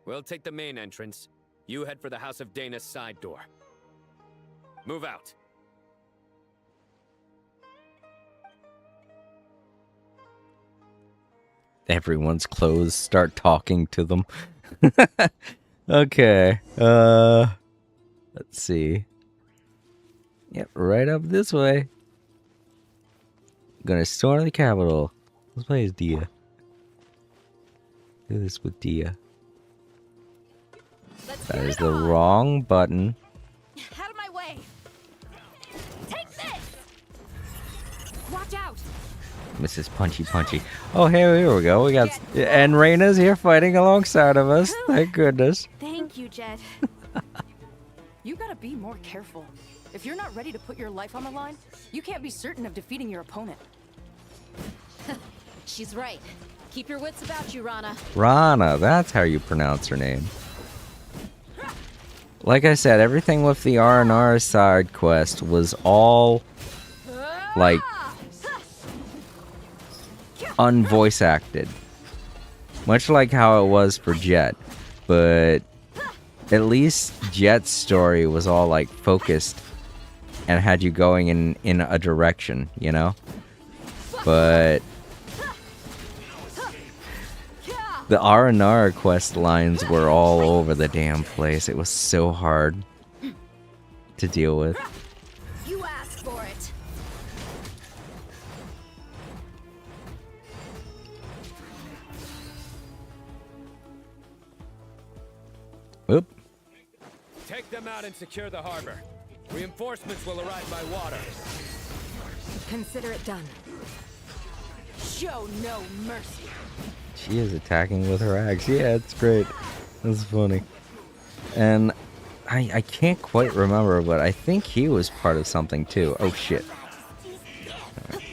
We'll take the main entrance. You head for the House of Dana's side door. Move out. Everyone's clothes start talking to them. Okay. Let's see. Yep, right up this way. Gonna storm the capital. Let's play as Dia. Do this with Dia. That is the wrong button. Out of my way! Take this! Watch out! Mrs. Punchy. Oh, hey, here we go. We got... And Reyna's here fighting alongside of us. Thank goodness. Thank you, Jet. You gotta be more careful. If you're not ready to put your life on the line, you can't be certain of defeating your opponent. She's right. Keep your wits about you, Rana. Rana, that's how you pronounce her name. Like I said, everything with the R&R side quest was all, like, unvoice acted. Much like how it was for Jet. But at least Jet's story was all, like, focused and had you going in a direction, you know? But the Aranara quest lines were all over the damn place. It was so hard to deal with. You asked for it. Oop. Take them out and secure the harbor. Reinforcements will arrive by water. Consider it done. Show no mercy. She is attacking with her axe. Yeah, it's great. That's funny. And I can't quite remember, but I think he was part of something too. Oh shit. Right.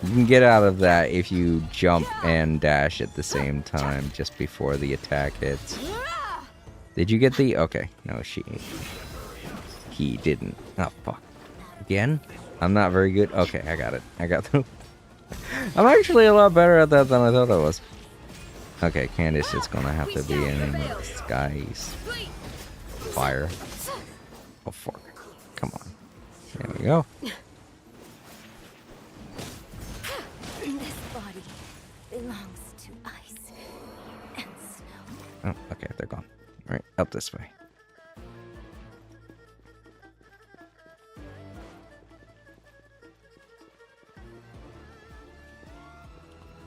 You can get out of that if you jump and dash at the same time just before the attack hits. Did you get the... Okay. No, he didn't. Oh, fuck. Again? I'm not very good. Okay, I got it. I got the... I'm actually a lot better at that than I thought I was. Okay, Candace is gonna have to be in disguise. Fire. Oh, fuck. Come on. There we go. This body belongs to ice and snow. Oh, okay, they're gone. Alright, up this way.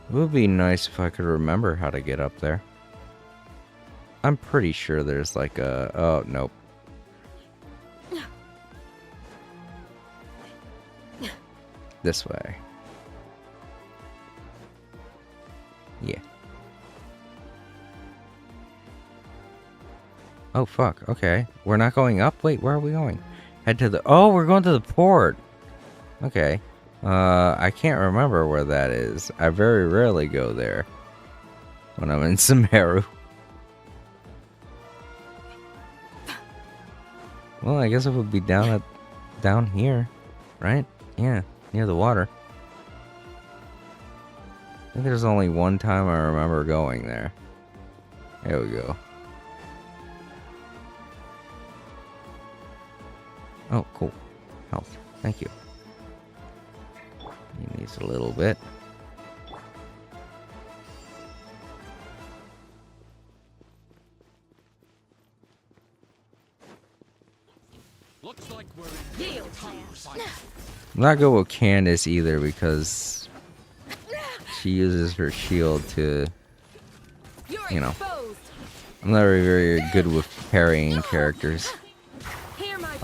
It would be nice if I could remember how to get up there. I'm pretty sure there's like a... Oh, nope. This way. Yeah. Oh, fuck. Okay. We're not going up? Wait, where are we going? Head to the... Oh, we're going to the port. Okay. I can't remember where that is. I very rarely go there when I'm in Sumeru. Well, I guess it would be down here, right? Yeah, near the water. I think there's only one time I remember going there. There we go. Oh, cool. Health. Thank you. He needs a little bit. Looks like we're in I'm not good with Candace either because she uses her shield to, you know. I'm not very good with parrying characters.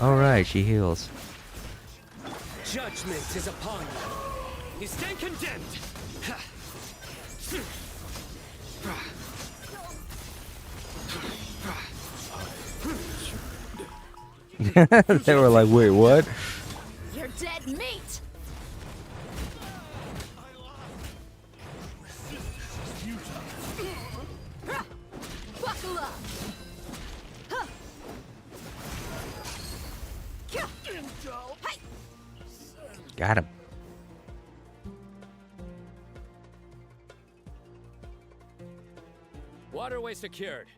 Alright, she heals. Judgment is upon you. You stand condemned. They were like, wait, what? You're dead meat. Buckle up. Got him. Waterway secured.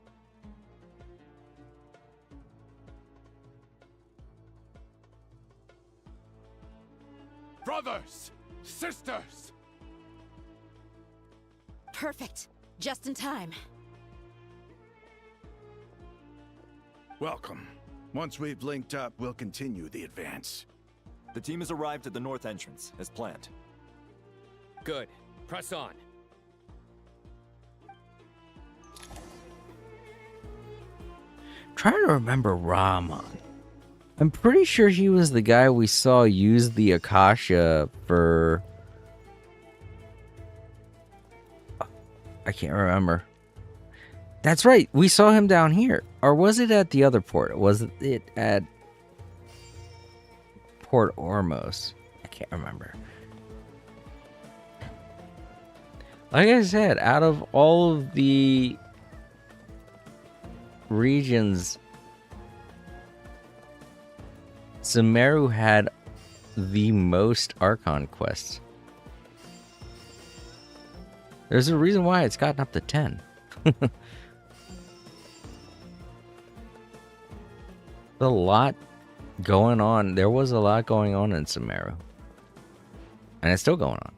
Brothers! Sisters! Perfect. Just in time. Welcome. Once we've linked up, we'll continue the advance. The team has arrived at the north entrance, as planned. Good. Press on. Trying to remember Rahman. I'm pretty sure he was the guy we saw use the Akasha for... I can't remember. That's right, we saw him down here. Or was it at the other port? Was it at Port Ormos? I can't remember. Like I said, out of all of the regions, Sumeru had the most Archon quests. There's a reason why it's gotten up to 10. A lot going on. There was a lot going on in Sumeru. And it's still going on.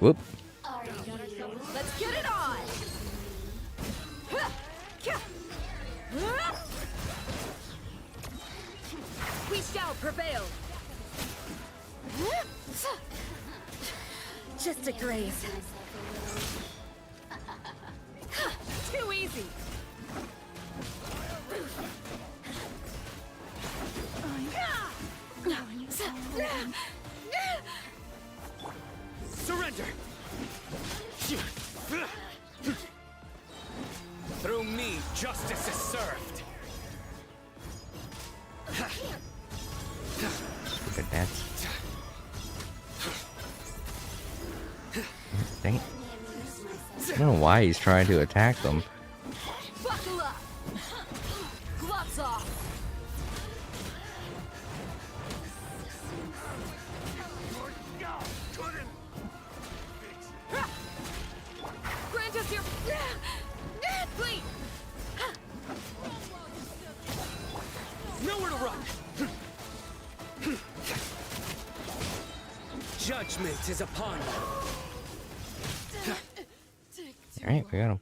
Whoop. Let's get it on! We shall prevail! Just a graze. Too easy! Surrender! Through me, justice is served. Look at that. Dang it. I don't know why he's trying to attack them. Buckle up! Gloves off! Grant us your... Please! Nowhere to run! Judgment is upon you. Alright, we got him.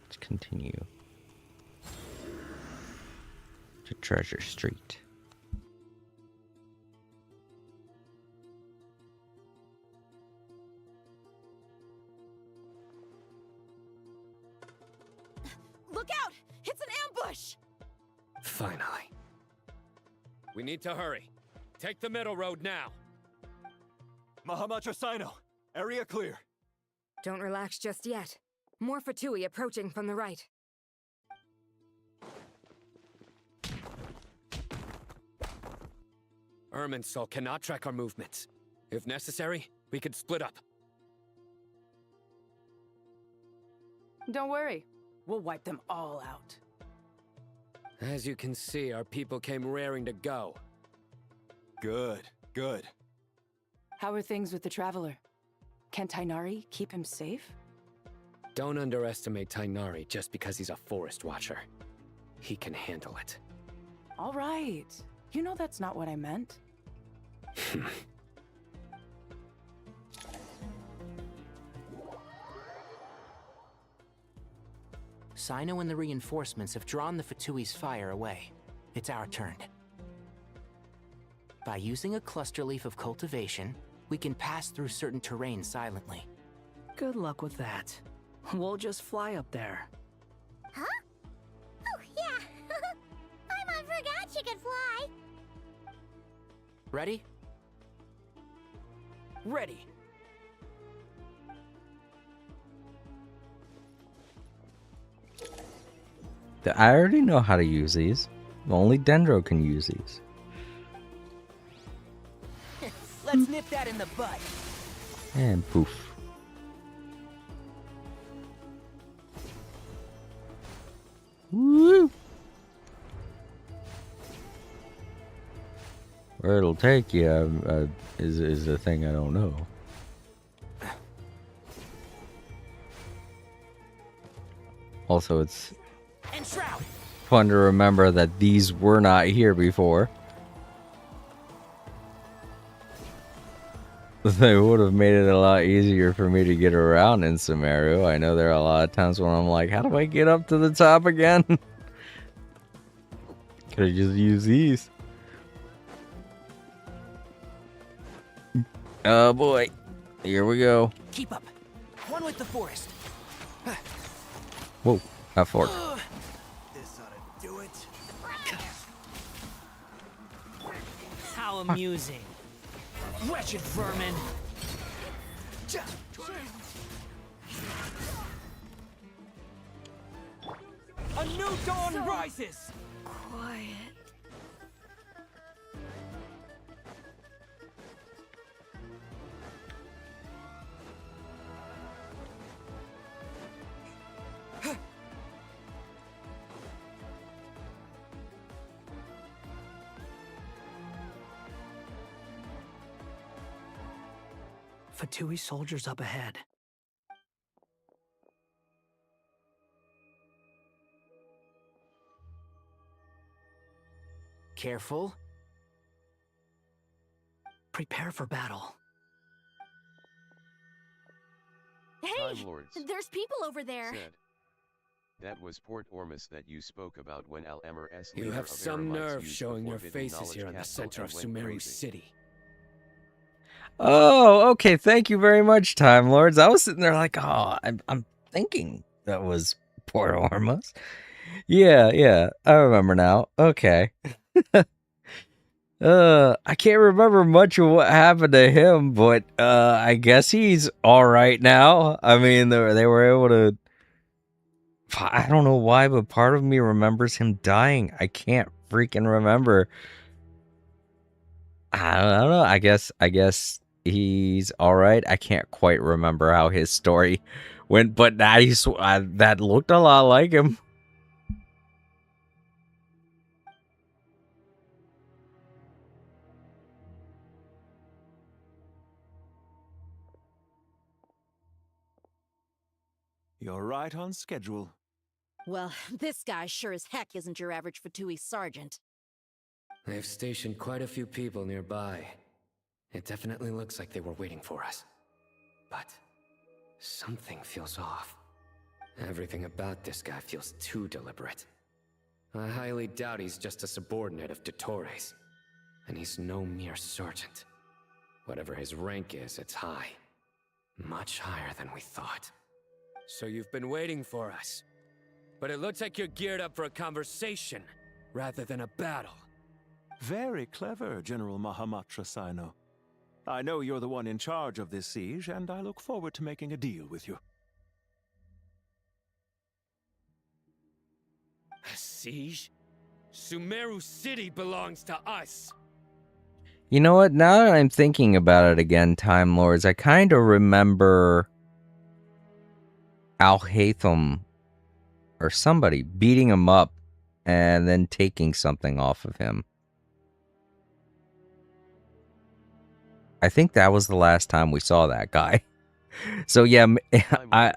Let's continue to Treasure Street. Look out! It's an ambush! Finally. We need to hurry. Take the middle road now. Mahamacho Sino, area clear. Don't relax just yet. More Fatui approaching from the right. Irminsul cannot track our movements. If necessary, we could split up. Don't worry. We'll wipe them all out. As you can see, our people came raring to go. Good, good. How are things with the Traveler? Can Tainari keep him safe? Don't underestimate Tainari just because he's a forest watcher. He can handle it. All right. You know that's not what I meant. Sino and the reinforcements have drawn the Fatui's fire away. It's our turn. By using a cluster leaf of cultivation, we can pass through certain terrain silently. Good luck with that. We'll just fly up there. Huh? Oh, yeah. I forgot you could fly. Ready? Ready. I already know how to use these. Only Dendro can use these. Let's nip that in the butt. And poof. Woo! Where it'll take you is a thing I don't know. Also, it's fun to remember that these were not here before. They would have made it a lot easier for me to get around in Sumeru. I know there are a lot of times when I'm like, how do I get up to the top again? Could have just used these. Oh boy. Here we go. Keep up. One with the forest. Whoa, that fork. This ought to do it. How amusing. Wretched vermin. A new dawn rises. Quiet. Fatui soldiers up ahead. Careful. Prepare for battle. Hey! Time Lords There's people over there. said. That was Port Ormus that you spoke about when Al-Emr-S You leader have of some Eremites nerve used the showing your forbidden faces knowledge here in the capsule center of and went Sumeru crazy. City. Oh, okay. Thank you very much, Time Lords. I was sitting there like, oh, I'm thinking that was Port Ormus. Yeah, I remember now. Okay. I can't remember much of what happened to him, but I guess he's all right now. I mean, they were able to. I don't know why, but part of me remembers him dying. I can't freaking remember. I don't know. I guess he's all right. I can't quite remember how his story went, but that looked a lot like him. You're right on schedule. Well, this guy sure as heck isn't your average Fatui sergeant. They've stationed quite a few people nearby. It definitely looks like they were waiting for us. But something feels off. Everything about this guy feels too deliberate. I highly doubt he's just a subordinate of Dottores. And he's no mere sergeant. Whatever his rank is, it's high. Much higher than we thought. So you've been waiting for us. But it looks like you're geared up for a conversation, rather than a battle. Very clever, General Mahamatra Sino. I know you're the one in charge of this siege, and I look forward to making a deal with you. A siege? Sumeru City belongs to us! You know what? Now that I'm thinking about it again, Time Lords, I kind of remember Al-Haytham or somebody beating him up and then taking something off of him. I think that was the last time we saw that guy. So yeah, I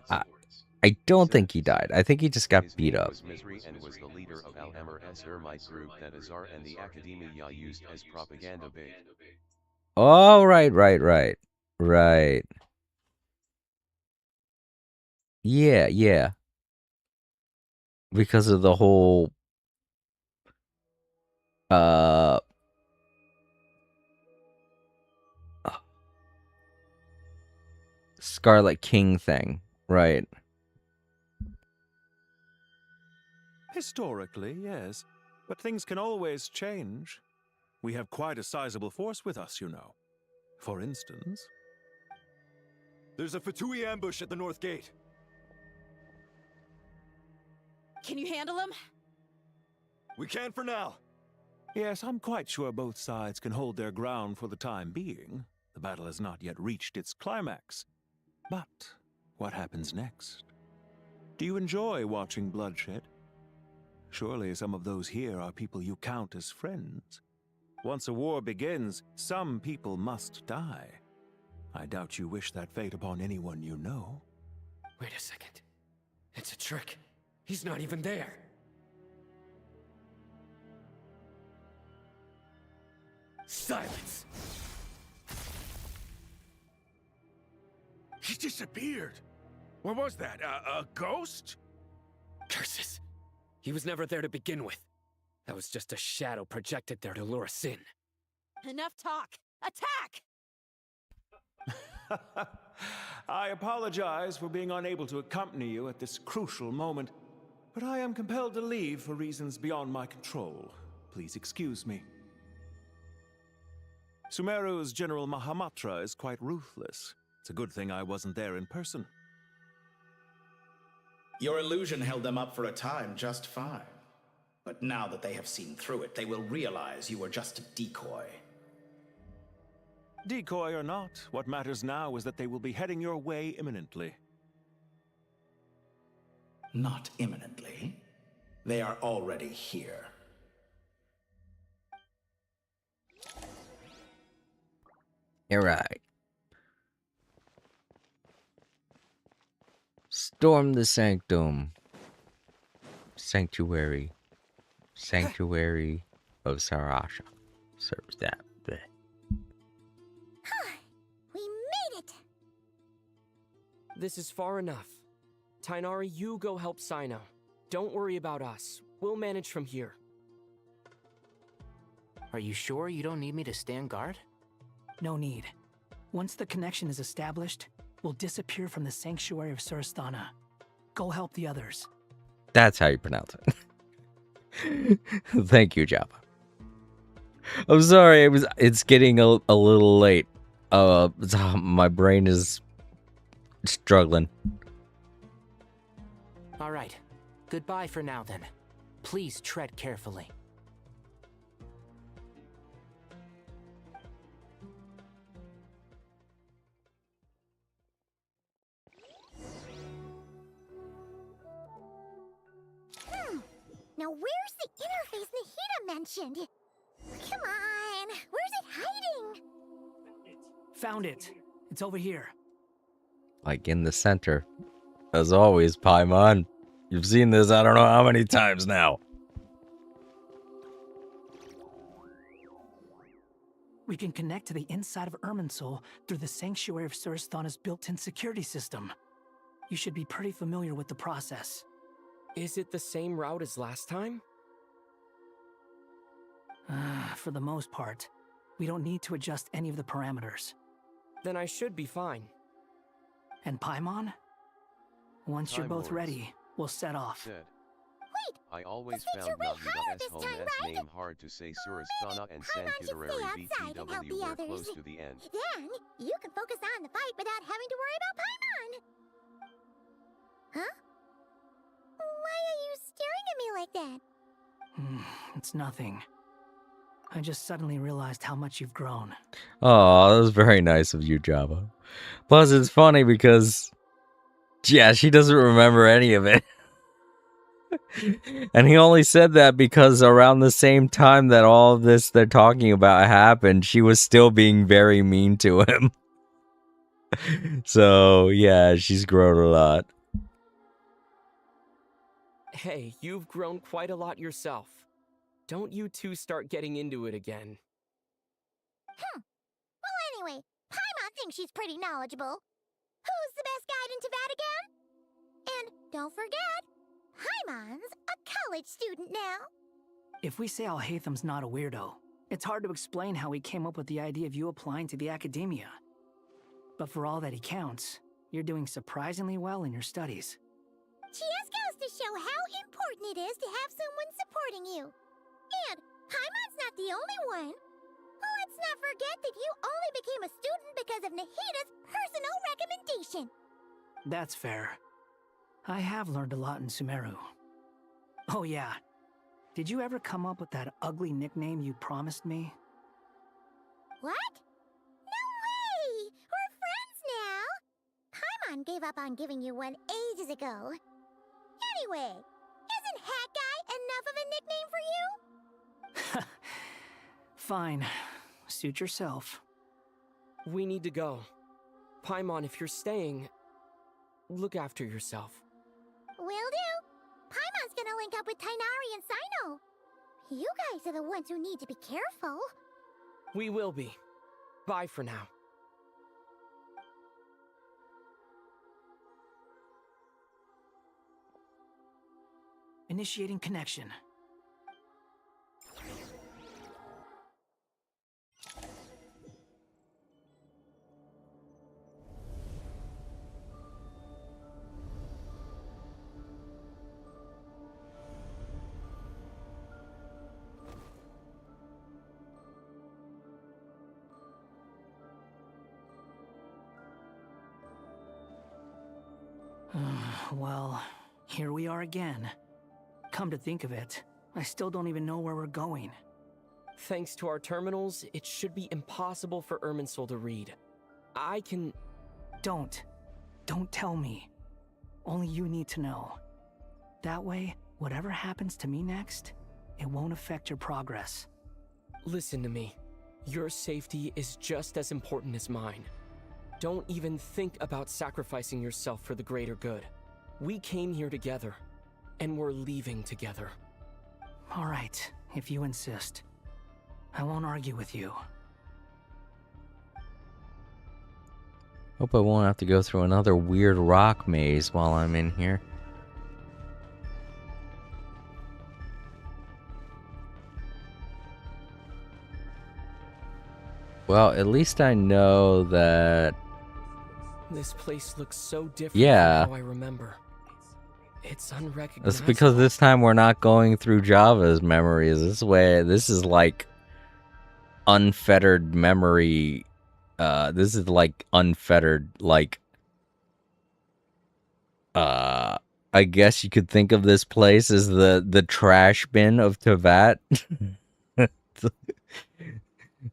don't think he died. I think he just got beat up. Was Misery and was the leader of Al-Emr-S Ermite group that Azar and the Academia used as propaganda bait. Oh, right. Yeah. Because of the whole Scarlet King thing, right? Historically, yes. But things can always change. We have quite a sizable force with us, you know. For instance... There's a Fatui ambush at the north gate. Can you handle him? We can for now. Yes, I'm quite sure both sides can hold their ground for the time being. The battle has not yet reached its climax. But what happens next? Do you enjoy watching bloodshed? Surely some of those here are people you count as friends. Once a war begins, some people must die. I doubt you wish that fate upon anyone you know. Wait a second. It's a trick. He's not even there. Silence! He disappeared. What was that? A ghost? Curses! He was never there to begin with. That was just a shadow projected there to lure us in. Enough talk! Attack! I apologize for being unable to accompany you at this crucial moment, but I am compelled to leave for reasons beyond my control. Please excuse me. Sumeru's General Mahamatra is quite ruthless. It's a good thing I wasn't there in person. Your illusion held them up for a time just fine. But now that they have seen through it, they will realize you were just a decoy. Decoy or not, what matters now is that they will be heading your way imminently. Not imminently. They are already here. You're right. storm the sanctum. Sanctuary of Sarasha. Serves that. Bleh. We made it! This is far enough. Tainari, you go help Sino. Don't worry about us. We'll manage from here. Are you sure you don't need me to stand guard? No need. Once the connection is established, we'll disappear from the sanctuary of Surasthana. Go help the others. That's how you pronounce it. Thank you, Java. I'm sorry, it's getting a little late. My brain is struggling. All right. Goodbye for now, then. Please tread carefully. Now where's the interface Nahida mentioned? Come on, where's it hiding? Found it. It's over here. Like in the center. As always, Paimon. You've seen this I don't know how many times now. We can connect to the inside of Irminsul through the Sanctuary of Surasthana's built-in security system. You should be pretty familiar with the process. Is it the same route as last time? For the most part. We don't need to adjust any of the parameters. Then I should be fine. And Paimon? Once you're Time both Lords. ready, we'll set off. Said. Wait! I always This makes found your way harder Navida's this home time, S right? name hard to say. Surasthana and Paimon should Sanctuary stay outside and help BTW the were others. close to the end. Then, you can focus on the fight without having to worry about Paimon. Huh? Why are you staring at me like that? It's nothing. I just suddenly realized how much you've grown. Oh, that was very nice of you, Java. Plus, it's funny because, yeah, she doesn't remember any of it. And he only said that because around the same time that all of this they're talking about happened, she was still being very mean to him. So, yeah, she's grown a lot. Hey, you've grown quite a lot yourself. Don't you two start getting into it again. Well, anyway, Paimon thinks she's pretty knowledgeable. Who's the best guide into Vatican? And don't forget, Paimon's a college student now. If we say Alhatham's not a weirdo, it's hard to explain how he came up with the idea of you applying to the academia. But for all that he counts, you're doing surprisingly well in your studies. Just goes to show how important it is to have someone supporting you. And Paimon's not the only one. Let's not forget that you only became a student because of Nahida's personal recommendation. That's fair. I have learned a lot in Sumeru. Oh yeah. Did you ever come up with that ugly nickname you promised me? What? No way! We're friends now! Paimon gave up on giving you one ages ago. Anyway, isn't Hat Guy enough of a nickname for you? Fine. Suit yourself. We need to go. Paimon, if you're staying, look after yourself. Will do. Paimon's gonna link up with Tainari and Sino. You guys are the ones who need to be careful. We will be. Bye for now. Initiating connection. Well, here we are again. Come to think of it, I still don't even know where we're going. Thanks to our terminals, it should be impossible for Irminsul to read. I can... Don't tell me. Only you need to know. That way, whatever happens to me next, it won't affect your progress. Listen to me. Your safety is just as important as mine. Don't even think about sacrificing yourself for the greater good. We came here together, and we're leaving together. All right, if you insist. I won't argue with you. Hope I won't have to go through another weird rock maze while I'm in here. Well, at least I know that... This place looks so different Yeah. from how I remember. It's That's unrecognizable. because this time we're not going through Java's memories. This is like unfettered memory. This is like unfettered, like... I guess you could think of this place as the trash bin of Tevat.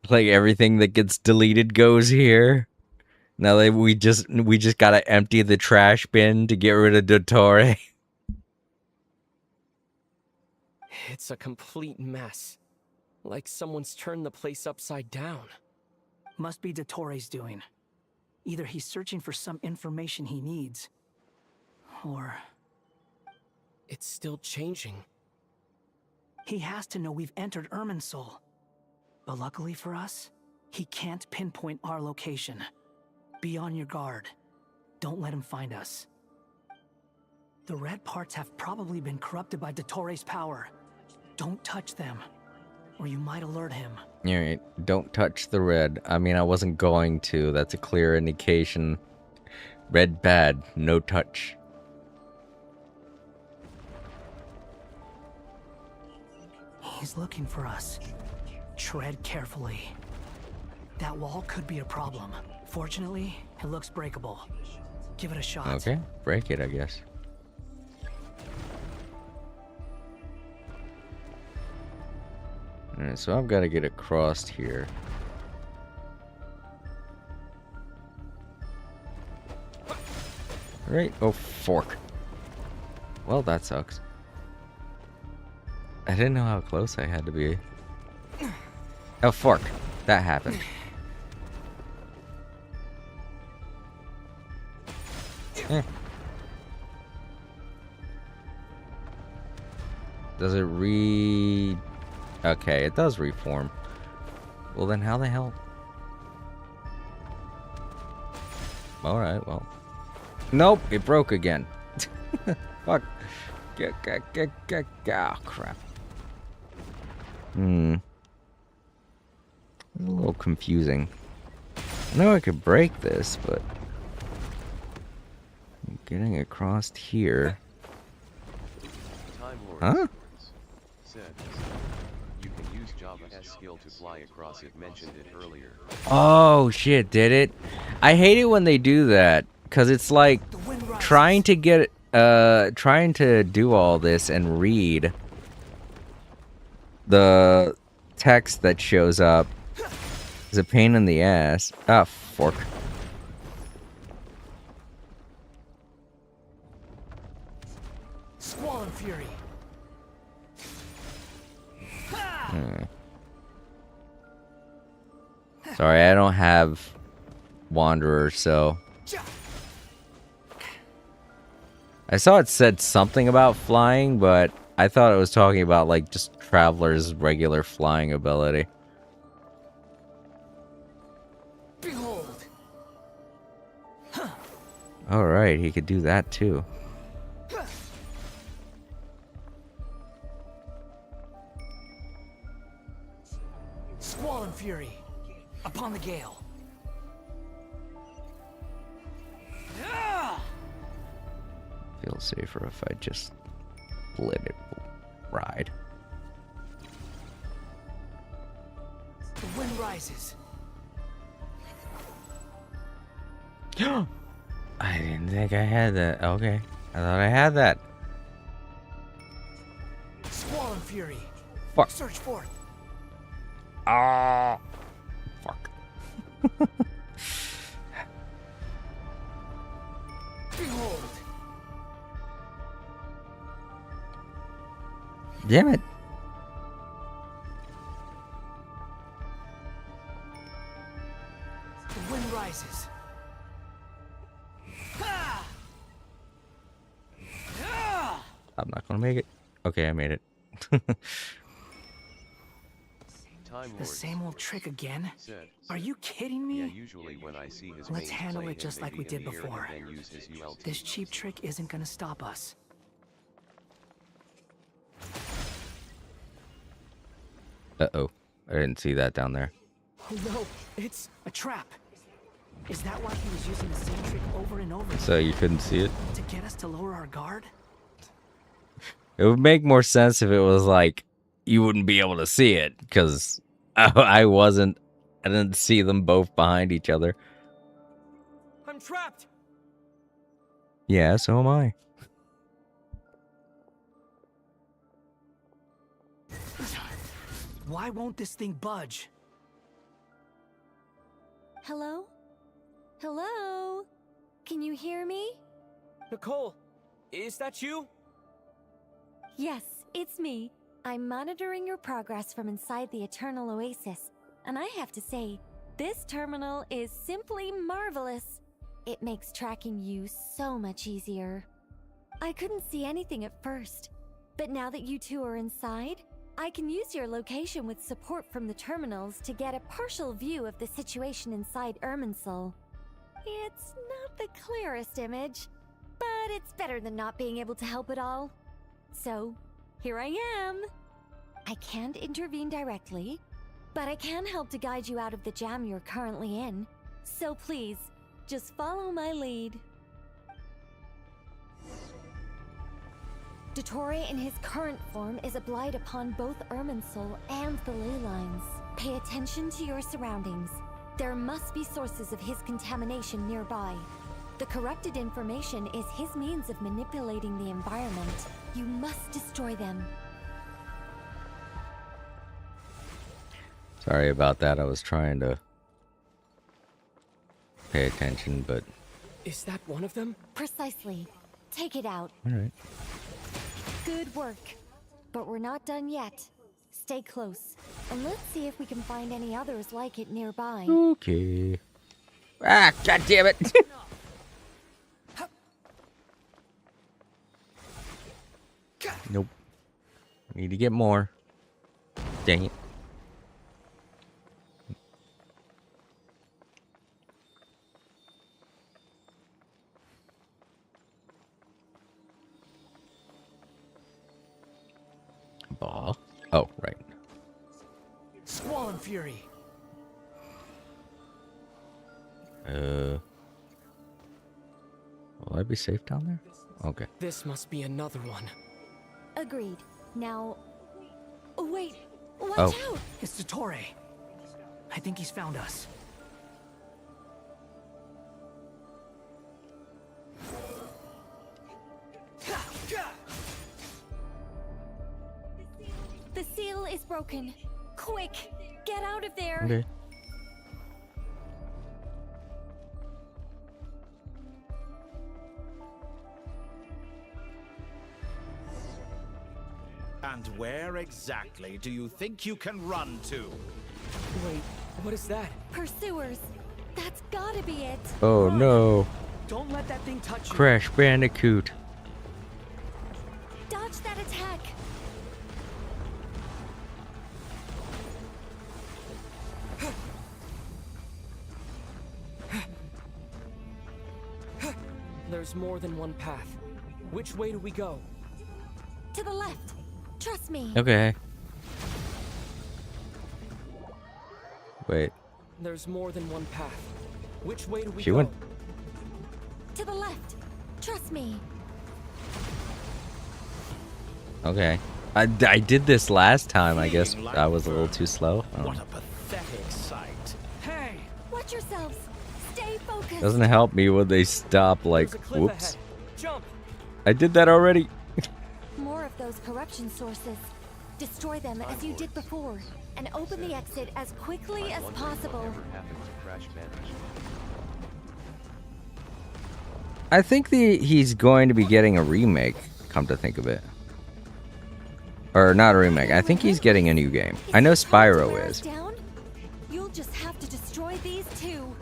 Like everything that gets deleted goes here. Now that we just gotta empty the trash bin to get rid of Dottore. It's a complete mess. Like someone's turned the place upside down. Must be Dottore's doing. Either he's searching for some information he needs, or... It's still changing. He has to know we've entered Irminsul. But luckily for us, he can't pinpoint our location. Be on your guard. Don't let him find us. The red parts have probably been corrupted by Dottore's power. Don't touch them, or you might alert him. Alright, don't touch the red. I mean, I wasn't going to. That's a clear indication. Red bad, no touch. He's looking for us. Tread carefully. That wall could be a problem. Fortunately, it looks breakable. Give it a shot. Okay, break it, I guess. Alright, so I've got to get across here. Right, oh, fork. Well, that sucks. I didn't know how close I had to be. Oh, fork. That happened. Eh. Does it Okay, it does reform. Well, then how the hell? Alright, well. Nope, it broke again. Fuck. Oh, crap. It's a little confusing. I know I could break this, but... getting across here... Time Lord Huh? said, you can use Java S skill to fly across it, mentioned it earlier. Oh, shit, did it? I hate it when they do that, because it's like trying to get... trying to do all this and read the text that shows up is a pain in the ass. Ah, fork. Squall and Fury. Sorry, I don't have Wanderer, so... I saw it said something about flying, but I thought it was talking about, like, just Traveler's regular flying ability. Behold. Alright, he could do that, too. Squall and Fury. Upon the gale. Feels safer if I just let it ride. The wind rises. I didn't think I had that. Okay. I thought I had that. Squall and Fury. Fuck. Search forth. Ah. Fuck. Behold. Damn it. The wind rises. I'm not gonna make it. Okay, I made it. The same old trick again? Said, Are you kidding me? yeah, usually when I see his Let's mains handle play it just him like we maybe did in the air before. and then use his ULT. This cheap trick isn't gonna stop us. Uh-oh. I didn't see that down there. Oh no, it's a trap. Is that why he was using the same trick over and over So you couldn't see it? to get us to lower our guard? It would make more sense if it was like you wouldn't be able to see it, because I didn't see them both behind each other. I'm trapped. Yeah, so am I. Why won't this thing budge? Hello? Hello? Can you hear me? Nicole, is that you? Yes, it's me. I'm monitoring your progress from inside the Eternal Oasis, and I have to say, this terminal is simply marvelous. It makes tracking you so much easier. I couldn't see anything at first, but now that you two are inside, I can use your location with support from the terminals to get a partial view of the situation inside Irminsul. It's not the clearest image, but it's better than not being able to help at all. So, here I am. I can't intervene directly, but I can help to guide you out of the jam you're currently in. So please, just follow my lead. Dottore in his current form is a blight upon both Irminsul and the ley lines. Pay attention to your surroundings. There must be sources of his contamination nearby. The corrupted information is his means of manipulating the environment. You must destroy them. Sorry about that. I was trying to pay attention, but... Is that one of them? Precisely. Take it out. Alright. Good work. But we're not done yet. Stay close. And let's see if we can find any others like it nearby. Okay. Ah, god damn it! Nope. Need to get more. Dang it. Ball. Oh, right. Squall and Fury. Will I be safe down there? Okay. This must be another one. Agreed. Now... Wait! Watch Oh. out! It's Dottore. I think he's found us. The seal is broken. Quick! Get out of there! Okay. And where exactly do you think you can run to? Wait, what is that? Pursuers! That's gotta be it! Oh no. Don't let that thing touch you. Crash Bandicoot. Dodge that attack! There's more than one path. Which way do we go? To the left! Trust me! Okay. Wait. There's more than one path. Which way do we She go? went. To the left! Trust me! Okay. I did this last time. I guess I was a little too slow. What a pathetic sight. Hey! Watch yourselves! Stay focused! Doesn't help me when they stop, like, There's a cliff whoops. ahead. Jump! I did that already. More of those corruption sources. Destroy them as you did before, and open the exit as quickly as possible. Whatever happened to Crash Bandicoot? I think he's going to be getting a remake, come to think of it. Or not a remake. I think he's getting a new game. I know Spyro is. Down? You'll just have to destroy these two.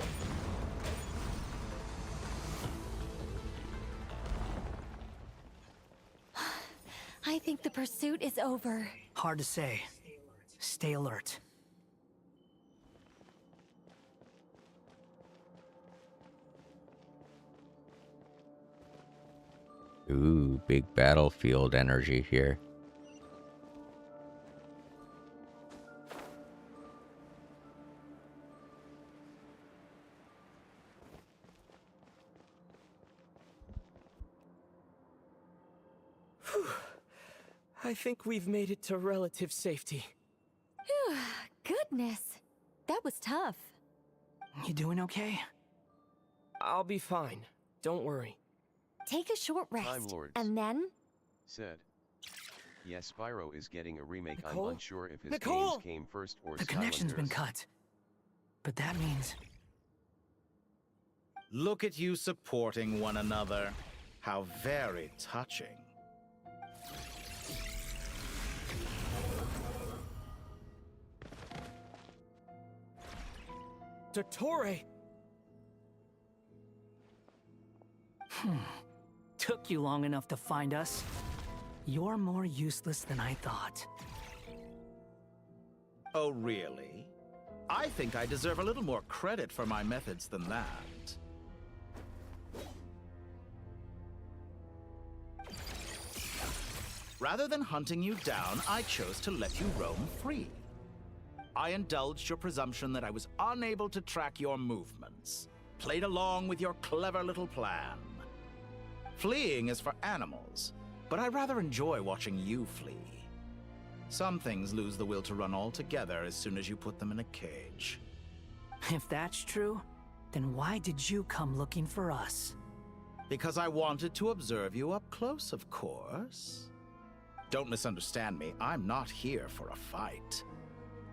I think the pursuit is over. Hard to say. Stay alert. Ooh, big battlefield energy here. I think we've made it to relative safety. Phew, goodness. That was tough. You doing okay? I'll be fine. Don't worry. Take a short rest, Time Lords and then... said. Yes, Spyro is getting a remake. Nicole? I'm unsure if his Nicole? games came first or The connection's been Skylanders. cut. But that means... Look at you supporting one another. How very touching. Dottore! Took you long enough to find us. You're more useless than I thought. Oh, really? I think I deserve a little more credit for my methods than that. Rather than hunting you down, I chose to let you roam free. I indulged your presumption that I was unable to track your movements, played along with your clever little plan. Fleeing is for animals, but I rather enjoy watching you flee. Some things lose the will to run altogether as soon as you put them in a cage. If that's true, then why did you come looking for us? Because I wanted to observe you up close, of course. Don't misunderstand me, I'm not here for a fight.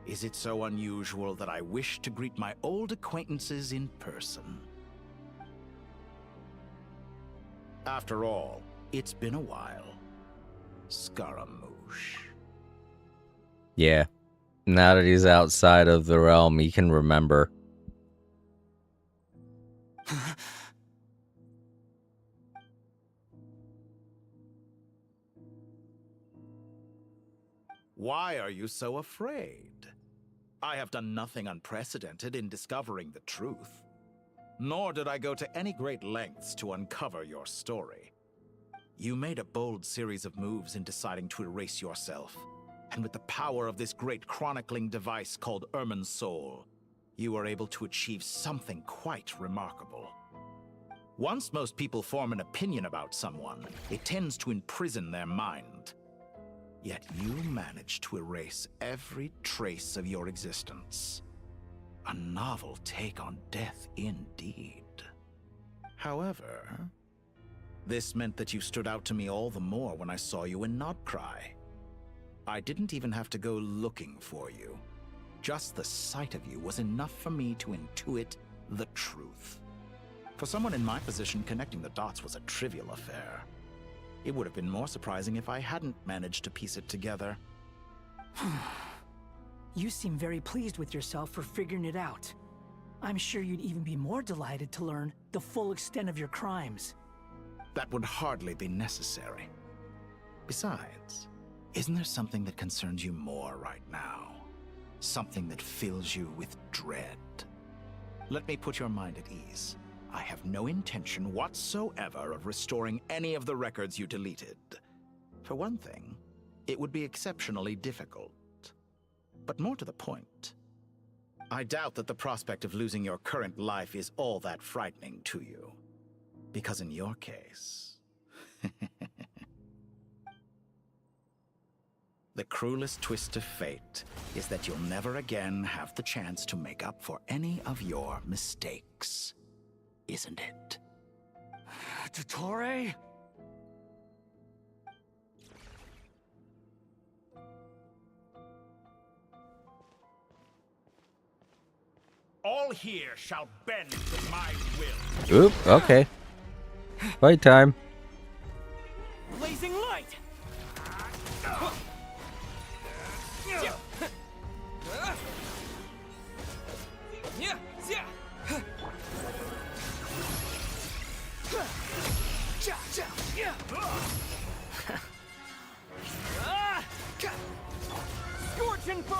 Is it so unusual that I wish to greet my old acquaintances in person? After all, it's been a while. Scaramouche. Yeah. Now that he's outside of the realm, he can remember. Why are you so afraid? I have done nothing unprecedented in discovering the truth. Nor did I go to any great lengths to uncover your story. You made a bold series of moves in deciding to erase yourself. And with the power of this great chronicling device called Irmin's Soul, you were able to achieve something quite remarkable. Once most people form an opinion about someone, it tends to imprison their mind. Yet you managed to erase every trace of your existence. A novel take on death indeed. However, this meant that you stood out to me all the more when I saw you in Nodcry. I didn't even have to go looking for you. Just the sight of you was enough for me to intuit the truth. For someone in my position, connecting the dots was a trivial affair. It would have been more surprising if I hadn't managed to piece it together. You seem very pleased with yourself for figuring it out. I'm sure you'd even be more delighted to learn the full extent of your crimes. That would hardly be necessary. Besides, isn't there something that concerns you more right now? Something that fills you with dread? Let me put your mind at ease. I have no intention whatsoever of restoring any of the records you deleted. For one thing, it would be exceptionally difficult. But more to the point, I doubt that the prospect of losing your current life is all that frightening to you. Because in your case, the cruelest twist of fate is that you'll never again have the chance to make up for any of your mistakes. Isn't it? Dottore? All here shall bend to my will. Oop, okay. Fight time. Blazing light! and burn!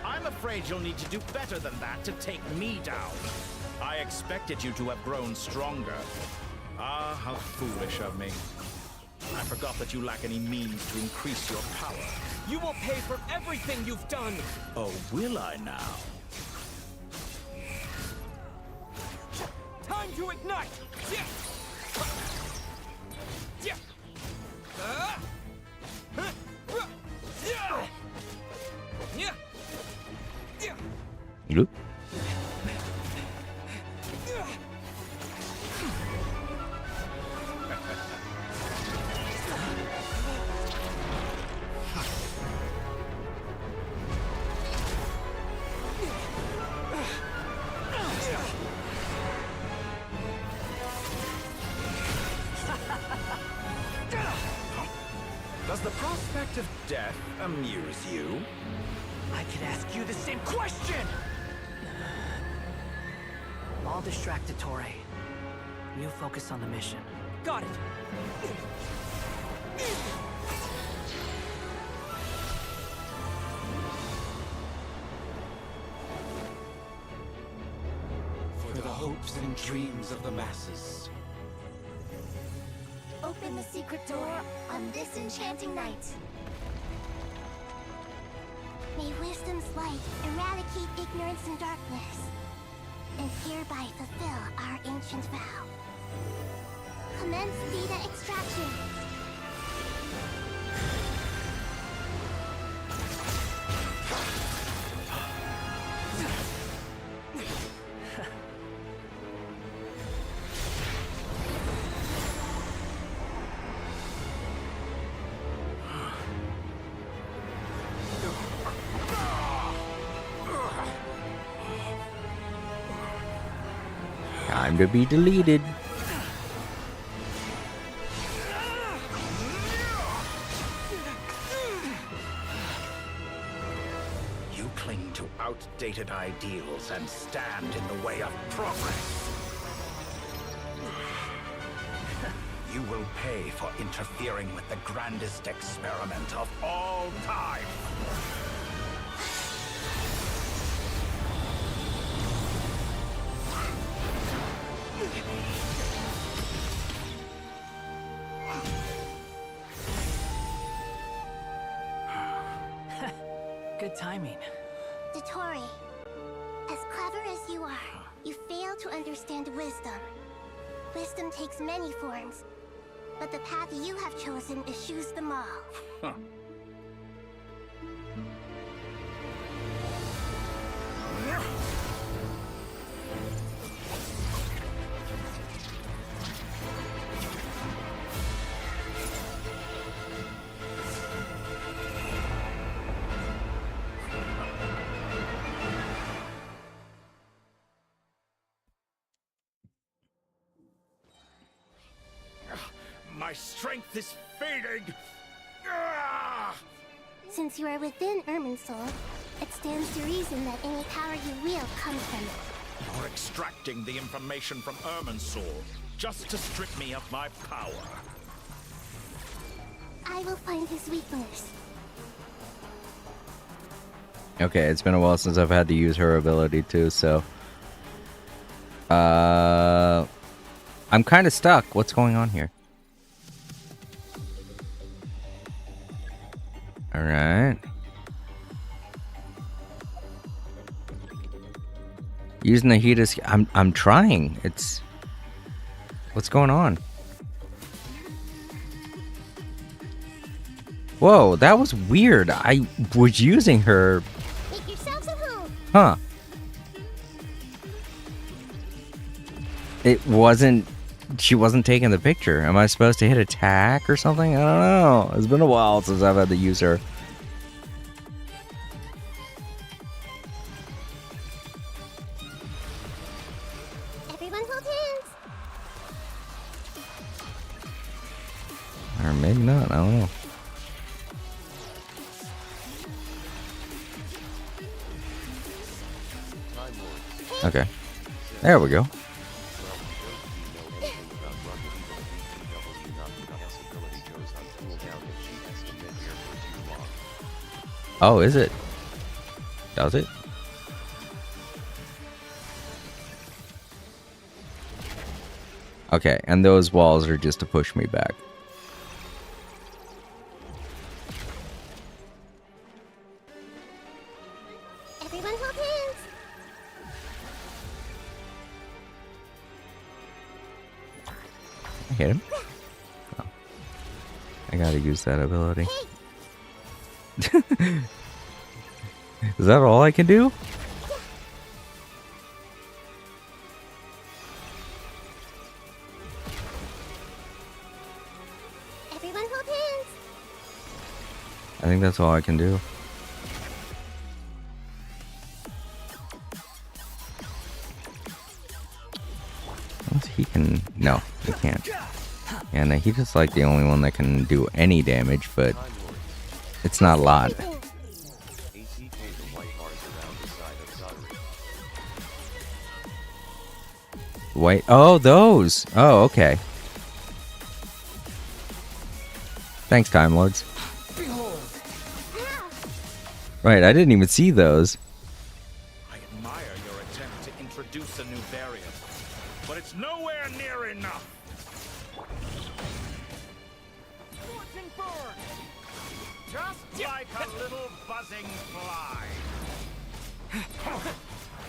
I'm afraid you'll need to do better than that to take me down. I expected you to have grown stronger. Ah, how foolish of me. I forgot that you lack any means to increase your power. You will pay for everything you've done! Oh, will I now? Time to ignite! Look. Does the prospect of death amuse you? I could ask you the same question! I'll distract Ettore. You focus on the mission. Got it! For the hopes and dreams of the masses. Open the secret door on this enchanting night. May wisdom's light eradicate ignorance and darkness, and hereby fulfill our ancient vow. Commence data extraction. Time to be deleted. You cling to outdated ideals and stand in the way of progress. You will pay for interfering with the grandest experiment of all time. Good timing. Dottore, as clever as you are, you fail to understand wisdom. Wisdom takes many forms, but the path you have chosen eschews them all. Huh. My strength is fading! Since you are within Irminsul, it stands to reason that any power you wield comes from it. You're extracting the information from Irminsul just to strip me of my power. I will find his weakness. Okay, it's been a while since I've had to use her ability too, so I'm kind of stuck. What's going on here? All right. Using the heat is I'm trying. It's what's going on? Whoa, that was weird. I was using her. Make yourselves at home. Huh. It wasn't. She wasn't taking the picture. Am I supposed to hit attack or something? I don't know. It's been a while since I've had to use her. Everyone hold hands. Or maybe not. I don't know. Okay. There we go. Oh, is it? Does it? Okay, and those walls are just to push me back. Everyone hold hands. I hit him. Oh. I gotta use that ability. Is that all I can do? Everyone hold hands. I think that's all I can do. Unless he can... No, he can't. Yeah, no, he's just like the only one that can do any damage, but it's not a lot. White. Oh, those. Oh, okay. Thanks, Time Lords. Right, I didn't even see those. I admire your attempt to introduce a new variant, but it's nowhere near enough. Just like a little buzzing fly.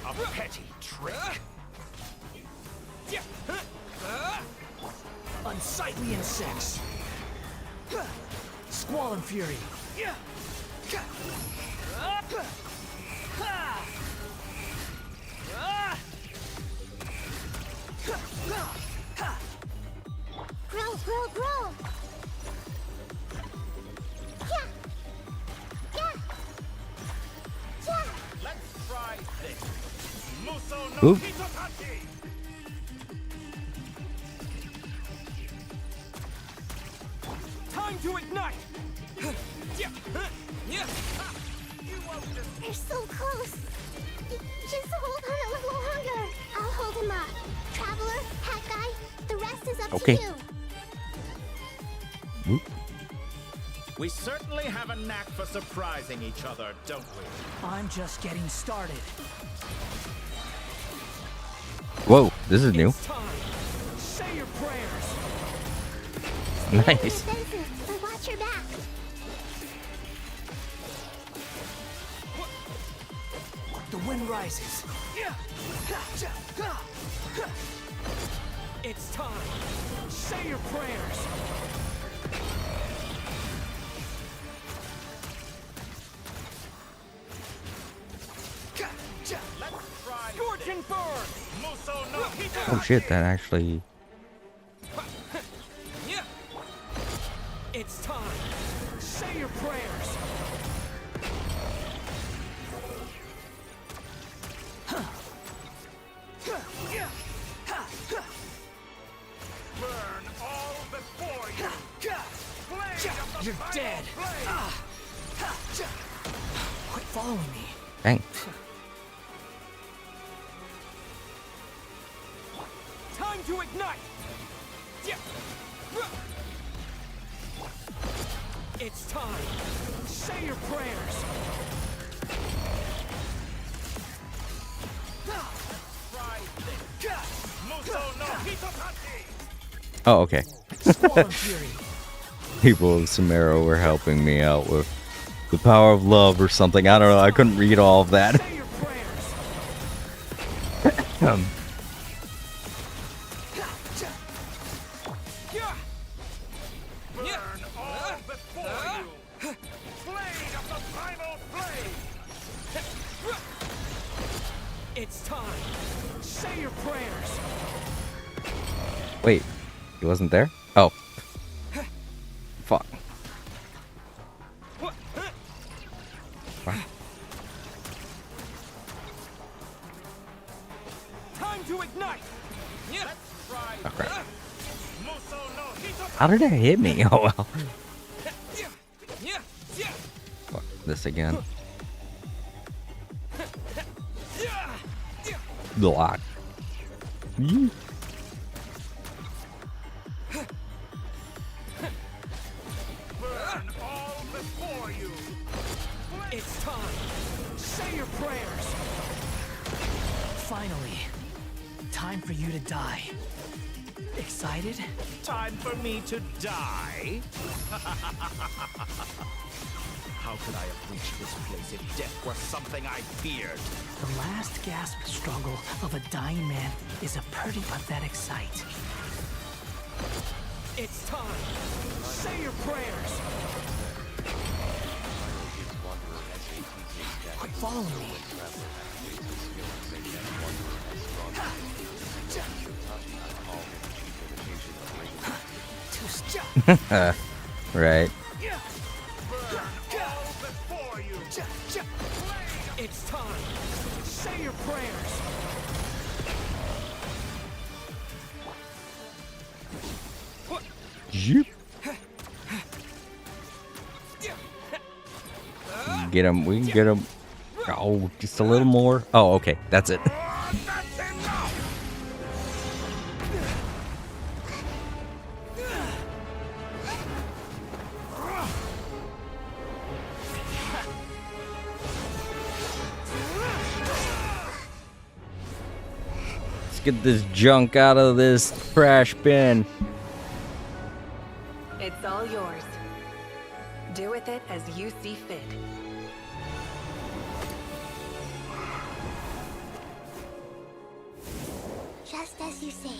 A petty trick. Unsightly insects. Squall and fury. Grow, grow, grow. Yeah. Yeah. Yeah. Let's try this. Muso no Oop. Hitotaki. Time to ignite! They're so close. Just hold on a little longer. I'll hold him up. Traveler, Hat Guy, the rest is up Okay. to you. Oop. We certainly have a knack for surprising each other, don't we? I'm just getting started. Whoa, this is new. Time. Say your prayers. Nice. Defensive, but watch your back. The wind rises. It's time. Say your prayers. Scorching burn! Muso no Hitotaki. Oh shit, that actually... It's time. Say your prayers. Burn all before you. You're dead. Quit following me. Dang. Time to ignite! It's time. Say your prayers. Try this. Muso no Hitotaki. Oh, okay. Squall and fury. People of Samara were helping me out with the power of love or something. I don't know. I couldn't read all of that. Say your prayers. Burn all before you. Blade of the primal blade. It's time. Say your prayers. Wait, he wasn't there? Oh. Fuck. What? Time to ignite! Oh, crap. How did that hit me? Oh, well. Fuck this again. Block. Yee. It's Finally, time for you to die. Excited? Time for me to die? How could I have reached this place if death were something I feared? The last gasp struggle of a dying man is a pretty pathetic sight. It's time! Say your prayers! Quick, follow me. Right. It's time! Say your prayers! Zoop. Get him. We can get him. Oh, just a little more. Oh, okay. That's it. Let's get this junk out of this trash bin. It's all yours. Do with it as you see fit. Just as you say,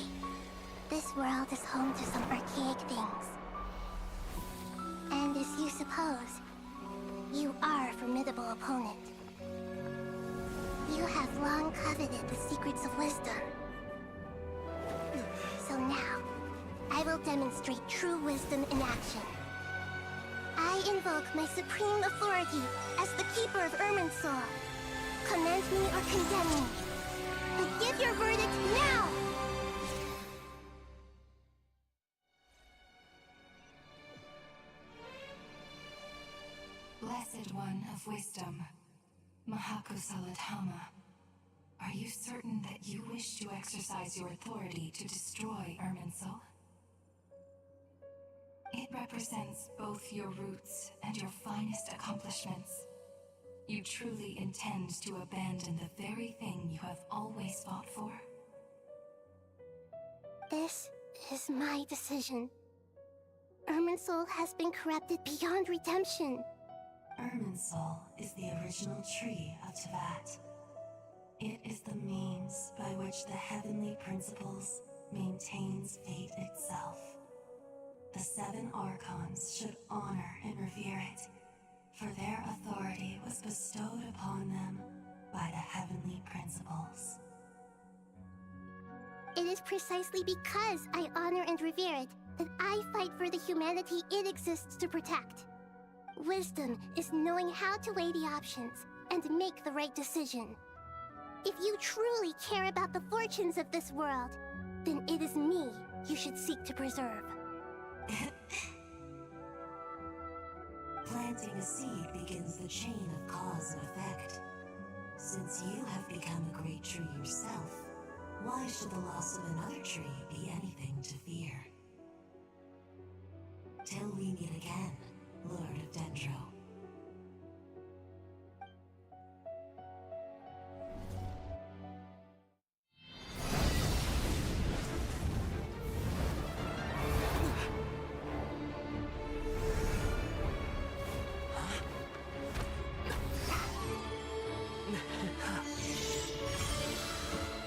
this world is home to some archaic things. And as you suppose, you are a formidable opponent. You have long coveted the secrets of wisdom. So now, I will demonstrate true wisdom in action. I invoke my supreme authority as the keeper of Irminsul. Commend me or condemn me. But give your verdict now! Blessed One of Wisdom, Mahakusaladhama, are you certain that you wish to exercise your authority to destroy Irminsul? It represents both your roots and your finest accomplishments. You truly intend to abandon the very thing you have always fought for? This is my decision. Irminsul has been corrupted beyond redemption. Irminsul is the original tree of Teyvat. It is the means by which the heavenly principles maintains fate itself. The 7 Archons should honor and revere it, for their authority was bestowed upon them by the heavenly principles. It is precisely because I honor and revere it that I fight for the humanity it exists to protect. Wisdom is knowing how to weigh the options and make the right decision. If you truly care about the fortunes of this world, then it is me you should seek to preserve. Planting a seed begins the chain of cause and effect. Since you have become a great tree yourself, why should the loss of another tree be anything to fear? Till we meet again, Lord of Dendro.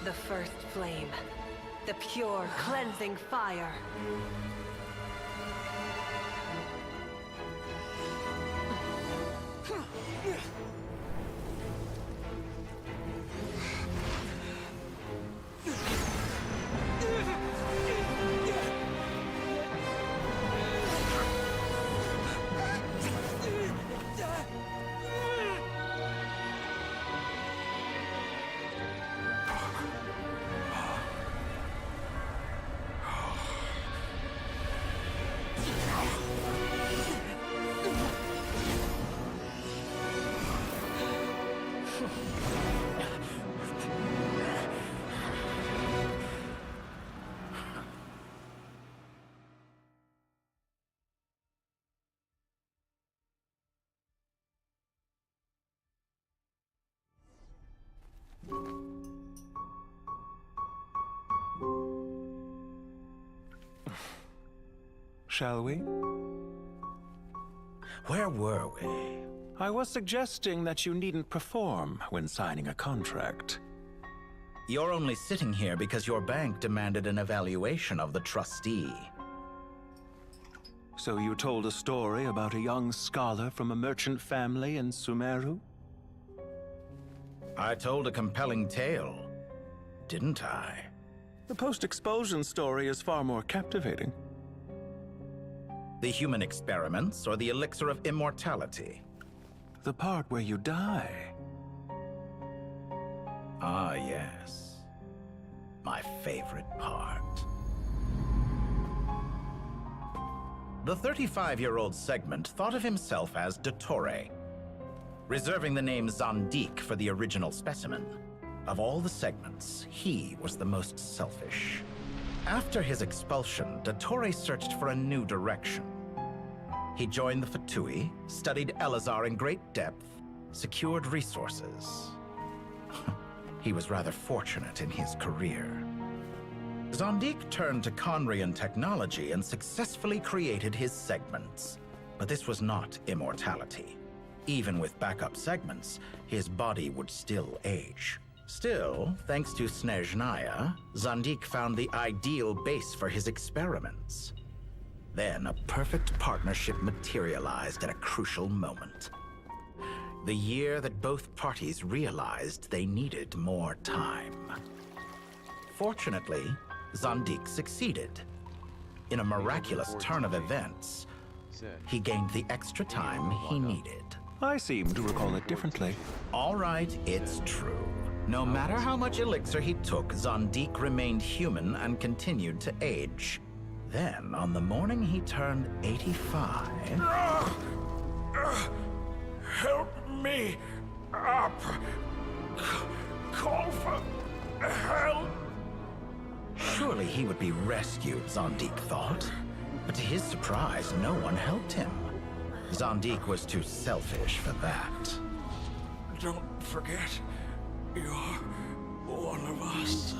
The first flame. The pure, cleansing fire. shall we? Where were we? I was suggesting that you needn't perform when signing a contract. You're only sitting here because your bank demanded an evaluation of the trustee. So you told a story about a young scholar from a merchant family in Sumeru? I told a compelling tale, didn't I? The post-expulsion story is far more captivating. The human experiments or the elixir of immortality? The part where you die. Ah, yes. My favorite part. The 35-year-old Segment thought of himself as Dottore, reserving the name Zandik for the original specimen. Of all the Segments, he was the most selfish. After his expulsion, Dottore searched for a new direction. He joined the Fatui, studied Elazar in great depth, secured resources. He was rather fortunate in his career. Zandik turned to Conrian technology and successfully created his segments. But this was not immortality. Even with backup segments, his body would still age. Still, thanks to Snezhnaya, Zandik found the ideal base for his experiments. Then a perfect partnership materialized at a crucial moment. The year that both parties realized they needed more time. Fortunately, Zandik succeeded. In a miraculous turn of events, he gained the extra time he needed. I seem to recall it differently. All right, it's true. No matter how much elixir he took, Zandik remained human and continued to age. Then, on the morning he turned 85... Help me up! Call for help! Surely he would be rescued, Zandik thought. But to his surprise, no one helped him. Zandik was too selfish for that. Don't forget, you're one of us.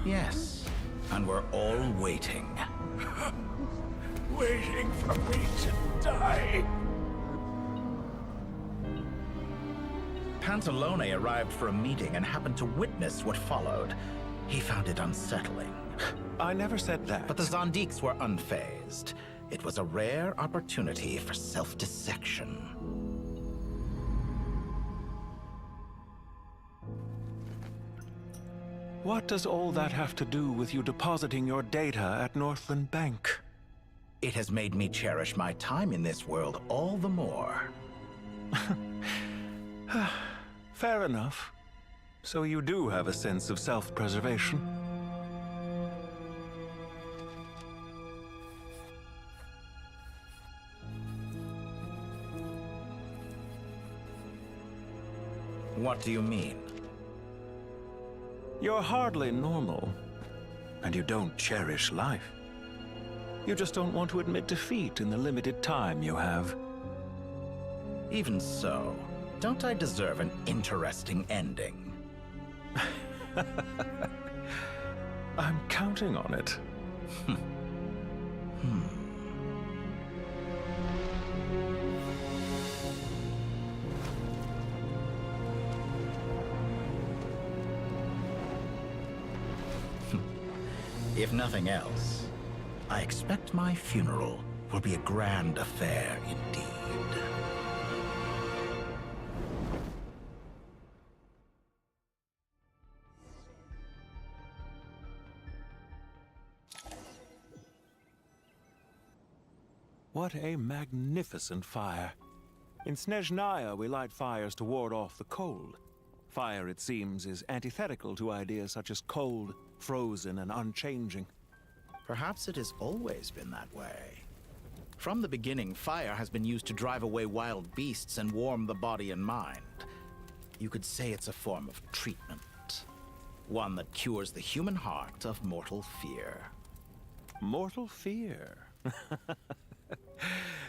Yes, and we're all waiting. Waiting for me to die. Pantalone arrived for a meeting and happened to witness what followed. He found it unsettling. I never said that. But the Zandiks were unfazed. It was a rare opportunity for self-dissection. What does all that have to do with you depositing your data at Northland Bank? It has made me cherish my time in this world all the more. Fair enough. So you do have a sense of self-preservation. What do you mean? You're hardly normal, and you don't cherish life. You just don't want to admit defeat in the limited time you have. Even so, don't I deserve an interesting ending? I'm counting on it. If nothing else, I expect my funeral will be a grand affair indeed. What a magnificent fire. In Snezhnaya, we light fires to ward off the cold. Fire, it seems, is antithetical to ideas such as cold, frozen, and unchanging. Perhaps it has always been that way. From the beginning, fire has been used to drive away wild beasts and warm the body and mind. You could say it's a form of treatment. One that cures the human heart of mortal fear. Mortal fear?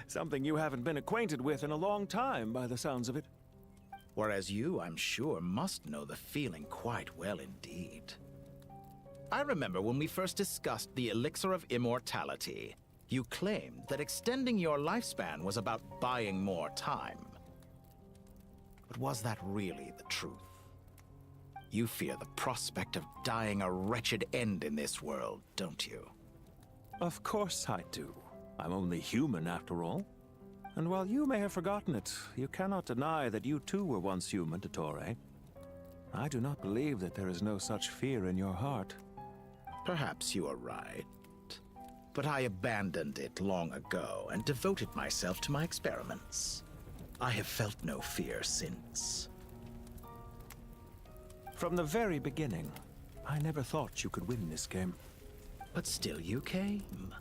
Something you haven't been acquainted with in a long time, by the sounds of it. Whereas you, I'm sure, must know the feeling quite well indeed. I remember when we first discussed the elixir of immortality. You claimed that extending your lifespan was about buying more time. But was that really the truth? You fear the prospect of dying a wretched end in this world, don't you? Of course I do. I'm only human after all. And while you may have forgotten it, you cannot deny that you too were once human, Dottore. I do not believe that there is no such fear in your heart. Perhaps you are right. But I abandoned it long ago and devoted myself to my experiments. I have felt no fear since. From the very beginning, I never thought you could win this game. But still you came,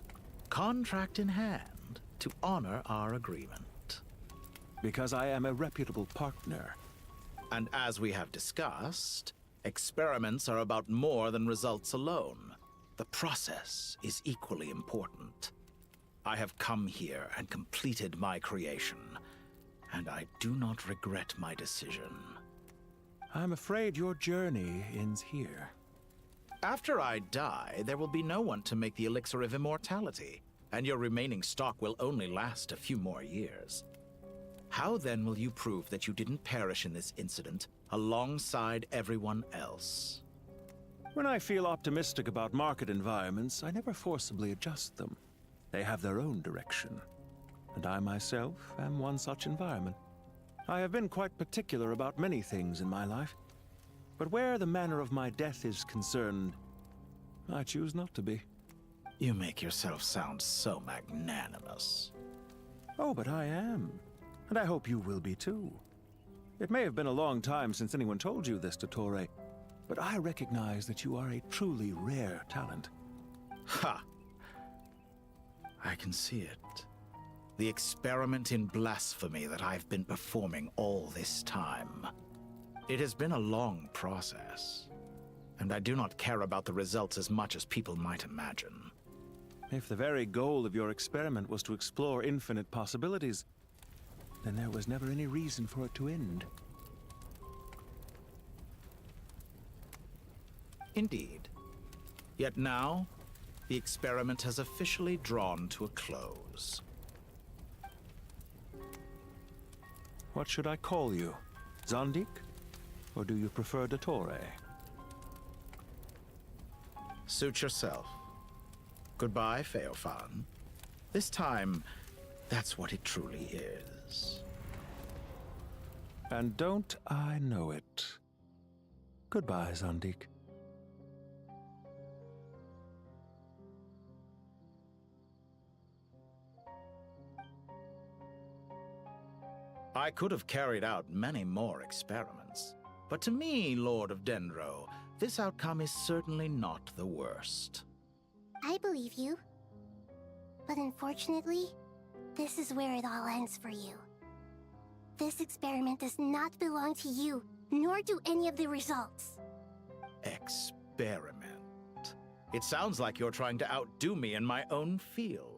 contract in hand, to honor our agreement. Because I am a reputable partner. And as we have discussed, experiments are about more than results alone. The process is equally important. I have come here and completed my creation, and I do not regret my decision. I'm afraid your journey ends here. After I die, there will be no one to make the elixir of immortality, and your remaining stock will only last a few more years. How then will you prove that you didn't perish in this incident alongside everyone else? When I feel optimistic about market environments, I never forcibly adjust them. They have their own direction. And I myself am one such environment. I have been quite particular about many things in my life. But where the manner of my death is concerned, I choose not to be. You make yourself sound so magnanimous. Oh, but I am. And I hope you will be too. It may have been a long time since anyone told you this, Dottore, but I recognize that you are a truly rare talent. Ha! I can see it. The experiment in blasphemy that I've been performing all this time. It has been a long process, and I do not care about the results as much as people might imagine. If the very goal of your experiment was to explore infinite possibilities, then there was never any reason for it to end. Indeed. Yet now, the experiment has officially drawn to a close. What should I call you? Zandik? Or do you prefer Dottore? Suit yourself. Goodbye, Feofan. This time, that's what it truly is. And don't I know it? Goodbye, Zandik. I could have carried out many more experiments, but to me, Lord of Dendro, this outcome is certainly not the worst. I believe you. But unfortunately, this is where it all ends for you. This experiment does not belong to you, nor do any of the results. Experiment? It sounds like you're trying to outdo me in my own field.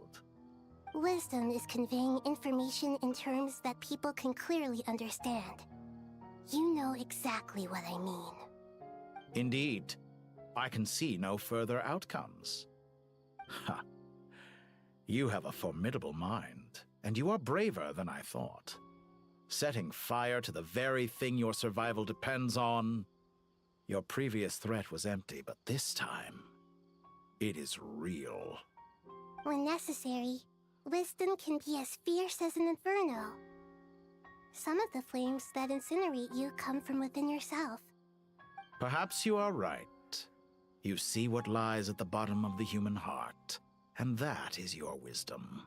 Wisdom is conveying information in terms that people can clearly understand. You know exactly what I mean. Indeed. I can see no further outcomes. Ha. You have a formidable mind, and you are braver than I thought. Setting fire to the very thing your survival depends on. Your previous threat was empty, but this time, it is real. When necessary, wisdom can be as fierce as an inferno. Some of the flames that incinerate you come from within yourself. Perhaps you are right. You see what lies at the bottom of the human heart, and that is your wisdom.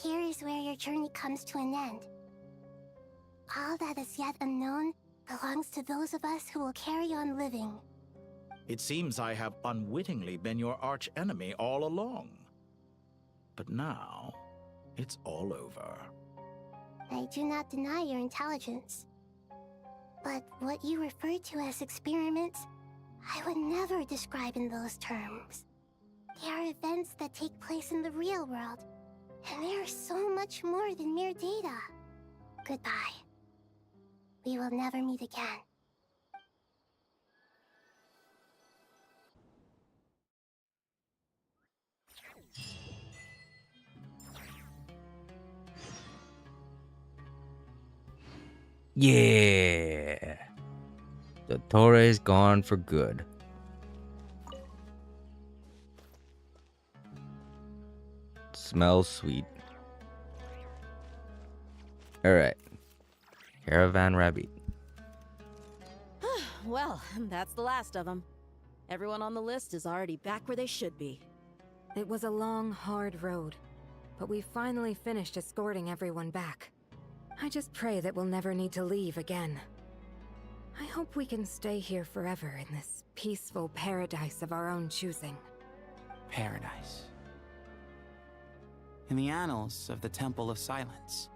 Here is where your journey comes to an end. All that is yet unknown belongs to those of us who will carry on living. It seems I have unwittingly been your arch-enemy all along. But now, it's all over. I do not deny your intelligence. But what you refer to as experiments, I would never describe in those terms. They are events that take place in the real world, and they are so much more than mere data. Goodbye. We will never meet again. Yeah! The Torre's gone for good. Smells sweet. Alright. Caravan Rabbit. Well, that's the last of them. Everyone on the list is already back where they should be. It was a long, hard road, but we finally finished escorting everyone back. I just pray that we'll never need to leave again. I hope we can stay here forever in this peaceful paradise of our own choosing. Paradise. In the annals of the Temple of Silence,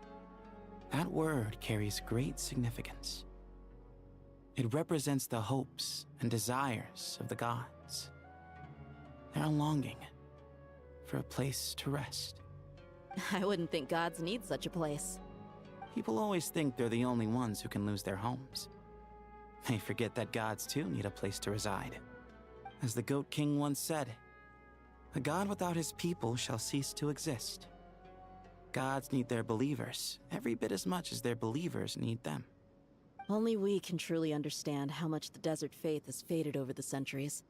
that word carries great significance. It represents the hopes and desires of the gods. Their longing for a place to rest. I wouldn't think gods need such a place. People always think they're the only ones who can lose their homes. They forget that gods too need a place to reside. As the Goat King once said, "A god without his people shall cease to exist." Gods need their believers every bit as much as their believers need them. Only we can truly understand how much the desert faith has faded over the centuries.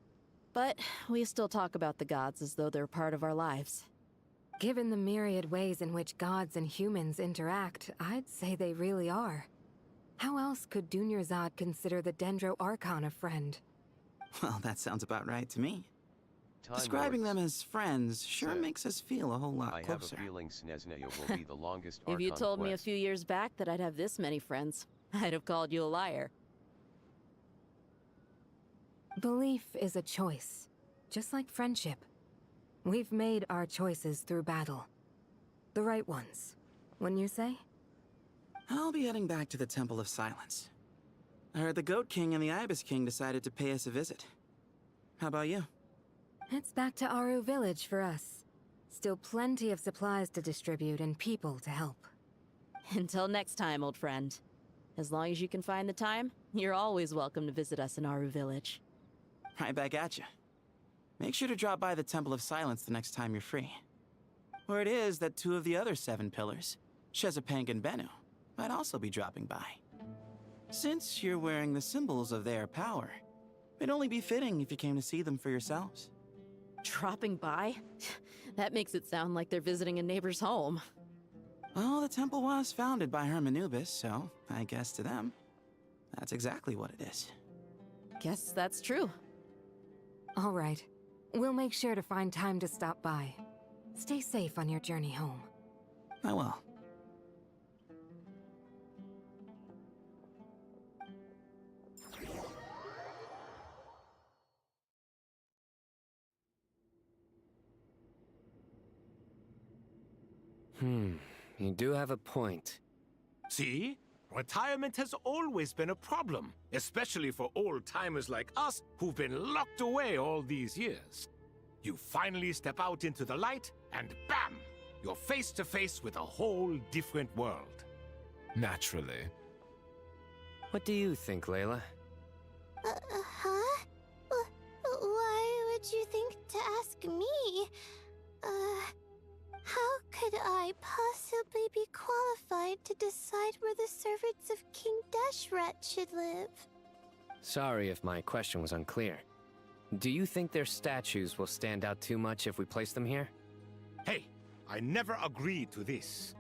But we still talk about the gods as though they're part of our lives. Given the myriad ways in which gods and humans interact, I'd say they really are. How else could Dunyarzad consider the Dendro Archon a friend? Well, that sounds about right to me. Time Describing Lords. them as friends sure makes us feel a whole lot I closer. have a feeling Snezhnaya will be the longest If you Archon told me a quest. few years back that I'd have this many friends, I'd have called you a liar. Belief is a choice, just like friendship. We've made our choices through battle. The right ones, wouldn't you say? I'll be heading back to the Temple of Silence. I heard the Goat King and the Ibis King decided to pay us a visit. How about you? It's back to Aru Village for us. Still plenty of supplies to distribute and people to help. Until next time, old friend. As long as you can find the time, you're always welcome to visit us in Aru Village. Right back at you. Make sure to drop by the Temple of Silence the next time you're free. Word is that 2 of the other 7 pillars, Shezapang and Bennu, might also be dropping by. Since you're wearing the symbols of their power, it'd only be fitting if you came to see them for yourselves. Dropping by? That makes it sound like they're visiting a neighbor's home. Well, the temple was founded by Hermanubis, so I guess to them, that's exactly what it is. Guess that's true. All right. We'll make sure to find time to stop by. Stay safe on your journey home. I will. You do have a point. See? Retirement has always been a problem, especially for old-timers like us who've been locked away all these years. You finally step out into the light, and bam! You're face to face with a whole different world. Naturally. What do you think, Layla? Huh? Why would you think to ask me? How could I possibly be qualified to decide where the servants of King Deshret should live? Sorry if my question was unclear. Do you think their statues will stand out too much if we place them here? Hey, I never agreed to this.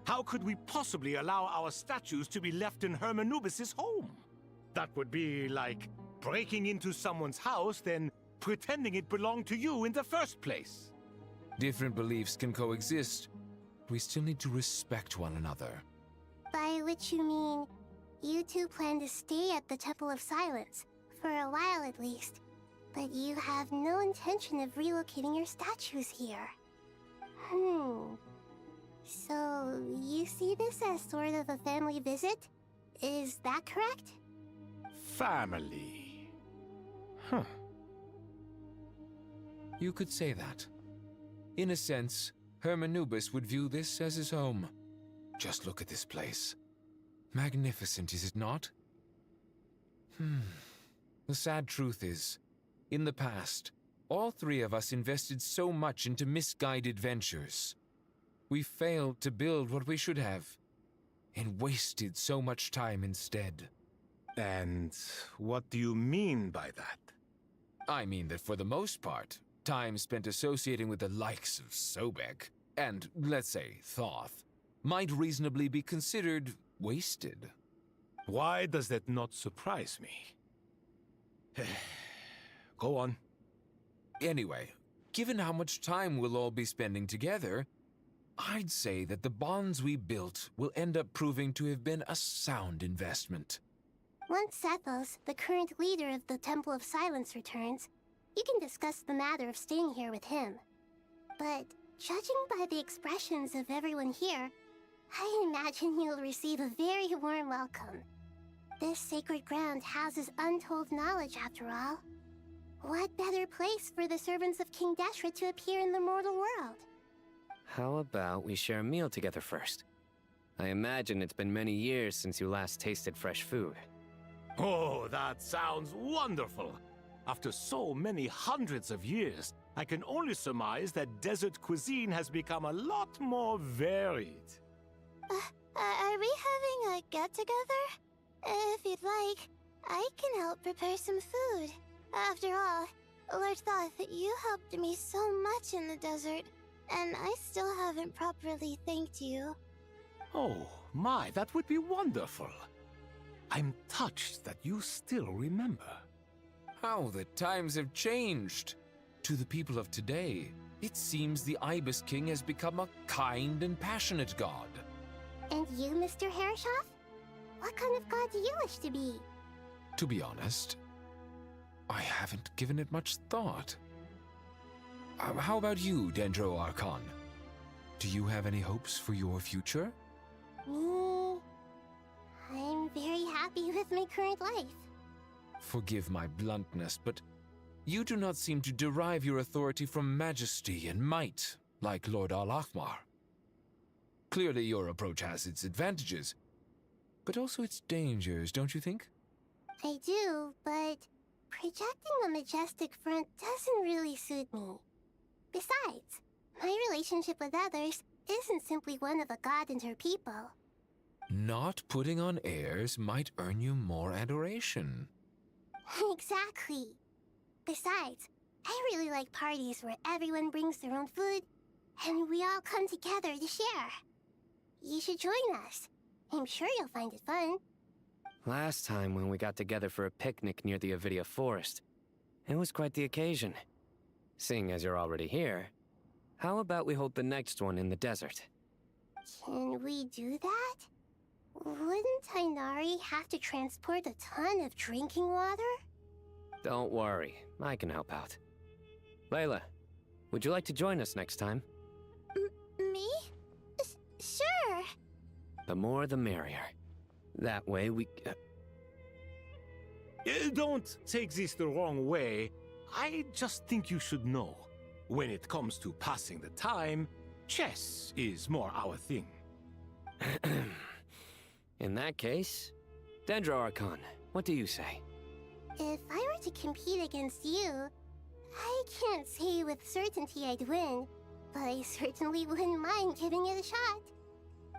How could we possibly allow our statues to be left in Hermanubis' home? That would be like breaking into someone's house, then pretending it belonged to you in the first place. Different beliefs can coexist. We still need to respect one another. By which you mean, you two plan to stay at the Temple of Silence, for a while at least. But you have no intention of relocating your statues here. So, you see this as sort of a family visit? Is that correct? Family. Huh. You could say that. In a sense, Hermanubis would view this as his home. Just look at this place. Magnificent, is it not? The sad truth is, in the past, all 3 of us invested so much into misguided ventures. We failed to build what we should have. and wasted so much time instead. And what do you mean by that? I mean that for the most part, time spent associating with the likes of Sobek, and, let's say, Thoth, might reasonably be considered wasted. Why does that not surprise me? Go on. Anyway, given how much time we'll all be spending together, I'd say that the bonds we built will end up proving to have been a sound investment. Once Sethos, the current leader of the Temple of Silence, returns, you can discuss the matter of staying here with him. But judging by the expressions of everyone here, I imagine you'll receive a very warm welcome. This sacred ground houses untold knowledge, after all. What better place for the servants of King Deshret to appear in the mortal world? How about we share a meal together first? I imagine it's been many years since you last tasted fresh food. Oh, that sounds wonderful! After so many hundreds of years, I can only surmise that desert cuisine has become a lot more varied. Are we having a get-together? If you'd like, I can help prepare some food. After all, Lord Thoth, you helped me so much in the desert, and I still haven't properly thanked you. Oh, my, that would be wonderful. I'm touched that you still remember. How the times have changed! To the people of today, it seems the Ibis King has become a kind and passionate god. And you, Mr. Herreshoff? What kind of god do you wish to be? To be honest, I haven't given it much thought. How about you, Dendro Archon? Do you have any hopes for your future? Me? I'm very happy with my current life. Forgive my bluntness, but you do not seem to derive your authority from majesty and might, like Lord Al-Ahmar. Clearly your approach has its advantages, but also its dangers, don't you think? I do, but projecting a majestic front doesn't really suit me. Besides, my relationship with others isn't simply one of a god and her people. Not putting on airs might earn you more adoration. Exactly. Besides, I really like parties where everyone brings their own food, and we all come together to share. You should join us. I'm sure you'll find it fun. Last time when we got together for a picnic near the Avidia Forest, it was quite the occasion. Seeing as you're already here, how about we hold the next one in the desert? Can we do that? Wouldn't Tainari have to transport a ton of drinking water? Don't worry, I can help out. Layla, would you like to join us next time? Me? Sure. The more the merrier. That way we... Don't take this the wrong way. I just think you should know. When it comes to passing the time, chess is more our thing. In that case, Dendro Archon, what do you say? If I were to compete against you, I can't say with certainty I'd win, but I certainly wouldn't mind giving it a shot.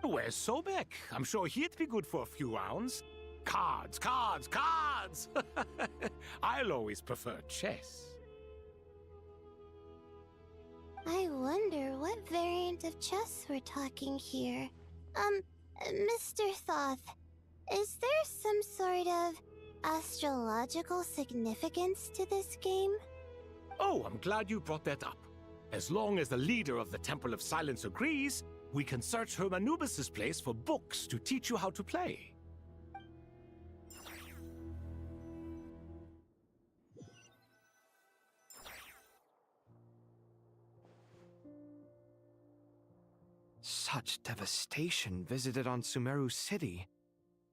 Where's Sobek? I'm sure he'd be good for a few rounds. Cards, cards, cards! I'll always prefer chess. I wonder what variant of chess we're talking here. Mr. Thoth, is there some sort of astrological significance to this game? Oh, I'm glad you brought that up. As long as the leader of the Temple of Silence agrees, we can search Hermanubis' place for books to teach you how to play. Such devastation visited on Sumeru City.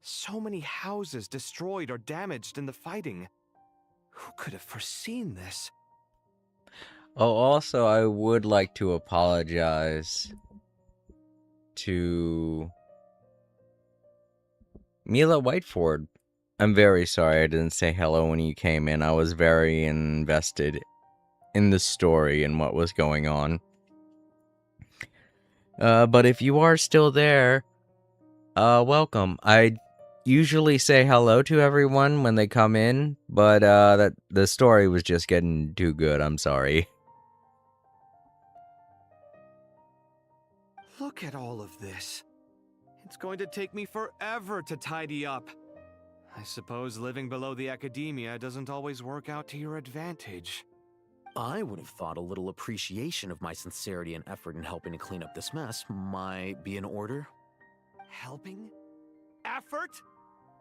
So many houses destroyed or damaged in the fighting. Who could have foreseen this? Oh, also, I would like to apologize to Mila Whiteford. I'm very sorry I didn't say hello when you came in. I was very invested in the story and what was going on. But if you are still there, Welcome. I usually say hello to everyone when they come in, but that the story was just getting too good. I'm sorry. Look at all of this. It's going to take me forever to tidy up. I suppose living below the academia doesn't always work out to your advantage. I would have thought a little appreciation of my sincerity and effort in helping to clean up this mess might be in order. Helping? Effort?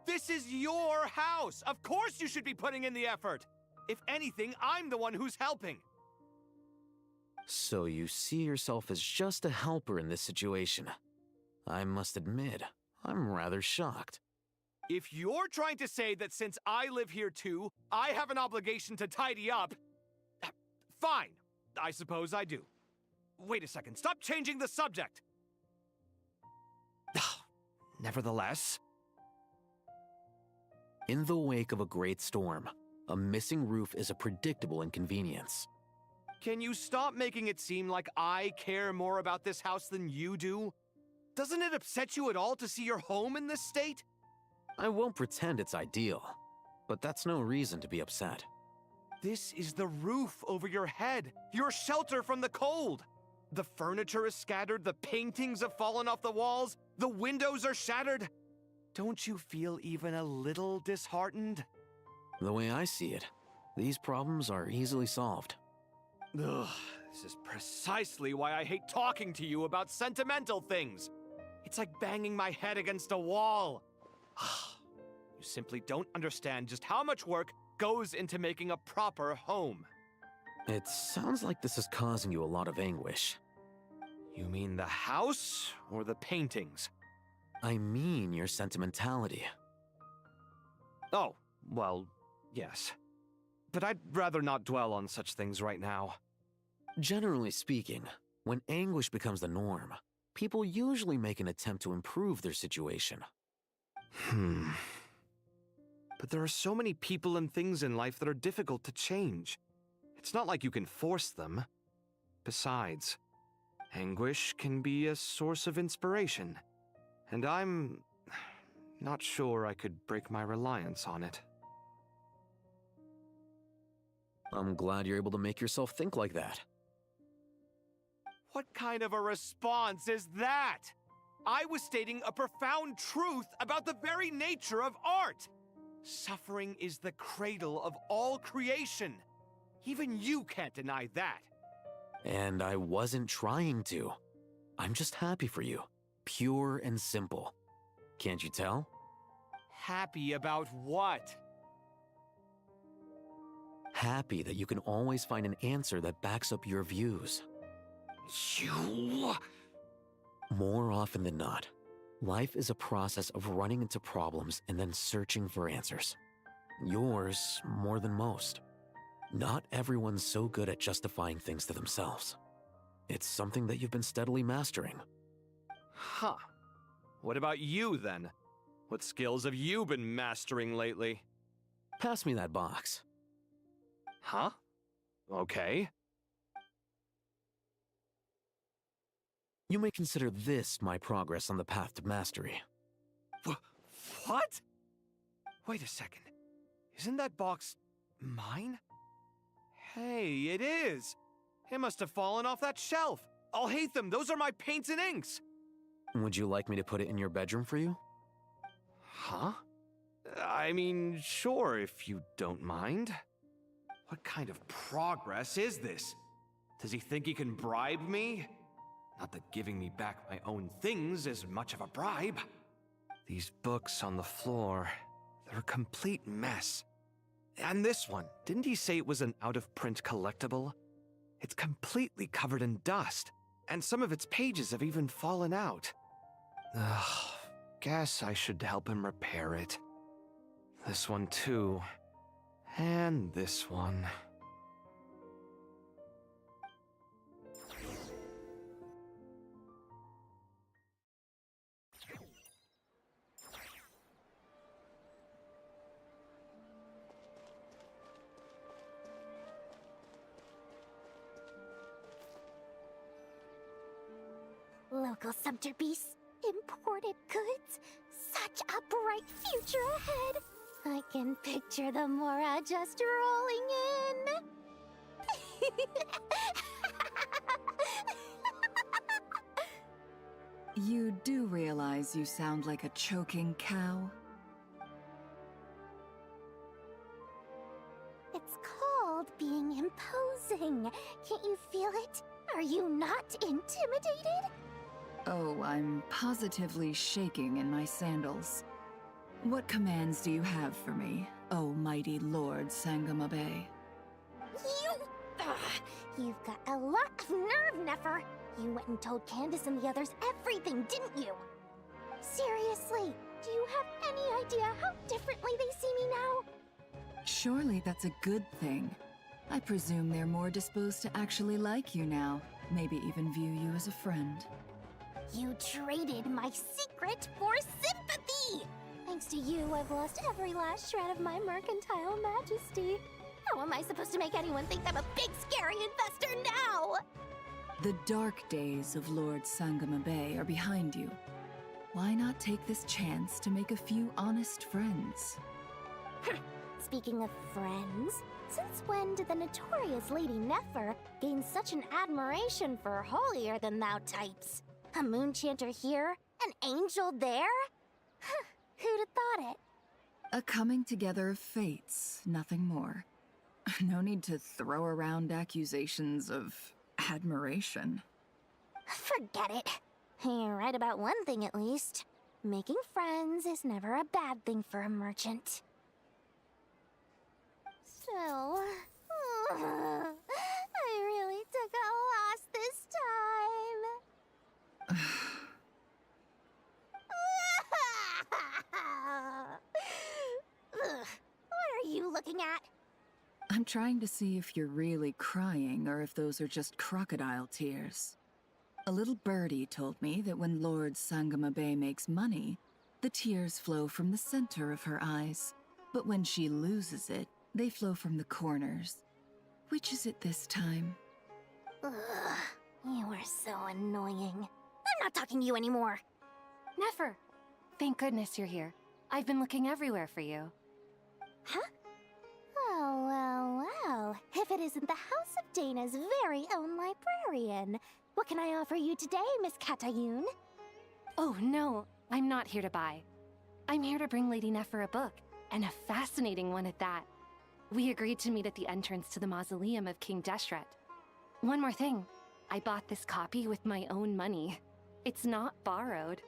This is your house! Of course you should be putting in the effort! If anything, I'm the one who's helping. So you see yourself as just a helper in this situation. I must admit, I'm rather shocked. If you're trying to say that since I live here too, I have an obligation to tidy up, fine. I suppose I do. Wait a second, stop changing the subject! Nevertheless... In the wake of a great storm, a missing roof is a predictable inconvenience. Can you stop making it seem like I care more about this house than you do? Doesn't it upset you at all to see your home in this state? I won't pretend it's ideal, but that's no reason to be upset. This is the roof over your head, your shelter from the cold. The furniture is scattered, the paintings have fallen off the walls, the windows are shattered. Don't you feel even a little disheartened? The way I see it, these problems are easily solved. Ugh, this is precisely why I hate talking to you about sentimental things. It's like banging my head against a wall. You simply don't understand just how much work goes into making a proper home. It sounds like this is causing you a lot of anguish. You mean the house or the paintings? I mean your sentimentality. Oh, well, yes. But I'd rather not dwell on such things right now. Generally speaking, when anguish becomes the norm, people usually make an attempt to improve their situation. But there are so many people and things in life that are difficult to change. It's not like you can force them. Besides, anguish can be a source of inspiration. And I'm not sure I could break my reliance on it. I'm glad you're able to make yourself think like that. What kind of a response is that? I was stating a profound truth about the very nature of art. Suffering is the cradle of all creation. Even you can't deny that. And I wasn't trying to. I'm just happy for you. Pure and simple. Can't you tell? Happy about what? Happy that you can always find an answer that backs up your views. You... More often than not, life is a process of running into problems and then searching for answers. Yours more than most. Not everyone's so good at justifying things to themselves. It's something that you've been steadily mastering. Huh. What about you, then? What skills have you been mastering lately? Pass me that box. Huh? Okay. You may consider this my progress on the path to mastery. What? Wait a second. Isn't that box mine? Hey, it is! It must have fallen off that shelf. I'll hate them. Those are my paints and inks. Would you like me to put it in your bedroom for you? Huh? I mean, sure, if you don't mind. What kind of progress is this? Does he think he can bribe me? Not that giving me back my own things is much of a bribe. These books on the floor, they're a complete mess. And this one, didn't he say it was an out-of-print collectible? It's completely covered in dust, and some of its pages have even fallen out. Ugh, guess I should help him repair it. This one too. And this one. Local subterbeasts, imported goods. Such a bright future ahead. I can picture the Mora just rolling in. You do realize you sound like a choking cow? It's called being imposing. Can't you feel it? Are you not intimidated? Oh, I'm positively shaking in my sandals. What commands do you have for me, oh mighty Lord Sangamabe? You've got a lot of nerve, Nefer. You went and told Candace and the others everything, didn't you? Seriously, do you have any idea how differently they see me now? Surely that's a good thing. I presume they're more disposed to actually like you now, maybe even view you as a friend. You traded my secret for sympathy! Thanks to you, I've lost every last shred of my mercantile majesty. How am I supposed to make anyone think I'm a big, scary investor now? The dark days of Lord Sangamabe are behind you. Why not take this chance to make a few honest friends? Speaking of friends, since when did the notorious Lady Nefer gain such an admiration for holier-than-thou types? A moon chanter here? An angel there? Who'd have thought it? A coming together of fates, nothing more. No need to throw around accusations of admiration. Forget it. You're right about one thing at least. Making friends is never a bad thing for a merchant. So, I really took a loss this time. What are you looking at? I'm trying to see if you're really crying or if those are just crocodile tears. A little birdie told me that when Lord Sangamabe makes money, the tears flow from the center of her eyes. But when she loses it, they flow from the corners. Which is it this time? Ugh, you are so annoying. I'm not talking to you anymore. Nefer, thank goodness you're here. I've been looking everywhere for you. Huh? Well. If it isn't the House of Dana's very own librarian. What can I offer you today, Miss Katayun? Oh, no. I'm not here to buy. I'm here to bring Lady Nefer a book, and a fascinating one at that. We agreed to meet at the entrance to the mausoleum of King Deshret. One more thing. I bought this copy with my own money. It's not borrowed.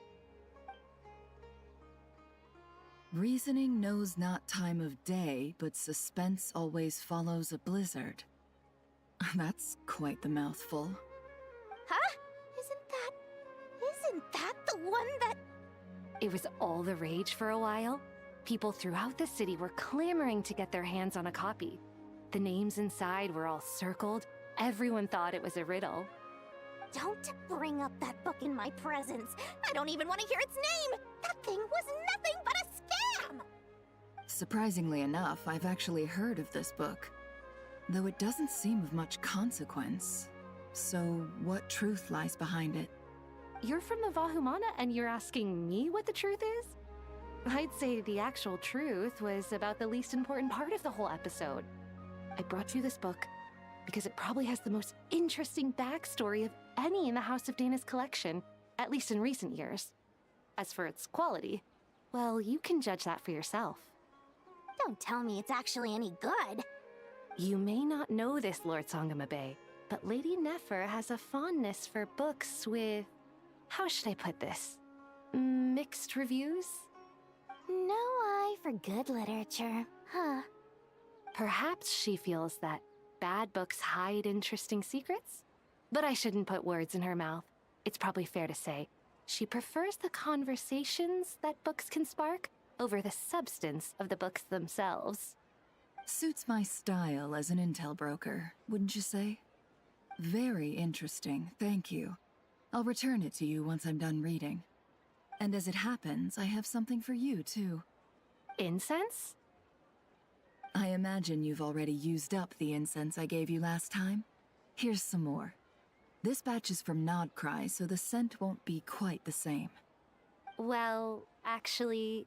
Reasoning knows not time of day, but suspense always follows a blizzard. That's quite the mouthful. Huh? Isn't that the one that... It was all the rage for a while. People throughout the city were clamoring to get their hands on a copy. The names inside were all circled. Everyone thought it was a riddle. Don't bring up that book in my presence. I don't even want to hear its name. That thing was nothing but a scam! Surprisingly enough, I've actually heard of this book. Though it doesn't seem of much consequence. So, what truth lies behind it? You're from the Vahumana and you're asking me what the truth is? I'd say the actual truth was about the least important part of the whole episode. I brought you this book because it probably has the most interesting backstory of any in the House of Dana's collection, at least in recent years. As for its quality, well, you can judge that for yourself. Don't tell me it's actually any good. You may not know this, Lord Sangamabe, but Lady Nefer has a fondness for books with... how should I put this? Mixed reviews? No eye for good literature, huh? Perhaps she feels that bad books hide interesting secrets? But I shouldn't put words in her mouth. It's probably fair to say she prefers the conversations that books can spark over the substance of the books themselves. Suits my style as an intel broker, wouldn't you say? Very interesting, thank you. I'll return it to you once I'm done reading. And as it happens, I have something for you, too. Incense? I imagine you've already used up the incense I gave you last time. Here's some more. This batch is from Nodcry, so the scent won't be quite the same. Well, actually,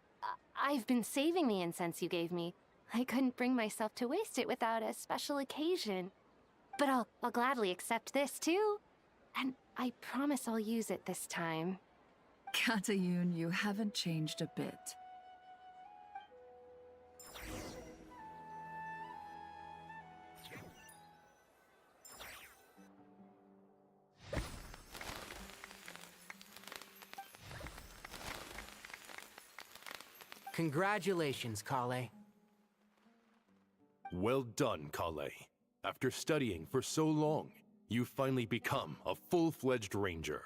I've been saving the incense you gave me. I couldn't bring myself to waste it without a special occasion. But I'll gladly accept this too. And I promise I'll use it this time. Katayun, you haven't changed a bit. Congratulations, Kale. Well done, Kale. After studying for so long, you've finally become a full-fledged ranger.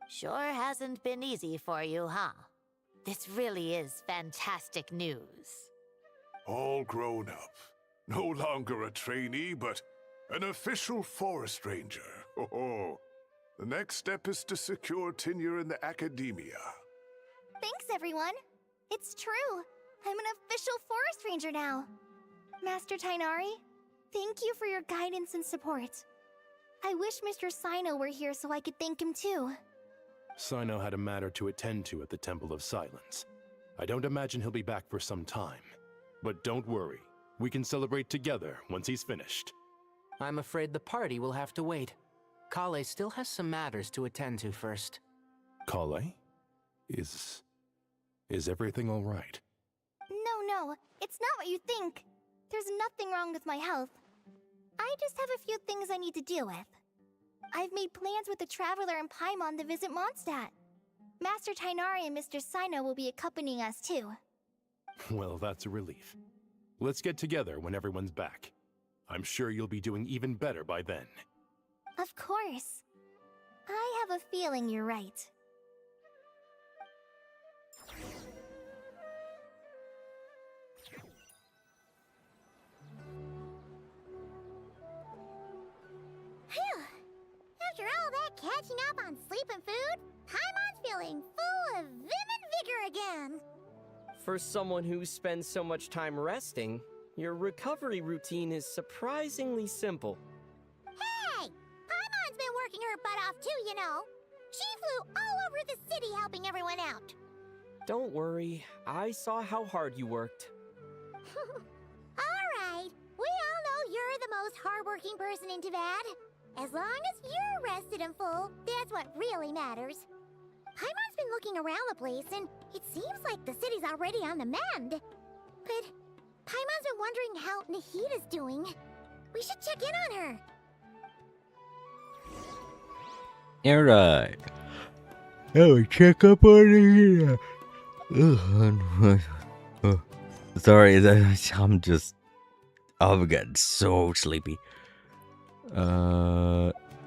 Sure hasn't been easy for you, huh? This really is fantastic news. All grown up. No longer a trainee, but an official forest ranger. Oh, the next step is to secure tenure in the academia. Thanks, everyone. It's true. I'm an official forest ranger now. Master Tainari, thank you for your guidance and support. I wish Mr. Sino were here so I could thank him too. Sino had a matter to attend to at the Temple of Silence. I don't imagine he'll be back for some time. But don't worry, we can celebrate together once he's finished. I'm afraid the party will have to wait. Kale still has some matters to attend to first. Kale? Is everything all right? No, it's not what you think. There's nothing wrong with my health. I just have a few things I need to deal with. I've made plans with the Traveler and Paimon to visit Mondstadt. Master Tainari and Mr. Sino will be accompanying us too. Well, that's a relief. Let's get together when everyone's back. I'm sure you'll be doing even better by then. Of course. I have a feeling you're right. Phew! After all that catching up on sleep and food, Paimon's feeling full of vim and vigor again. For someone who spends so much time resting, your recovery routine is surprisingly simple. Hey! Paimon's been working her butt off too, you know. She flew all over the city helping everyone out. Don't worry, I saw how hard you worked. Alright, we all know you're the most hardworking person in Tavad. As long as you're rested and full, that's what really matters. Paimon's been looking around the place, and it seems like the city's already on the mend. But Paimon's been wondering how Nahida's doing. We should check in on her. Alright. Oh, check up on here. Sorry, I'm getting so sleepy.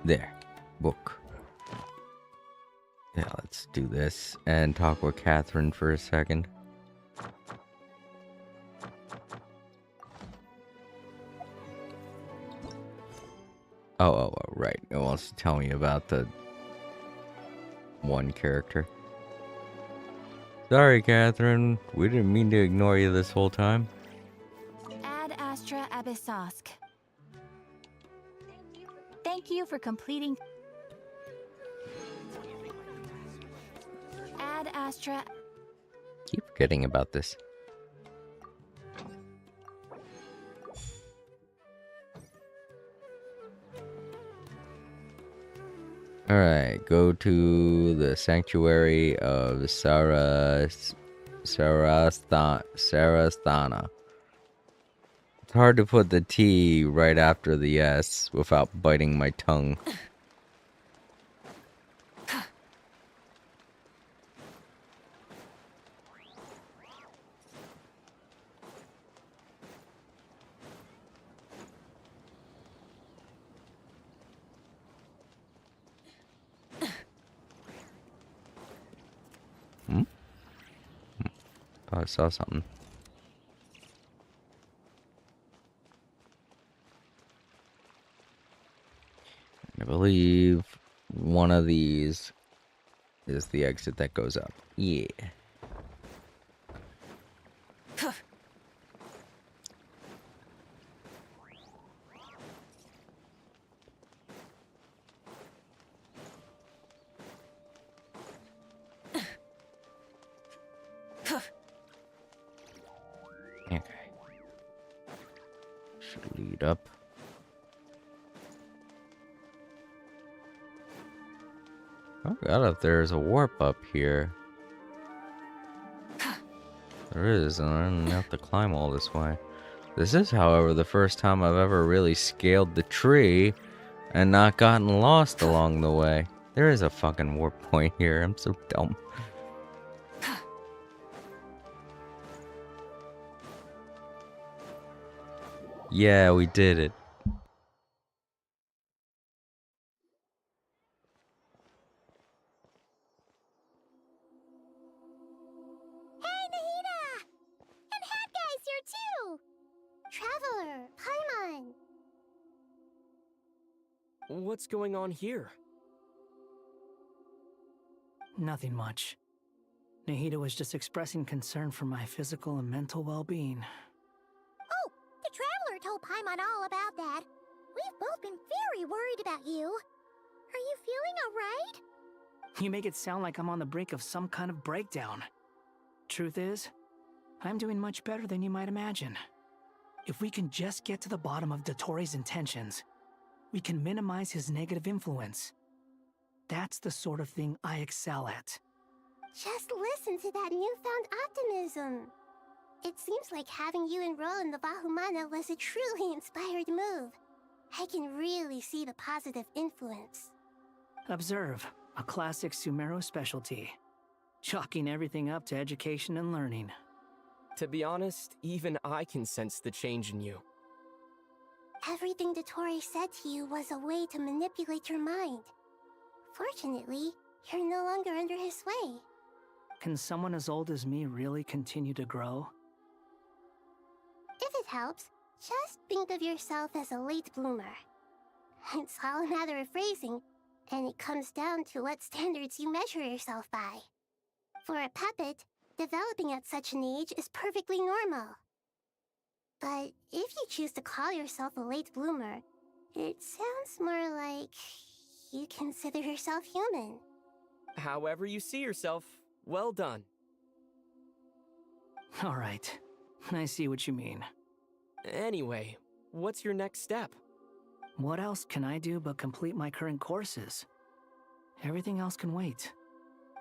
There. Book. Yeah, let's do this and talk with Catherine for a second. Oh, right. It wants to tell me about the one character. Sorry, Catherine. We didn't mean to ignore you this whole time. Ad Astra Abyssosk. Thank you for completing. Ad Astra. Keep forgetting about this. Alright, go to the sanctuary of Sarasthana. It's hard to put the T right after the S without biting my tongue. I saw something. I believe one of these is the exit that goes up. Yeah. Speed up. I forgot if there's a warp up here. There is, and I don't have to climb all this way. This is, however, the first time I've ever really scaled the tree and not gotten lost along the way. There is a fucking warp point here. I'm so dumb. Yeah, we did it. Hey, Nahida! And Hat Guy's here too! Traveler, Paimon! What's going on here? Nothing much. Nahida was just expressing concern for my physical and mental well-being. Oh, the Traveler told Paimon all about that. We've both been very worried about you. Are you feeling alright? You make it sound like I'm on the brink of some kind of breakdown. Truth is, I'm doing much better than you might imagine. If we can just get to the bottom of Dottoro's intentions, we can minimize his negative influence. That's the sort of thing I excel at. Just listen to that newfound optimism. It seems like having you enroll in the Vahumana was a truly inspired move. I can really see the positive influence. Observe, a classic Sumeru specialty. Chalking everything up to education and learning. To be honest, even I can sense the change in you. Everything Dottore said to you was a way to manipulate your mind. Fortunately, you're no longer under his sway. Can someone as old as me really continue to grow? If it helps, just think of yourself as a late bloomer. It's all a matter of phrasing, and it comes down to what standards you measure yourself by. For a puppet, developing at such an age is perfectly normal. But if you choose to call yourself a late bloomer, it sounds more like you consider yourself human. However you see yourself, well done. All right, I see what you mean. Anyway, what's your next step? What else can I do but complete my current courses? Everything else can wait.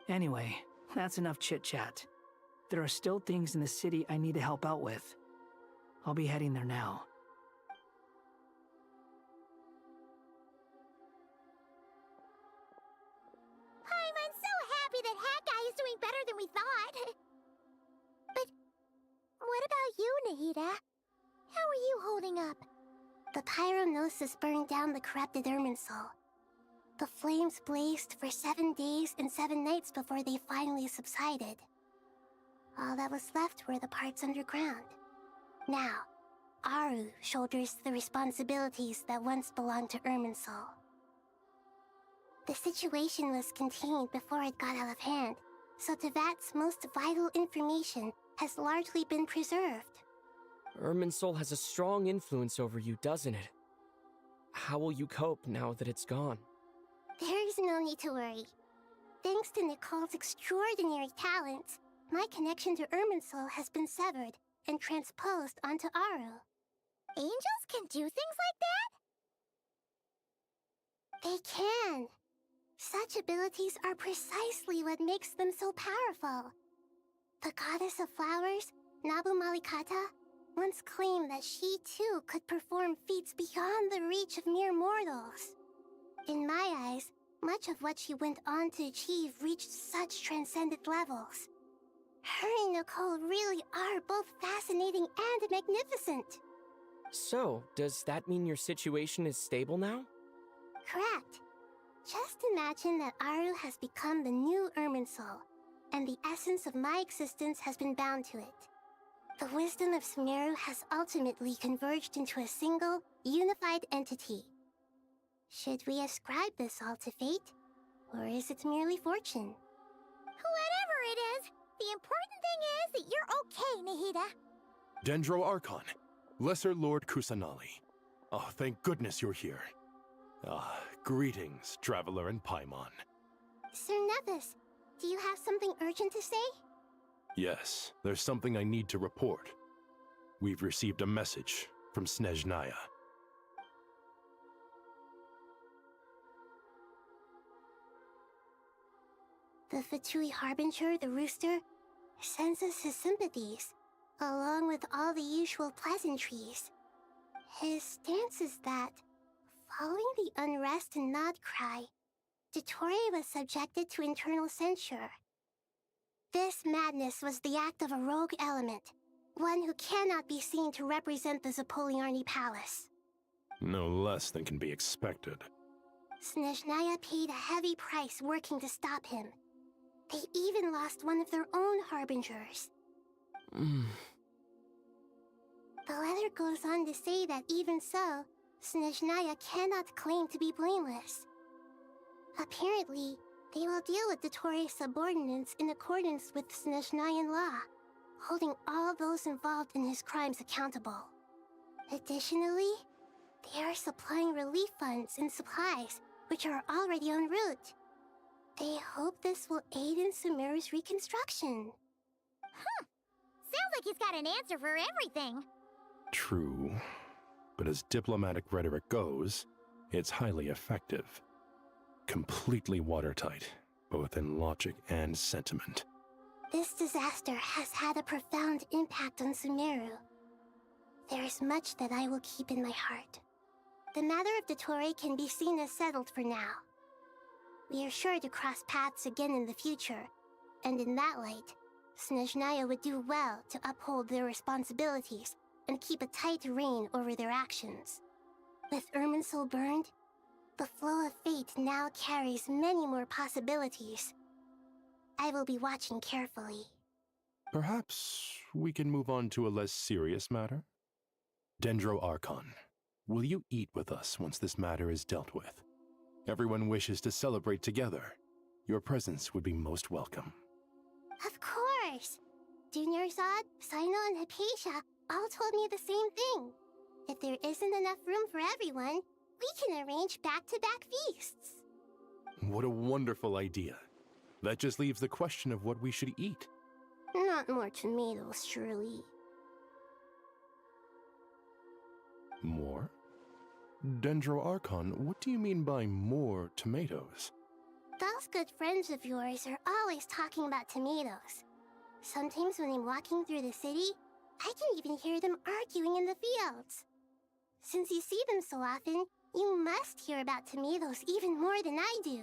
Anyway, that's enough chit-chat. There are still things in the city I need to help out with. I'll be heading there now. I'm so happy that Hat Guy is doing better than we thought. But what about you, Nahida? How are you holding up? The pyronosis burned down the corrupted Irminsul. The flames blazed for 7 days and 7 nights before they finally subsided. All that was left were the parts underground. Now, Aru shoulders the responsibilities that once belonged to Irminsul. The situation was contained before it got out of hand, so Tevat's most vital information has largely been preserved. Irminsul has a strong influence over you, doesn't it? How will you cope now that it's gone? There is no need to worry. Thanks to Nicole's extraordinary talents, my connection to Irminsul has been severed and transposed onto Aru. Angels can do things like that? They can. Such abilities are precisely what makes them so powerful. The goddess of flowers, Nabu Malikata, once claimed that she too could perform feats beyond the reach of mere mortals. In my eyes, much of what she went on to achieve reached such transcendent levels. Her and Nicole really are both fascinating and magnificent. So, does that mean your situation is stable now? Correct. Just imagine that Aru has become the new Irminsul, and the essence of my existence has been bound to it. The wisdom of Sumeru has ultimately converged into a single, unified entity. Should we ascribe this all to fate, or is it merely fortune? Whatever it is, the important thing is that you're okay, Nahida. Dendro Archon, Lesser Lord Kusanali. Oh, thank goodness you're here. Greetings, Traveler and Paimon. Sir Nevis, do you have something urgent to say? Yes, there's something I need to report. We've received a message from Snezhnaya. The Fatui Harbinger, the rooster, sends us his sympathies, along with all the usual pleasantries. His stance is that, following the unrest and Nod cry, Dottore was subjected to internal censure. This madness was the act of a rogue element, one who cannot be seen to represent the Zapoliarni Palace. No less than can be expected. Snezhnaya paid a heavy price working to stop him. They even lost one of their own harbingers. The letter goes on to say that even so, Snezhnaya cannot claim to be blameless. Apparently, they will deal with Dottore's subordinates in accordance with Snezhnayan law, holding all those involved in his crimes accountable. Additionally, they are supplying relief funds and supplies, which are already en route. They hope this will aid in Sumeru's reconstruction. Sounds like he's got an answer for everything. True. But as diplomatic rhetoric goes, it's highly effective. Completely watertight, both in logic and sentiment. This disaster has had a profound impact on Sumeru. There is much that I will keep in my heart. The matter of Dottore can be seen as settled for now. We are sure to cross paths again in the future, and in that light, Snezhnaya would do well to uphold their responsibilities and keep a tight rein over their actions. With Irminsul burned, the flow of fate now carries many more possibilities. I will be watching carefully. Perhaps we can move on to a less serious matter? Dendro Archon, will you eat with us once this matter is dealt with? Everyone wishes to celebrate together. Your presence would be most welcome. Of course! Junior Zod, Sino, and Hypatia all told me the same thing. If there isn't enough room for everyone, we can arrange back-to-back feasts. What a wonderful idea. That just leaves the question of what we should eat. Not more tomatoes, surely. More? Dendro Archon, what do you mean by more tomatoes? Those good friends of yours are always talking about tomatoes. Sometimes when I'm walking through the city, I can even hear them arguing in the fields. Since you see them so often, you must hear about tomatoes even more than I do.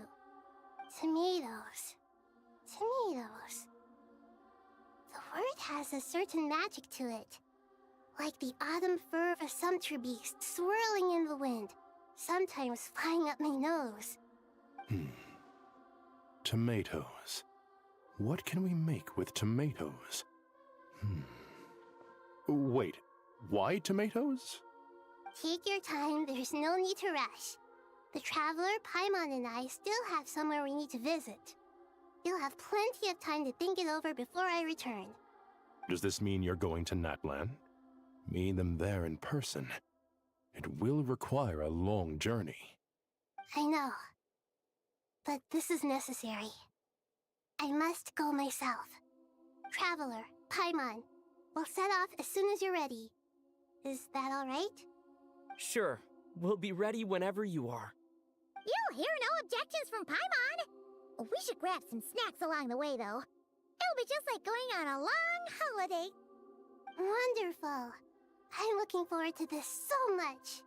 Tomatoes. Tomatoes. The word has a certain magic to it. Like the autumn fur of a sumpter beast swirling in the wind, sometimes flying up my nose. Tomatoes. What can we make with tomatoes? Wait, why tomatoes? Take your time, there's no need to rush. The Traveler, Paimon, and I still have somewhere we need to visit. You'll have plenty of time to think it over before I return. Does this mean you're going to Natlan? Meet them there in person. It will require a long journey. I know. But this is necessary. I must go myself. Traveler, Paimon, we'll set off as soon as you're ready. Is that all right? Sure. We'll be ready whenever you are. You'll hear no objections from Paimon. We should grab some snacks along the way, though. It'll be just like going on a long holiday. Wonderful. I'm looking forward to this so much.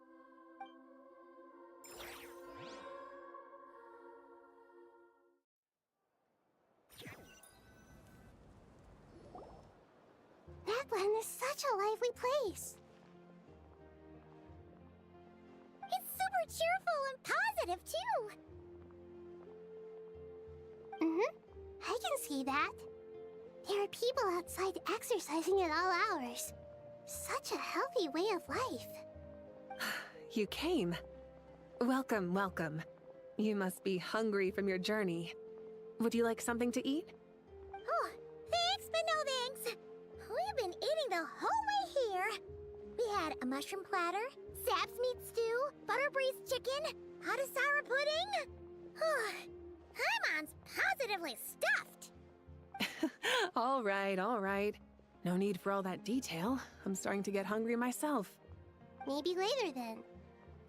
Natlan is such a lively place. It's super cheerful and positive, too. I can see that. There are people outside exercising at all hours. Such a healthy way of life. You came. Welcome, welcome. You must be hungry from your journey. Would you like something to eat? Oh, thanks, but no thanks. We've been eating the whole way here. We had a mushroom platter, Sap's meat stew, butter braised chicken, Hadasara pudding. Paimon's positively stuffed. All right. No need for all that detail. I'm starting to get hungry myself. Maybe later then.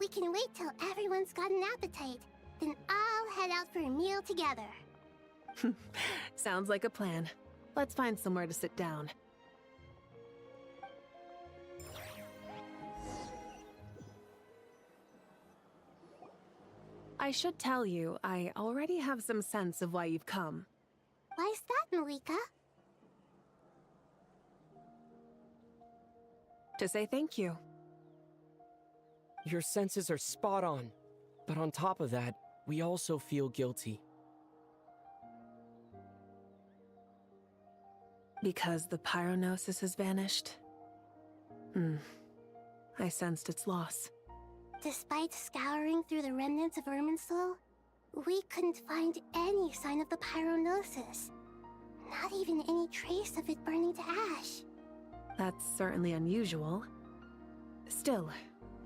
We can wait till everyone's got an appetite, then all head out for a meal together. Sounds like a plan. Let's find somewhere to sit down. I should tell you, I already have some sense of why you've come. Why is that, Marika? To say thank you. Your senses are spot on. But on top of that, we also feel guilty. Because the pyronosis has vanished? I sensed its loss. Despite scouring through the remnants of Irminsul, we couldn't find any sign of the pyronosis. Not even any trace of it burning to ash. That's certainly unusual. Still,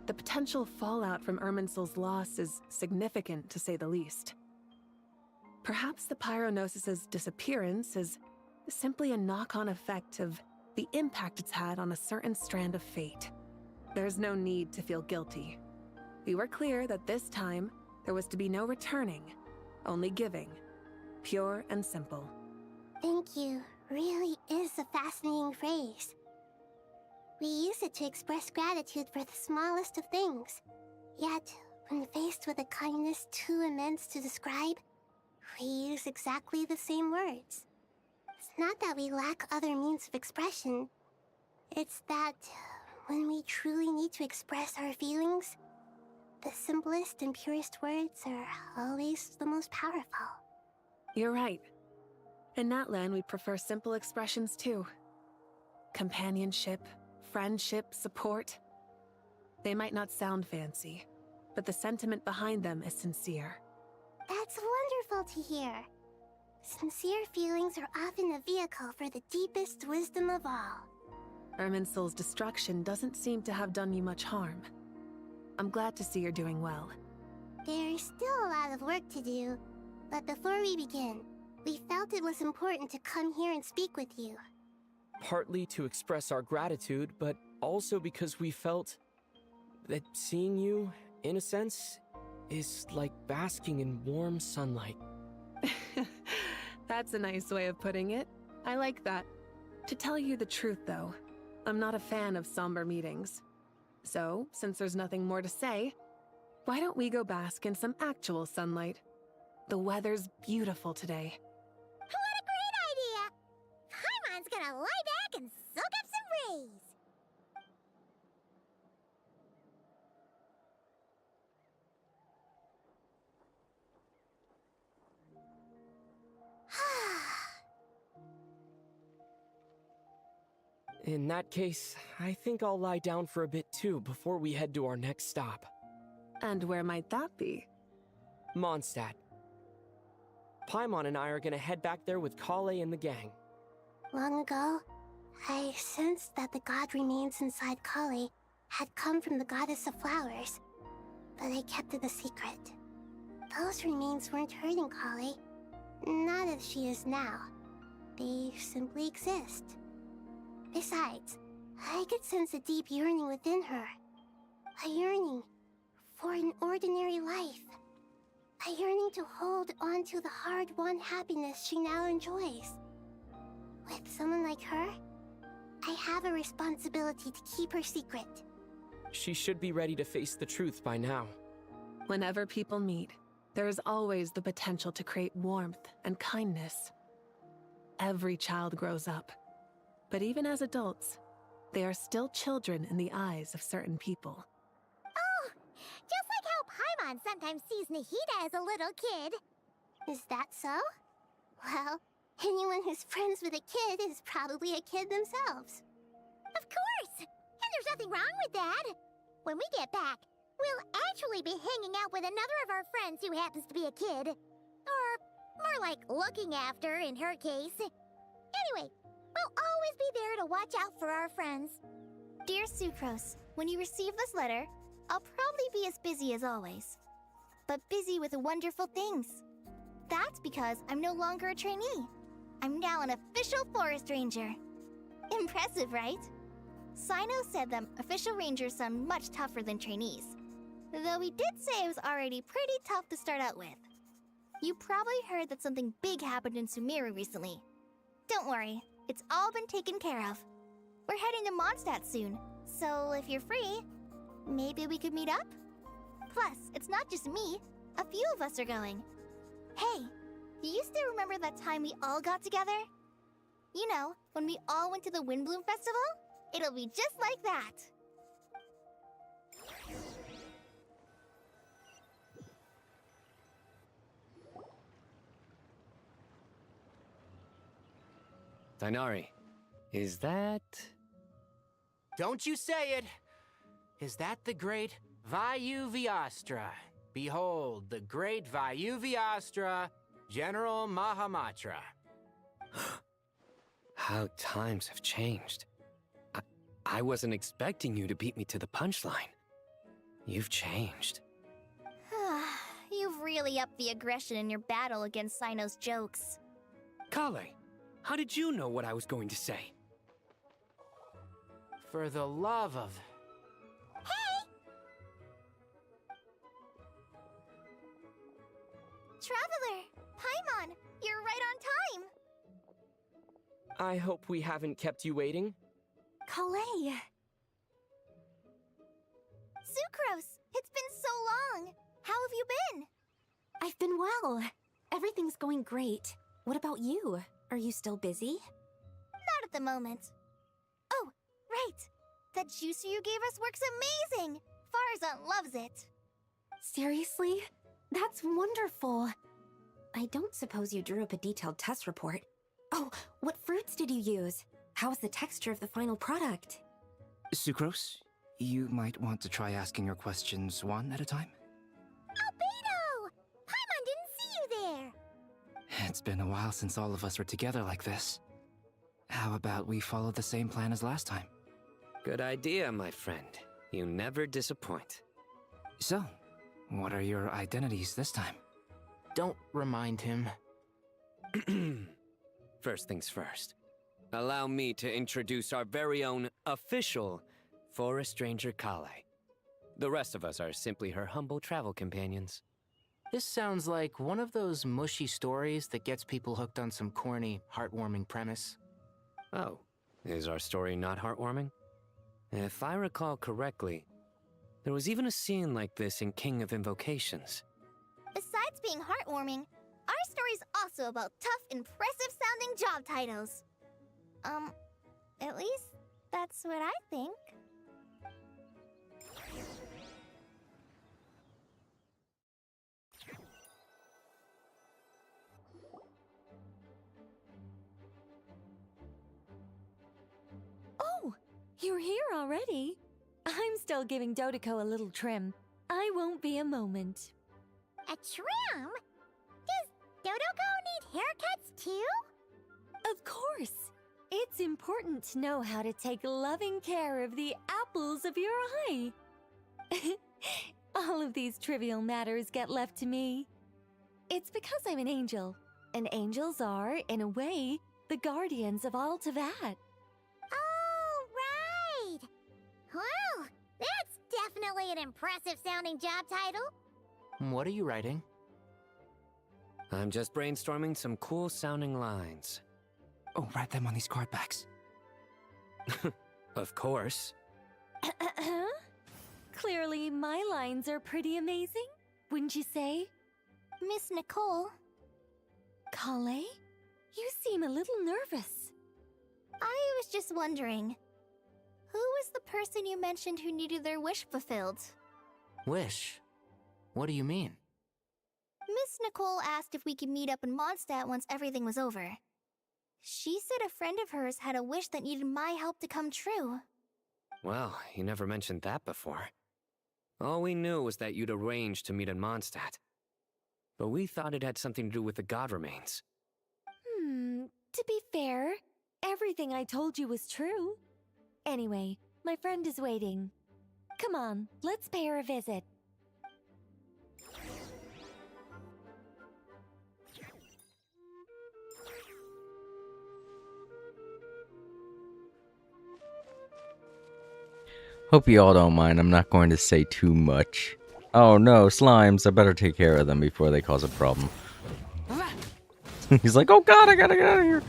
the potential fallout from Irminsul's loss is significant, to say the least. Perhaps the pyronosis's disappearance is simply a knock-on effect of the impact it's had on a certain strand of fate. There's no need to feel guilty. We were clear that this time, there was to be no returning, only giving. Pure and simple. Thank you really is a fascinating phrase. We use it to express gratitude for the smallest of things. Yet, when faced with a kindness too immense to describe, we use exactly the same words. It's not that we lack other means of expression. It's that when we truly need to express our feelings, the simplest and purest words are always the most powerful. You're right. In Natlan, we prefer simple expressions too. Companionship, friendship, support. They might not sound fancy, but the sentiment behind them is sincere. That's wonderful to hear. Sincere feelings are often a vehicle for the deepest wisdom of all. Irminsul's destruction doesn't seem to have done you much harm. I'm glad to see you're doing well. There's still a lot of work to do, but before we begin, we felt it was important to come here and speak with you. Partly to express our gratitude, but also because we felt that seeing you, in a sense, is like basking in warm sunlight. That's a nice way of putting it. I like that. To tell you the truth, though, I'm not a fan of somber meetings. So, since there's nothing more to say, why don't we go bask in some actual sunlight? The weather's beautiful today. What a great idea! Paimon's gonna lie back and soak up some rays. In that case, I think I'll lie down for a bit too before we head to our next stop. And where might that be? Mondstadt. Paimon and I are gonna head back there with Kale and the gang. Long ago, I sensed that the god remains inside Kale had come from the goddess of flowers, but I kept it a secret. Those remains weren't hurting Kale, not as she is now. They simply exist. Besides, I could sense a deep yearning within her. A yearning for an ordinary life. A yearning to hold on to the hard-won happiness she now enjoys. With someone like her, I have a responsibility to keep her secret. She should be ready to face the truth by now. Whenever people meet, there is always the potential to create warmth and kindness. Every child grows up. But even as adults, they are still children in the eyes of certain people. Oh, just like how Paimon sometimes sees Nahida as a little kid. Is that so? Well, anyone who's friends with a kid is probably a kid themselves. Of course! And there's nothing wrong with that. When we get back, we'll actually be hanging out with another of our friends who happens to be a kid. Or more like looking after, in her case. Anyway, we'll always be there to watch out for our friends. Dear Sucrose, when you receive this letter, I'll probably be as busy as always. But busy with wonderful things. That's because I'm no longer a trainee. I'm now an official forest ranger. Impressive, right? Sino said them official rangers sound much tougher than trainees. Though he did say it was already pretty tough to start out with. You probably heard that something big happened in Sumeru recently. Don't worry, it's all been taken care of. We're heading to Mondstadt soon, so if you're free, maybe we could meet up? Plus, it's not just me. A few of us are going. Hey, do you still remember that time we all got together? You know, when we all went to the Windbloom Festival? It'll be just like that. Dainari, is that... Don't you say it! Is that the great Vayu-Vyastra? Behold, the great Vayu-Vyastra, General Mahamatra. How times have changed. I wasn't expecting you to beat me to the punchline. You've changed. You've really upped the aggression in your battle against Sino's jokes. Kale, how did you know what I was going to say? For the love of... Traveler! Paimon! You're right on time! I hope we haven't kept you waiting. Kalei! Sucrose! It's been so long! How have you been? I've been well. Everything's going great. What about you? Are you still busy? Not at the moment. Oh, right! That juicer you gave us works amazing! Farzan loves it! Seriously? That's wonderful. I don't suppose you drew up a detailed test report. Oh, what fruits did you use? How's the texture of the final product? Sucrose, you might want to try asking your questions one at a time. Albedo! Paimon didn't see you there! It's been a while since all of us were together like this. How about we follow the same plan as last time? Good idea, my friend. You never disappoint. So, what are your identities this time? Don't remind him. First things first. Allow me to introduce our very own official Forest Ranger Kale. The rest of us are simply her humble travel companions. This sounds like one of those mushy stories that gets people hooked on some corny, heartwarming premise. Oh, is our story not heartwarming? If I recall correctly, there was even a scene like this in King of Invocations. Besides being heartwarming, our story's also about tough, impressive-sounding job titles. At least that's what I think. Oh, you're here already? I'm still giving Dodeko a little trim. I won't be a moment. A trim? Does Dodeko need haircuts too? Of course. It's important to know how to take loving care of the apples of your eye. All of these trivial matters get left to me. It's because I'm an angel, and angels are, in a way, the guardians of all Teyvat. Oh, right! Well, that's definitely an impressive-sounding job title. What are you writing? I'm just brainstorming some cool-sounding lines. Oh, write them on these card backs. Of course. Clearly, my lines are pretty amazing, wouldn't you say? Miss Nicole. Kale? You seem a little nervous. I was just wondering, who was the person you mentioned who needed their wish fulfilled? Wish? What do you mean? Miss Nicole asked if we could meet up in Mondstadt once everything was over. She said a friend of hers had a wish that needed my help to come true. Well, you never mentioned that before. All we knew was that you'd arranged to meet in Mondstadt. But we thought it had something to do with the god remains. To be fair, everything I told you was true. Anyway, my friend is waiting. Come on, let's pay her a visit. Hope you all don't mind, I'm not going to say too much. Oh no, slimes, I better take care of them before they cause a problem. He's like, oh god, I gotta get out of here.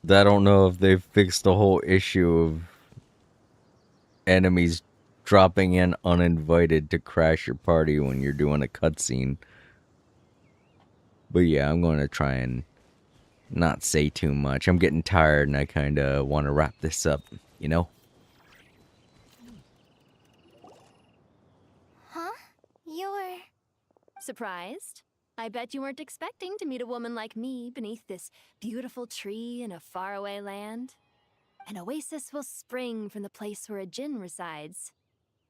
I don't know if they've fixed the whole issue of enemies dropping in uninvited to crash your party when you're doing a cutscene. But yeah, I'm going to try and not say too much. I'm getting tired and I kind of want to wrap this up, you know? Huh? You're... surprised? I bet you weren't expecting to meet a woman like me beneath this beautiful tree in a faraway land. An oasis will spring from the place where a djinn resides.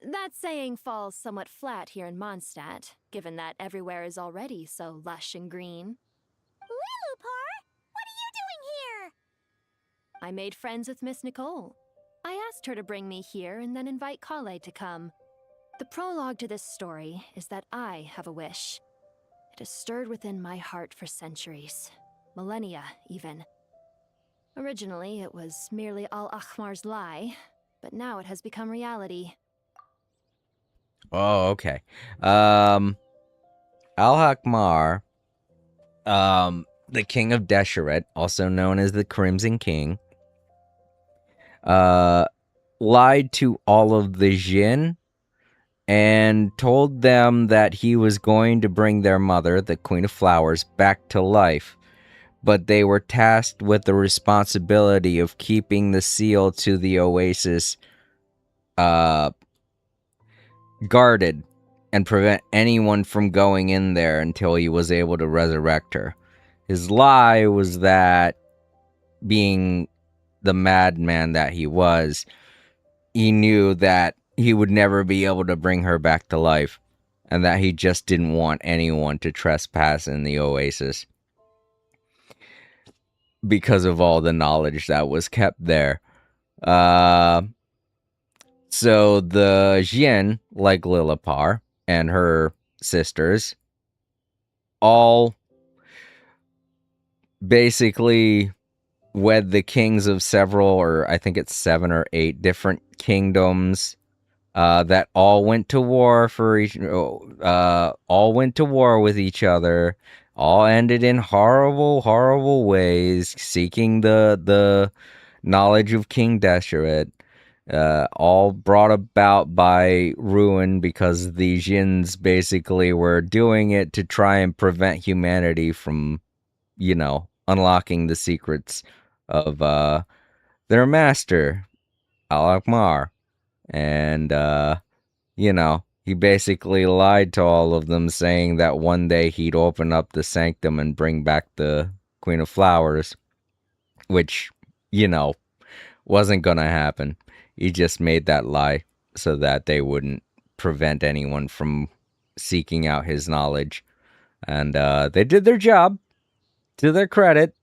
That saying falls somewhat flat here in Mondstadt, given that everywhere is already so lush and green. Lilupar, what are you doing here? I made friends with Miss Nicole. I asked her to bring me here and then invite Kale to come. The prologue to this story is that I have a wish. It has stirred within my heart for centuries. Millennia, even. Originally, it was merely Al-Ahmar's lie, but now it has become reality. Oh, okay. Al-Hakmar, the king of Deshret, also known as the Crimson King, lied to all of the Jinn and told them that he was going to bring their mother, the Queen of Flowers, back to life. But they were tasked with the responsibility of keeping the seal to the oasis guarded and prevent anyone from going in there until he was able to resurrect her. His lie was that, being the madman that he was, he knew that he would never be able to bring her back to life, and that he just didn't want anyone to trespass in the oasis because of all the knowledge that was kept there. So the Jinn, like Lilipar and her sisters, all basically wed the kings of several, or I think it's 7 or 8 different kingdoms that all went to war all went to war with each other, all ended in horrible, horrible ways, seeking the knowledge of King Deshret. All brought about by ruin because the Jinns basically were doing it to try and prevent humanity from, unlocking the secrets of their master, Al-Akmar. And, he basically lied to all of them, saying that one day he'd open up the sanctum and bring back the Queen of Flowers, which, wasn't gonna happen. He just made that lie so that they wouldn't prevent anyone from seeking out his knowledge. And they did their job, to their credit.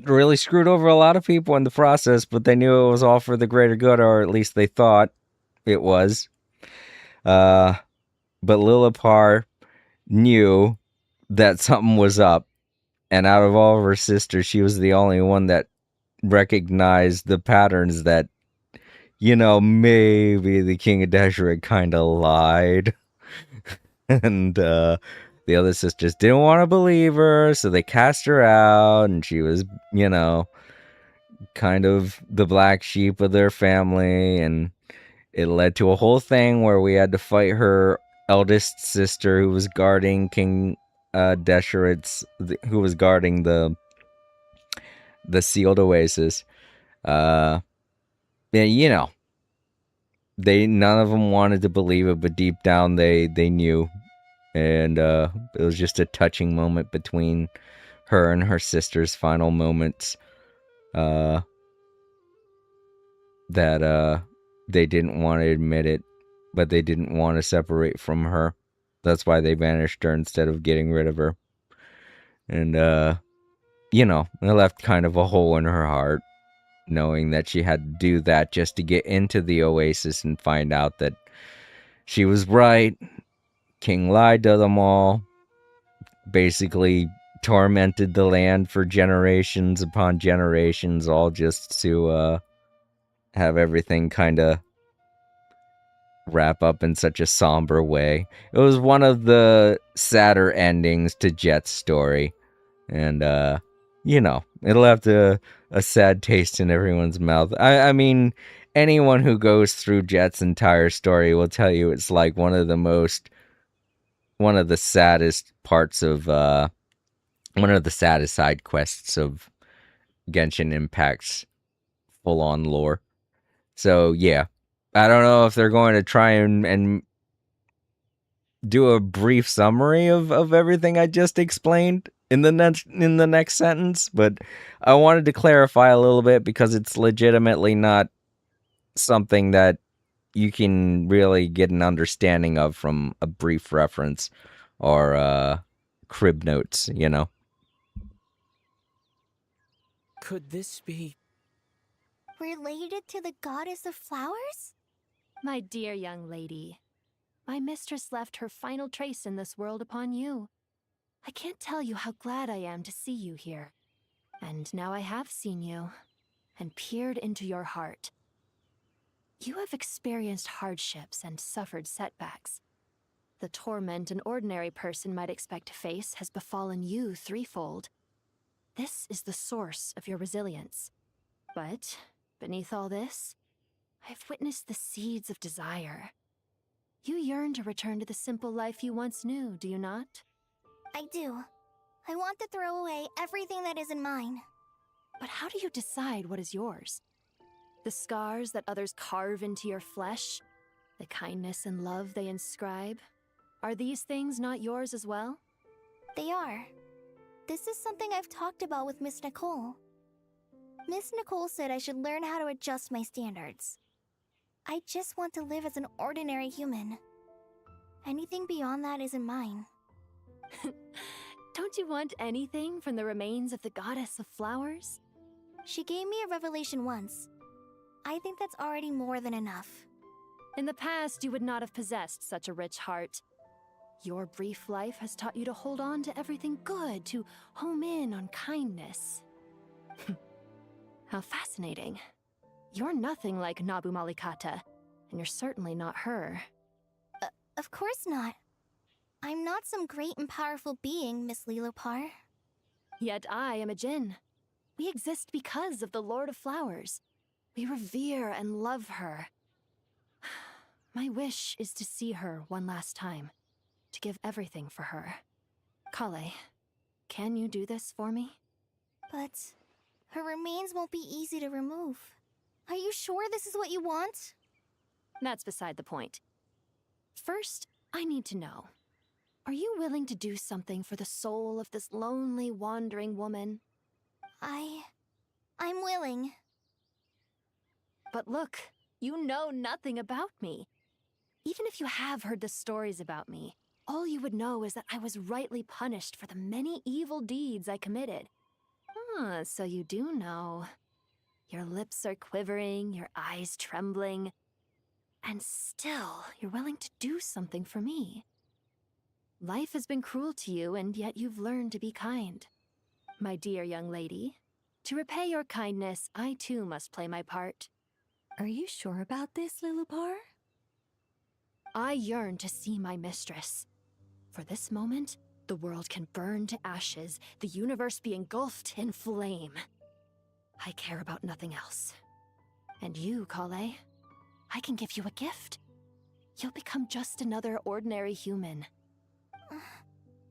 Really screwed over a lot of people in the process, but they knew it was all for the greater good, or at least they thought it was. But Lilipar knew that something was up, and out of all of her sisters, she was the only one that recognized the patterns that, maybe the King of Deshret kind of lied. And the other sisters didn't want to believe her, so they cast her out, and she was, kind of the black sheep of their family, and it led to a whole thing where we had to fight her eldest sister who was guarding King Deshret's, who was guarding the sealed oasis. And none of them wanted to believe it, but deep down they knew. And it was just a touching moment between her and her sister's final moments, that they didn't want to admit it, but they didn't want to separate from her. That's why they banished her instead of getting rid of her. And it left kind of a hole in her heart, knowing that she had to do that just to get into the oasis and find out that she was right. King lied to them all, basically tormented the land for generations upon generations, all just to have everything kind of wrap up in such a somber way. It was one of the sadder endings to Jet's story. And, it'll have a sad taste in everyone's mouth. I mean, anyone who goes through Jet's entire story will tell you it's like one of the saddest parts of, one of the saddest side quests of Genshin Impact's full-on lore. So, yeah. I don't know if they're going to try and do a brief summary of everything I just explained in the next sentence, but I wanted to clarify a little bit because it's legitimately not something that you can really get an understanding of from a brief reference or crib notes, Could this be... Related to the goddess of flowers? My dear young lady, my mistress left her final trace in this world upon you. I can't tell you how glad I am to see you here. And now I have seen you, and peered into your heart. You have experienced hardships and suffered setbacks. The torment an ordinary person might expect to face has befallen you threefold. This is the source of your resilience. But, beneath all this, I've witnessed the seeds of desire. You yearn to return to the simple life you once knew, do you not? I do. I want to throw away everything that isn't mine. But how do you decide what is yours? The scars that others carve into your flesh? The kindness and love they inscribe? Are these things not yours as well? They are. This is something I've talked about with Miss Nicole. Miss Nicole said I should learn how to adjust my standards. I just want to live as an ordinary human. Anything beyond that isn't mine. Don't you want anything from the remains of the goddess of flowers? She gave me a revelation once. I think that's already more than enough. In the past, you would not have possessed such a rich heart. Your brief life has taught you to hold on to everything good, to home in on kindness. How fascinating. You're nothing like Nabu Malikata, and you're certainly not her. Of course not. I'm not some great and powerful being, Miss Lilopar. Yet I am a Djinn. We exist because of the Lord of Flowers. We revere and love her. My wish is to see her one last time, to give everything for her. Kale, can you do this for me? But her remains won't be easy to remove. Are you sure this is what you want? That's beside the point. First, I need to know. Are you willing to do something for the soul of this lonely, wandering woman? I'm willing. But look, you know nothing about me. Even if you have heard the stories about me, all you would know is that I was rightly punished for the many evil deeds I committed. Ah, so you do know. Your lips are quivering, your eyes trembling, and still you're willing to do something for me. Life has been cruel to you, and yet you've learned to be kind. My dear young lady, to repay your kindness, I too must play my part. Are you sure about this, Lilopar? I yearn to see my mistress. For this moment, the world can burn to ashes, the universe be engulfed in flame. I care about nothing else. And you, Kale, I can give you a gift. You'll become just another ordinary human.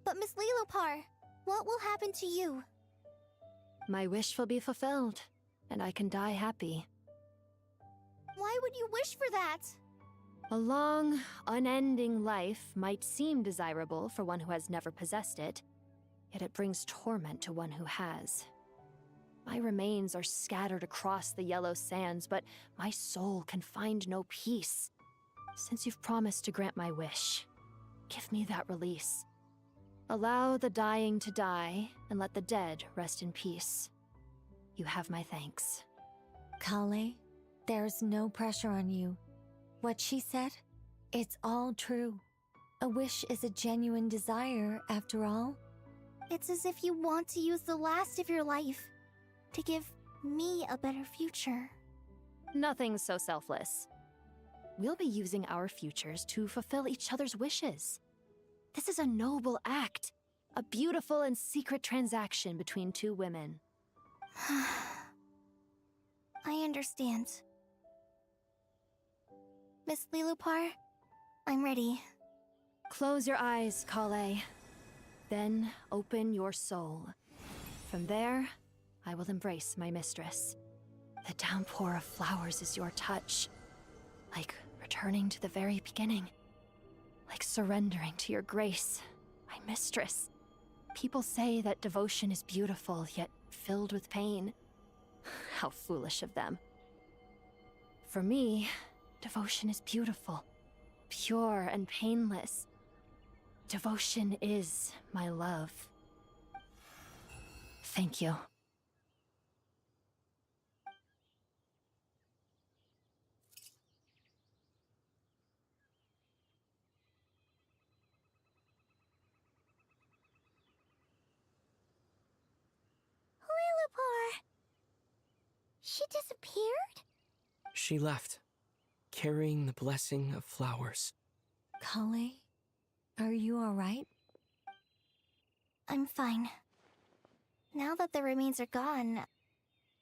But Miss Lilopar, what will happen to you? My wish will be fulfilled, and I can die happy. Why would you wish for that? A long, unending life might seem desirable for one who has never possessed it, yet it brings torment to one who has. My remains are scattered across the yellow sands, but my soul can find no peace. Since you've promised to grant my wish, give me that release. Allow the dying to die, and let the dead rest in peace. You have my thanks. Kale, there's no pressure on you. What she said, it's all true. A wish is a genuine desire, after all. It's as if you want to use the last of your life to give me a better future. Nothing so selfless. We'll be using our futures to fulfill each other's wishes. This is a noble act, a beautiful and secret transaction between two women. I understand. Miss Lilupar, I'm ready. Close your eyes, Kale. Then open your soul. From there, I will embrace my mistress. The downpour of flowers is your touch. Like returning to the very beginning. Like surrendering to your grace, my mistress. People say that devotion is beautiful, yet filled with pain. How foolish of them. For me, devotion is beautiful, pure and painless. Devotion is my love. Thank you. Lilupar! She disappeared? She left, carrying the blessing of flowers. Kale, are you alright? I'm fine. Now that the remains are gone,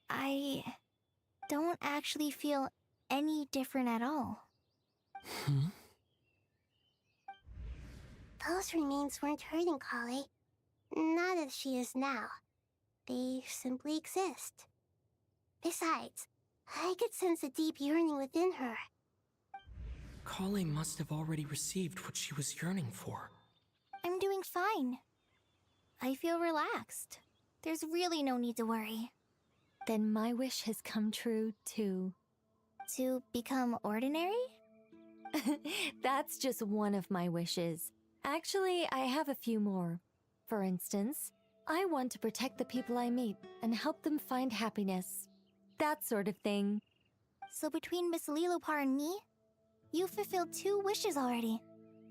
I don't actually feel any different at all. Those remains weren't hurting Kale. Not as she is now. They simply exist. Besides, I could sense a deep yearning within her. Kale must have already received what she was yearning for. I'm doing fine. I feel relaxed. There's really no need to worry. Then my wish has come true, too. To become ordinary? That's just one of my wishes. Actually, I have a few more. For instance, I want to protect the people I meet and help them find happiness. That sort of thing. So between Miss Lilupar and me, you've fulfilled 2 wishes already,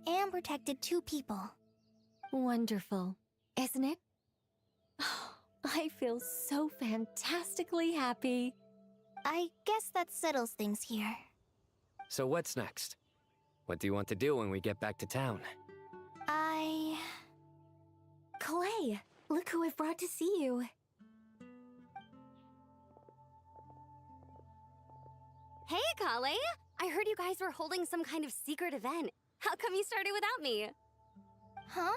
and protected 2 people. Wonderful, isn't it? I feel so fantastically happy. I guess that settles things here. So what's next? What do you want to do when we get back to town? Clay, look who I've brought to see you. Hey, Kale! I heard you guys were holding some kind of secret event. How come you started without me? Huh?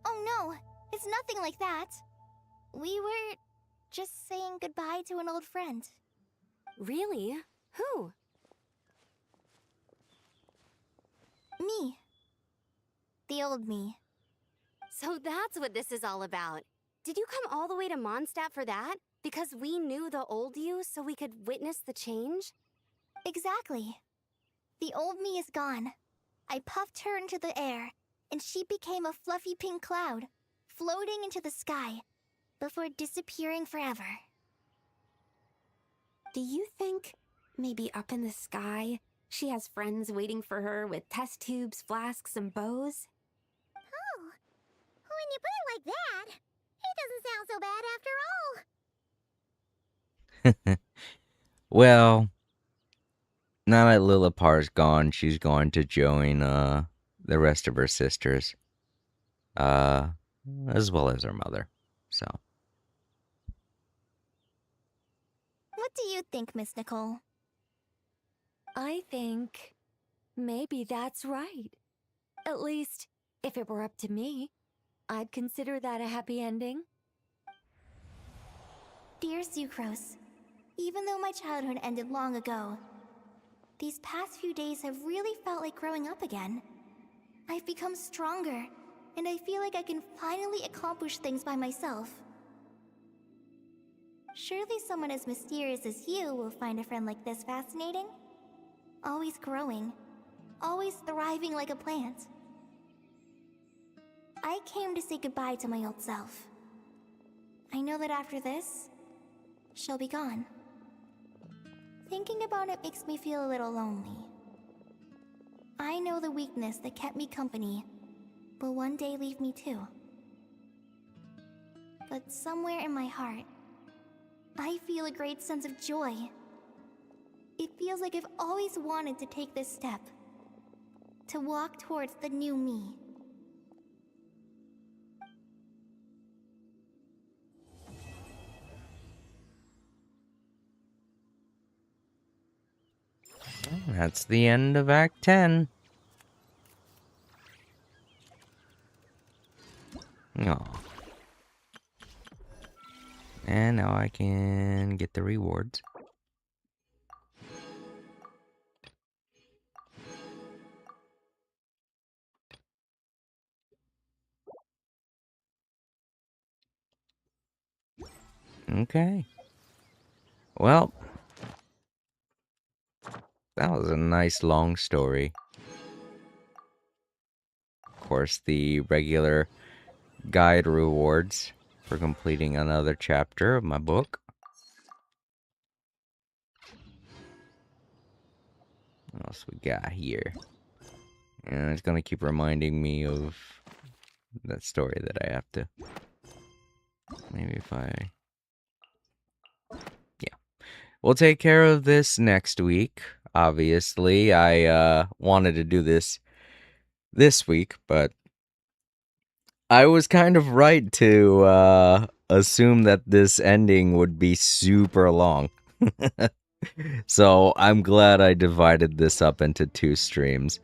Oh no, it's nothing like that. We were just saying goodbye to an old friend. Really? Who? Me. The old me. So that's what this is all about. Did you come all the way to Mondstadt for that? Because we knew the old you so we could witness the change? Exactly. The old me is gone. I puffed her into the air, and she became a fluffy pink cloud, floating into the sky, before disappearing forever. Do you think, maybe up in the sky, she has friends waiting for her with test tubes, flasks, and bows? Oh, when you put it like that, it doesn't sound so bad after all. Well, now that Lilipar's gone, she's going to join the rest of her sisters, as well as her mother. So, What do you think, Miss Nicole? I think maybe that's right. At least, if it were up to me, I'd consider that a happy ending. Dear Sucrose, even though my childhood ended long ago, these past few days have really felt like growing up again. I've become stronger, and I feel like I can finally accomplish things by myself. Surely someone as mysterious as you will find a friend like this fascinating? Always growing, always thriving like a plant. I came to say goodbye to my old self. I know that after this, she'll be gone. Thinking about it makes me feel a little lonely. I know the weakness that kept me company will one day leave me too. But somewhere in my heart, I feel a great sense of joy. It feels like I've always wanted to take this step. To walk towards the new me. That's the end of Act 10. Oh. And now I can get the rewards. Okay. Well, that was a nice long story. Of course, the regular guide rewards for completing another chapter of my book. What else we got here? And it's gonna keep reminding me of that story that I have to... Maybe if I... Yeah. We'll take care of this next week. Obviously, I wanted to do this week, but I was kind of right to assume that this ending would be super long. So I'm glad I divided this up into 2 streams.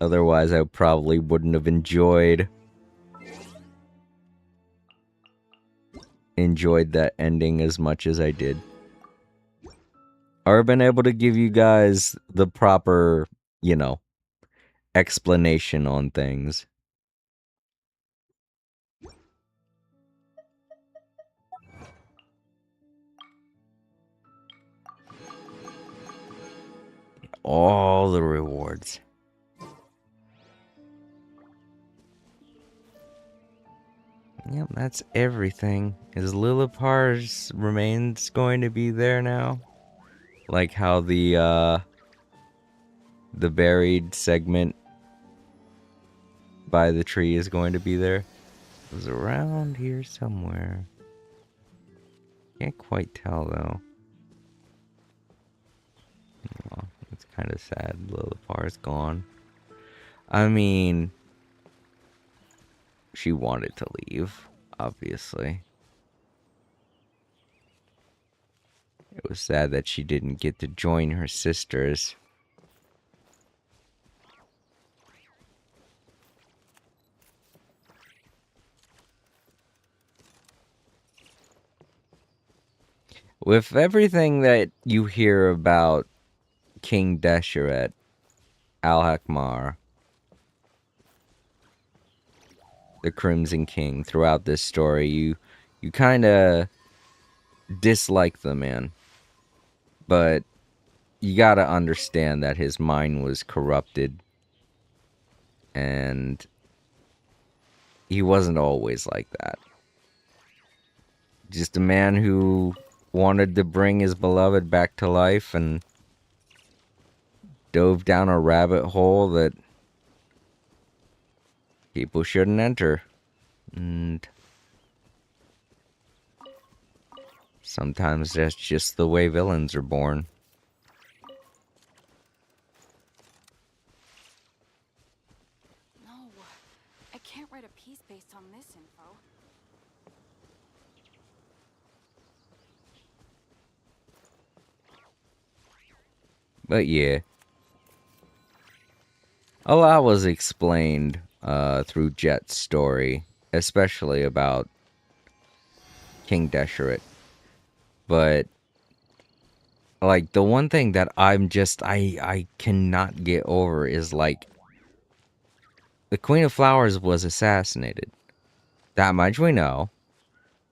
Otherwise, I probably wouldn't have enjoyed that ending as much as I did. Or been able to give you guys the proper, you know, explanation on things. All the rewards. Yep, that's everything. Is Lillipar's remains going to be there now? Like how the buried segment by the tree is going to be there? It was around here somewhere. Can't quite tell though. Well, it's kind of sad. Lillipar's gone. I mean, she wanted to leave, obviously. It was sad that she didn't get to join her sisters. With everything that you hear about King Deshret, Al-Hakmar, the Crimson King, throughout this story, you kind of dislike the man. But you gotta understand that his mind was corrupted. And he wasn't always like that. Just a man who wanted to bring his beloved back to life and dove down a rabbit hole that people shouldn't enter. And sometimes that's just the way villains are born. No, I can't write a piece based on this info. But yeah. A lot was explained through Jet's story, especially about King Deshret. But like the one thing that I cannot get over is like the Queen of Flowers was assassinated. That much we know.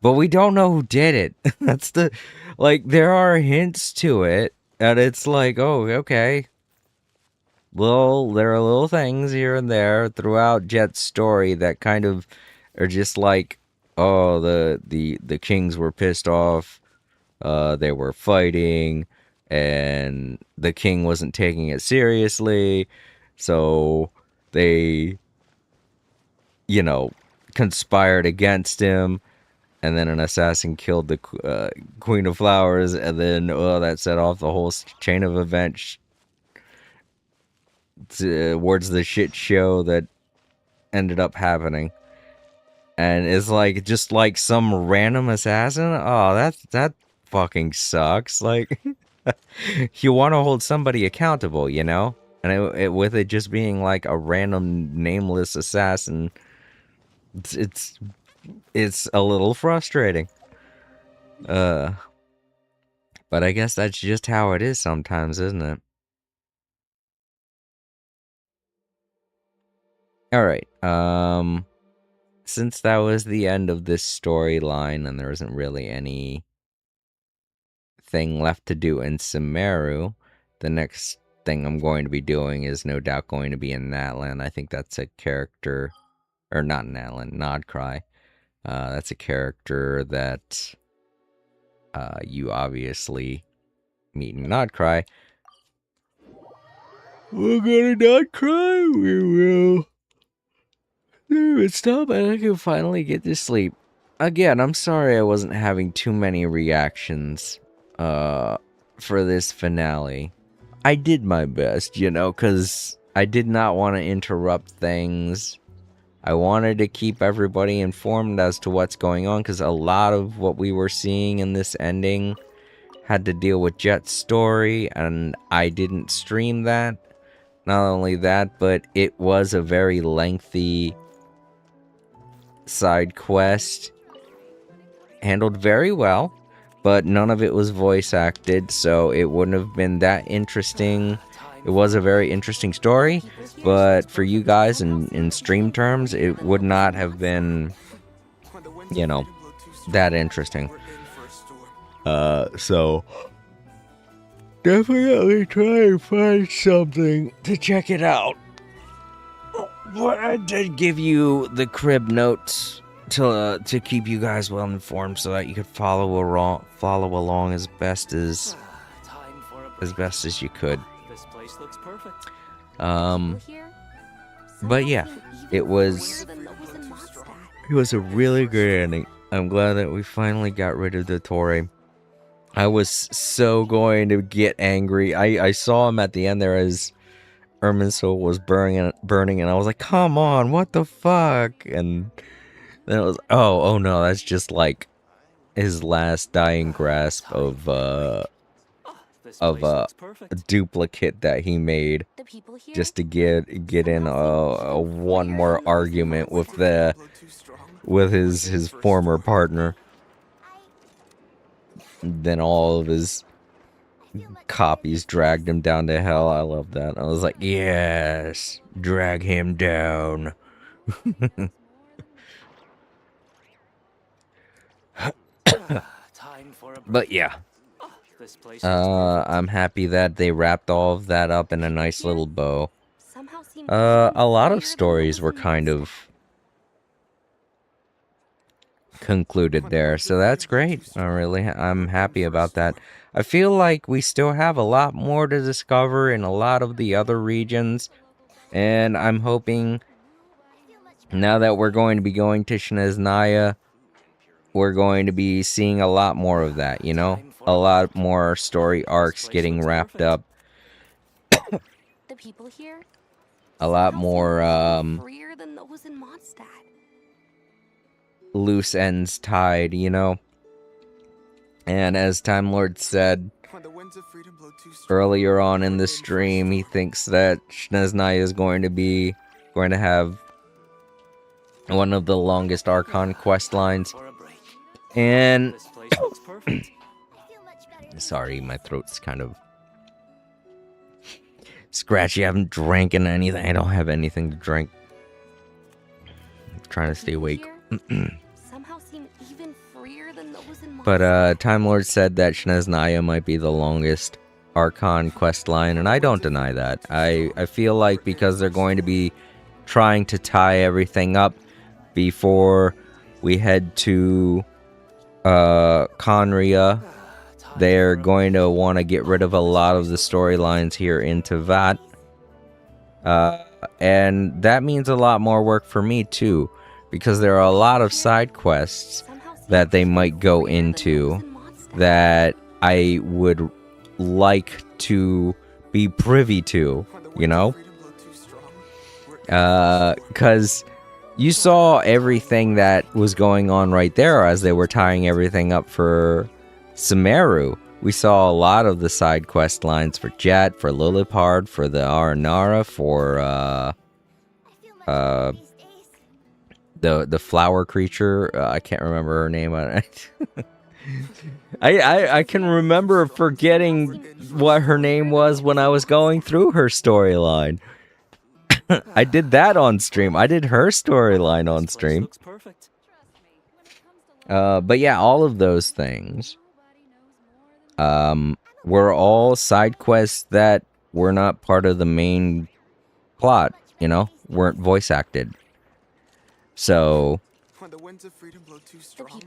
But we don't know who did it. That's the like there are hints to it and it's like, oh, okay. Well, there are little things here and there throughout Jet's story that kind of are just like, oh, the kings were pissed off. They were fighting, and the king wasn't taking it seriously, so they, you know, conspired against him. and then an assassin killed the Queen of Flowers, and then that set off the whole chain of events towards the shit show that ended up happening. And it's like just like some random assassin. Oh, that fucking sucks. Like, you want to hold somebody accountable, you know? And with it just being like a random nameless assassin, it's a little frustrating. But I guess that's just how it is sometimes, isn't it? All right. Since that was the end of this storyline and there isn't really any thing left to do in Sumeru, the next thing I'm going to be doing is no doubt going to be in Natlan. I think that's a character, or not Natlan, Nodcry. That's a character that you obviously meet in Nodcry. We're gonna not cry, we will. Stop and I can finally get to sleep. Again, I'm sorry I wasn't having too many reactions for this finale. I did my best, you know, because I did not want to interrupt things. I wanted to keep everybody informed as to what's going on, because a lot of what we were seeing in this ending had to deal with Jet's story, and I didn't stream that. Not only that, but it was a very lengthy side quest, handled very well, but none of it was voice acted, so it wouldn't have been that interesting. It was a very interesting story, but for you guys in stream terms, it would not have been, you know, that interesting. So definitely try and find something to check it out. But I did give you the crib notes to keep you guys well informed, so that you could follow along as best as you could. This place looks perfect. But yeah, it was a really good ending. I'm glad that we finally got rid of Dottore. I was so going to get angry. I saw him at the end there as Irminsul was burning, and I was like, come on, what the fuck? And then it was, oh no, that's just like his last dying grasp of a duplicate that he made just to get in a one more argument with his former partner. Then all of his copies dragged him down to hell. I love that. I was like, yes, drag him down. But yeah, I'm happy that they wrapped all of that up in a nice little bow. A lot of stories were kind of concluded there, so that's great. I'm happy about that. I feel like we still have a lot more to discover in a lot of the other regions, and I'm hoping now that we're going to be going to Snezhnaya, we're going to be seeing a lot more of that, you know? A lot more story arcs getting wrapped up. The people here? A lot more Freer than those in Mondstadt. loose ends tied, you know? And as Time Lord said earlier on in the stream, he thinks that Snezhnaya is going to have one of the longest Archon quest lines. And sorry, my throat's kind of scratchy. I haven't drank anything. I don't have anything to drink. I'm trying to stay awake. But Time Lord said that Snezhnaya might be the longest Archon quest line, and I don't deny that. I feel like because they're going to be trying to tie everything up before we head to Conria, they're going to want to get rid of a lot of the storylines here in Teyvat. And that means a lot more work for me too, because there are a lot of side quests that they might go into that I would like to be privy to, you know? Because you saw everything that was going on right there as they were tying everything up for Sumeru. We saw a lot of the side quest lines for Jet, for Lillipard, for the Aranara, for the flower creature. I can't remember her name. I can remember forgetting what her name was when I was going through her storyline. I did that on stream. I did her storyline on stream. But yeah, all of those things were all side quests that were not part of the main plot, you know, weren't voice acted. So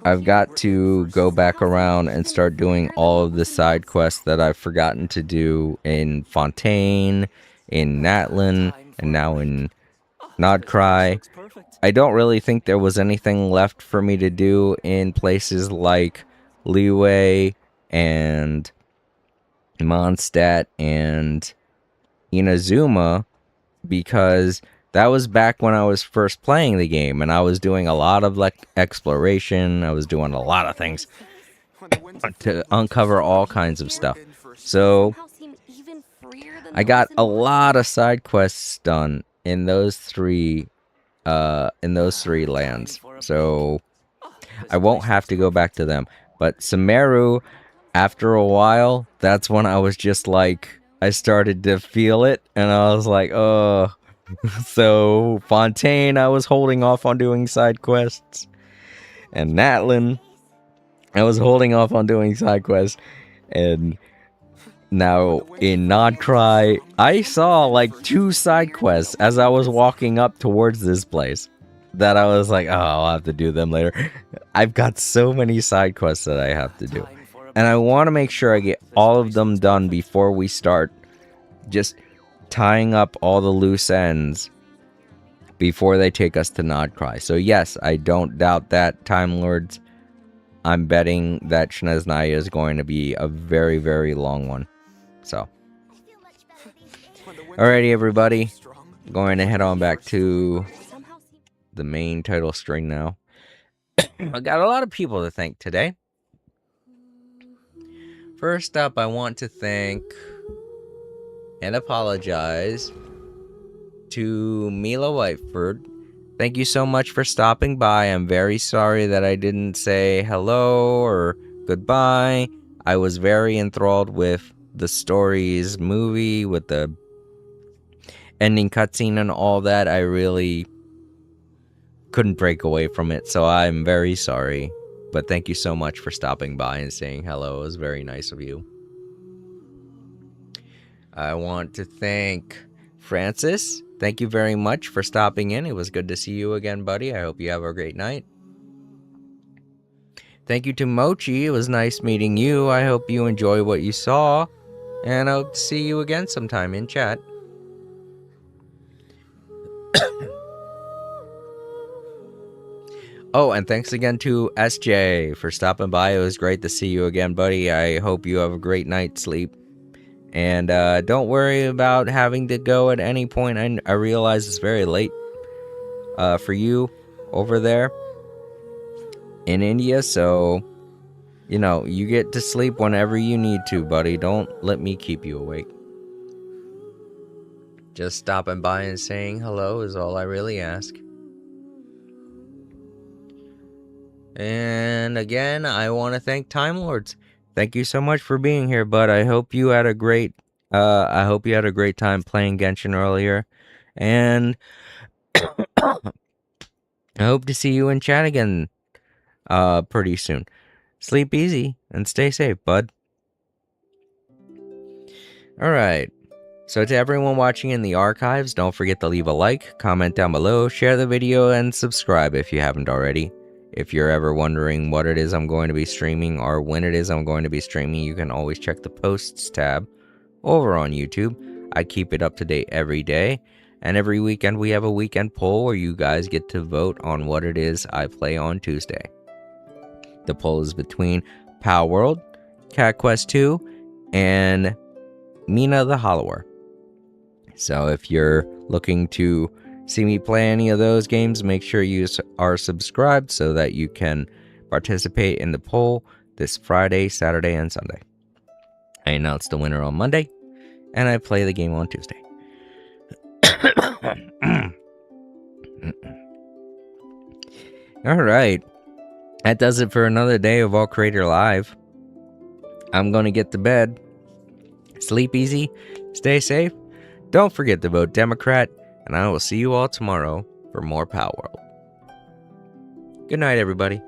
I've got to go back around and start doing all of the side quests that I've forgotten to do in Fontaine, in Natlin, and now in Nodcry. I don't really think there was anything left for me to do in places like Liyue and Mondstadt and Inazuma, because that was back when I was first playing the game, and I was doing a lot of like exploration. I was doing a lot of things to uncover all kinds of stuff. So I got a lot of side quests done in those three lands. So I won't have to go back to them. But Sumeru, after a while, that's when I was just like, I started to feel it, and I was like, oh. So Fontaine, I was holding off on doing side quests, and Natlin, I was holding off on doing side quests, and now in Nodcry, I saw like 2 side quests as I was walking up towards this place that I was like, oh, I'll have to do them later. I've got so many side quests that I have to do, and I want to make sure I get all of them done before we start just tying up all the loose ends before they take us to Nodcry. So yes, I don't doubt that, Time Lords. I'm betting that Shneznaya is going to be a very, very long one. So, alrighty, everybody. Going to head on back to the main title string now. I got a lot of people to thank today. First up, I want to thank and apologize to Mila Whiteford. Thank you so much for stopping by. I'm very sorry that I didn't say hello or goodbye. I was very enthralled with the story's movie, with the ending cutscene and all that. I really couldn't break away from it, so I'm very sorry. But thank you so much for stopping by and saying hello. It was very nice of you. I want to thank Francis. Thank you very much for stopping in. It was good to see you again, buddy. I hope you have a great night. Thank you to Mochi. It was nice meeting you. I hope you enjoy what you saw. And I hope to see you again sometime in chat. Oh, and thanks again to SJ for stopping by. It was great to see you again, buddy. I hope you have a great night's sleep. And don't worry about having to go at any point. I realize it's very late for you over there in India. So, you know, you get to sleep whenever you need to, buddy. Don't let me keep you awake. Just stopping by and saying hello is all I really ask. And again, I want to thank Time Lords. Thank you so much for being here, bud. I hope you had a great time playing Genshin earlier. And I hope to see you in chat again pretty soon. Sleep easy and stay safe, bud. Alright. So to everyone watching in the archives, don't forget to leave a like, comment down below, share the video, and subscribe if you haven't already. If you're ever wondering what it is I'm going to be streaming or when it is I'm going to be streaming, you can always check the posts tab over on YouTube. I keep it up to date every day, and every weekend we have a weekend poll where you guys get to vote on what it is I play on Tuesday. The poll is between Power World, Cat Quest 2, and Mina the Hollower. So if you're looking to see me play any of those games, make sure you are subscribed so that you can participate in the poll this Friday, Saturday, and Sunday. I announce the winner on Monday, and I play the game on Tuesday. Alright, that does it for another day of All Creator Live. I'm gonna get to bed. Sleep easy, stay safe, don't forget to vote Democrat, and I will see you all tomorrow for more Power World. Good night, everybody.